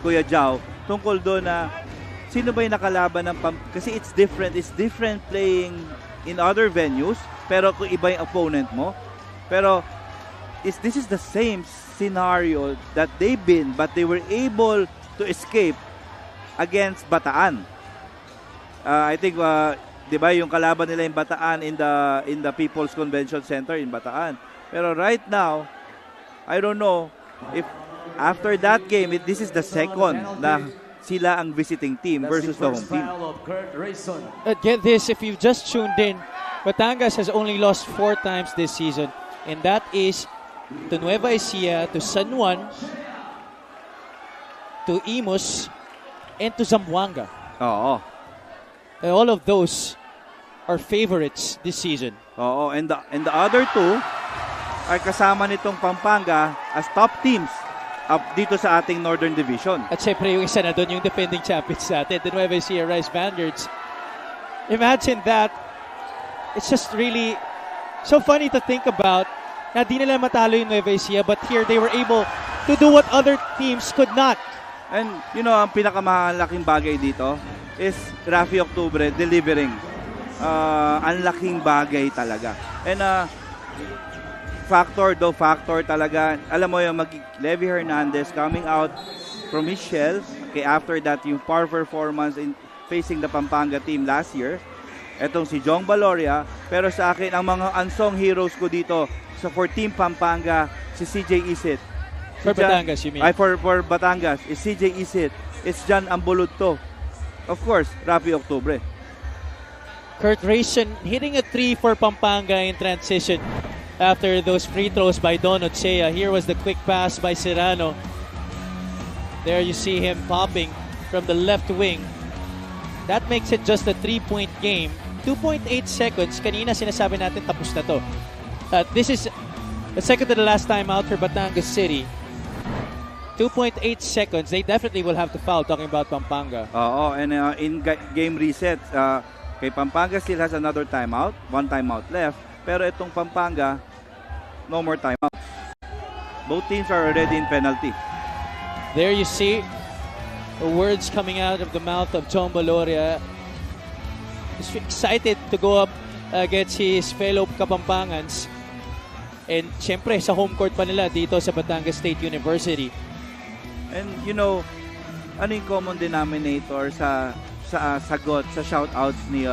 Kuya Jao tungkol doon na sino ba yung nakalaban ng kasi it's different playing in other venues pero kung iba yung opponent mo. Pero this is the same scenario that they've been but they were able to escape against Bataan. I think di ba yung kalaban nila yung Bataan in the People's Convention Center in Bataan. Pero right now, I don't know if after that game, this is the second na sila ang visiting team versus the home team. Get this, if you've just tuned in, Batangas has only lost 4 times this season, and that is to Nueva Ecija, to San Juan, to Imus, and to Zamboanga. Oo. And all of those are favorites this season. Oo, and the other two ay kasama nitong Pampanga as top teams up dito sa ating Northern Division. At syempre yung isa na doon, yung defending champions natin, the Nueva Ecija Rice Vanguards. Imagine that. It's just really so funny to think about na di nila matalo yung Nueva Ecija, but here they were able to do what other teams could not. And you know, ang pinakamahalaking bagay dito is Rafi Octubre delivering. Ang laking bagay talaga. And factor talaga. Alam mo yung Levy Hernandez coming out from his shell. Okay, after that, yung power performance in facing the Pampanga team last year. Etong si Jong Baloria. Pero sa akin, ang mga unsung heroes ko dito for Team Pampanga, si CJ Isit. For Batangas, you mean? For Batangas, is CJ Isit. It's Jan Ambuludto. Of course, Rafi Octubre. Kurt Rayson hitting a 3 for Pampanga in transition after those free throws by Don Ochea. Here was the quick pass by Serrano. There you see him popping from the left wing. That makes it just a 3-point game. 2.8 seconds. Kanina sinasabi natin tapos na to. This is the second to the last time out for Batangas City. 2.8 seconds. They definitely will have to foul, talking about Pampanga. Oo, and in game reset, kay Pampanga still has another timeout. 1 timeout left. Pero itong Pampanga, no more timeouts. Both teams are already in penalty. There you see the words coming out of the mouth of John Baloria. He's excited to go up against his fellow Kapampangans. And syempre, sa home court pa nila dito sa Batangas State University. And you know, ano yung common denominator sa sagot, sa shoutouts ni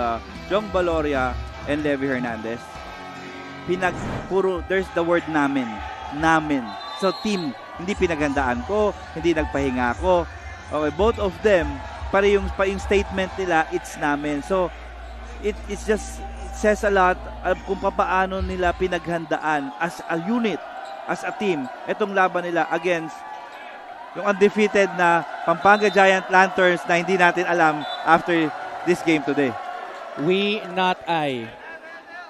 Jong Baloria and Levy Hernandez? There's the word namin. So team, hindi pinaghandaan ko, hindi nagpahinga ko. Okay, both of them, para yung statement nila, it's namin. So it says a lot kung paano nila pinaghandaan as a unit, as a team. Itong laban nila against yung undefeated na Pampanga Giant Lanterns na hindi natin alam after this game today. We, not I.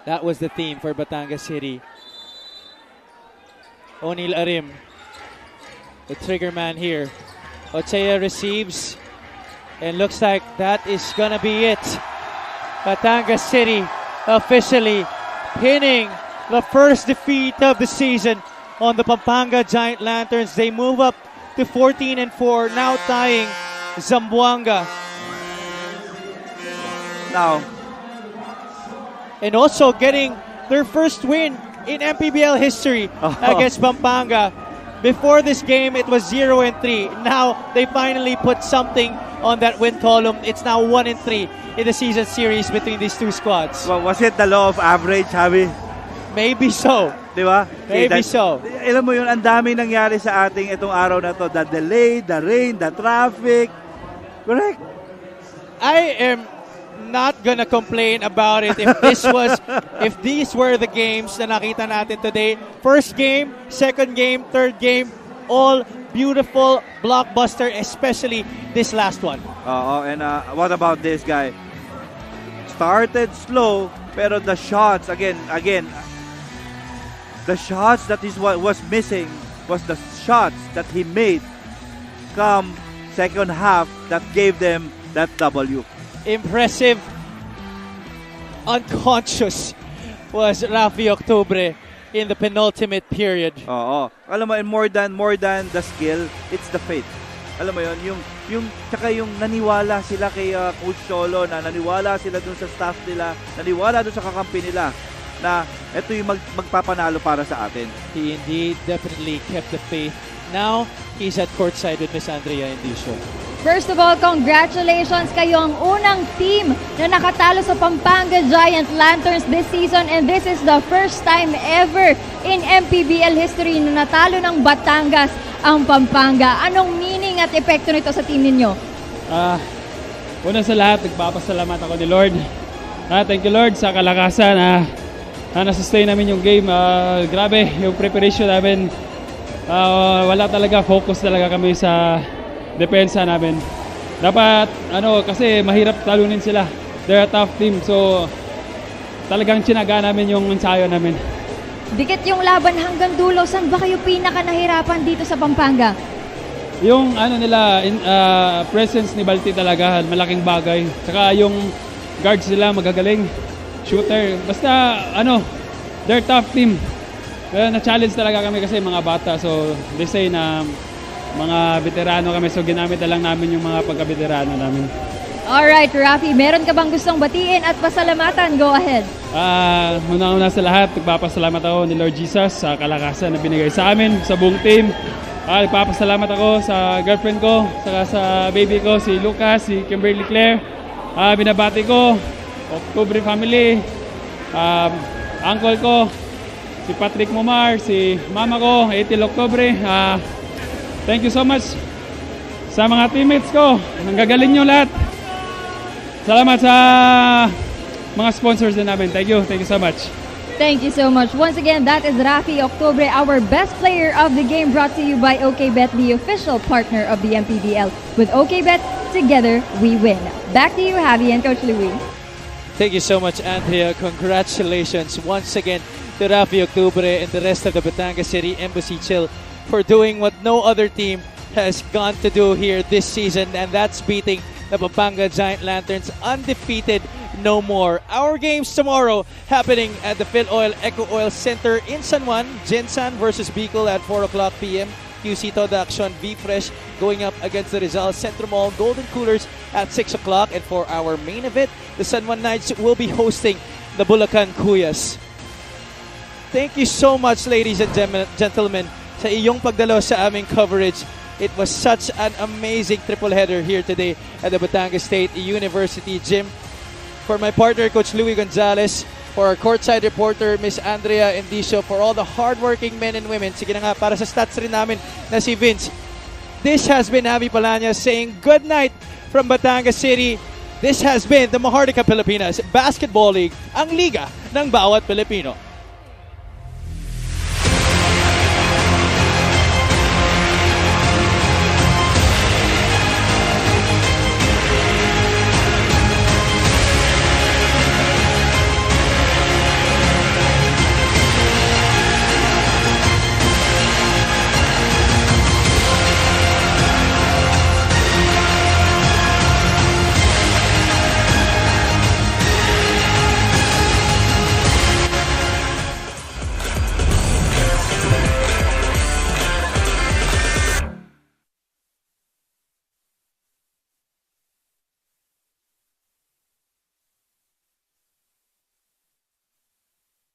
That was the theme for Batangas City. O'Neal Arim, the trigger man here. Ochea receives, and looks like that is gonna be it. Batangas City officially pinning the first defeat of the season on the Pampanga Giant Lanterns. They move up to 14-4, now tying Zamboanga. Now, and also getting their first win in MPBL history against Pampanga. Before this game, it was 0-3. Now, they finally put something on that win column. It's now 1-3 in the season series between these two squads. Well, was it the law of average, Javi? Maybe so. Di ba? Maybe so. Alam mo yun, ang daming nangyari sa ating itong araw na to. The delay, the rain, the traffic. Correct. I am not gonna complain about it if these were the games na nakita natin today. First game, second game, third game, all beautiful, blockbuster, especially this last one. And what about this guy? Started slow, pero the shots, again, the shots that is what was missing was the shots that he made come second half that gave them that W. Impressive. Unconscious was Rafi Octubre in the penultimate period. Alam mo, and more than the skill, it's the faith. Alam mo yun, tsaka yung naniwala sila kay Coach Cholo, na naniwala sila dun sa staff nila, naniwala dun sa kakampi nila, na ito yung magpapanalo para sa atin. He indeed definitely kept the faith. Now, he's at courtside with Miss Andrea Indicio. First of all, congratulations, kayo ang unang team na nakatalo sa Pampanga Giant Lanterns this season, and this is the first time ever in MPBL history na natalo ng Batangas ang Pampanga. Anong meaning at epekto nito sa team ninyo? Una sa lahat, nagpapasalamat ako ni Lord. Thank you Lord sa kalakasan na nasustain namin yung game. Grabe, yung preparation namin. Wala talaga, focus talaga kami sa depensa namin. Dapat, kasi mahirap talunin sila. They're a tough team. So, talagang tsinaga namin yung ensayo namin. Dikit yung laban hanggang dulo. Saan ba kayo pinaka nahirapan dito sa Pampanga? Yung presence ni Balti talaga, malaking bagay. Saka yung guards nila magagaling. Shooter. Basta, they're tough team. Na-challenge talaga kami kasi mga bata. So, they say na mga veterano kami, so ginamit na lang namin yung mga pagka-veterano namin. Alright, Rafi, meron ka bang gustong batiin at pasalamatan? Go ahead. Una-una sa lahat, nagpapasalamat ako ni Lord Jesus sa kalakasan na binigay sa amin, sa buong team. Nagpapasalamat ako sa girlfriend ko, saka sa baby ko, si Lucas, si Kimberly Claire. Binabati ko, October family, uncle ko, si Patrick Momar, si mama ko, 18 October. Thank you so much sa mga teammates ko. Nanggagaling nyo lahat. Salamat sa mga sponsors din namin. Thank you so much. Thank you so much. Once again, that is Rafi Octobre, our best player of the game, brought to you by OKBet, the official partner of the MPBL. With OKBet, together we win. Back to you, Javi and Coach Louie. Thank you so much, Andrea. Congratulations once again to Rafi Octubre and the rest of the Batangas City Embassy Chill for doing what no other team has gone to do here this season, and that's beating the Pampanga Giant Lanterns undefeated no more. Our games tomorrow happening at the Phil Oil Eco Oil Center in San Juan. Jinsan versus Bicol at 4 o'clock p.m. QC Toda Action V-Fresh going up against the Rizal Centro Mall Golden Coolers at 6 o'clock. And for our main event, the San Juan Knights will be hosting the Bulacan Cuyas. Thank you so much, ladies and gentlemen, sa iyong pagdalo sa aming coverage. It was such an amazing triple header here today at the Batangas State University Gym. For my partner, Coach Louie Gonzalez, for our courtside reporter, Miss Andrea Indicio, for all the hardworking men and women. Sige na nga, para sa stats rin namin na si Vince. This has been Javi Palanya saying good night from Batangas City. This has been the Maharlika Pilipinas Basketball League, ang liga ng bawat Pilipino.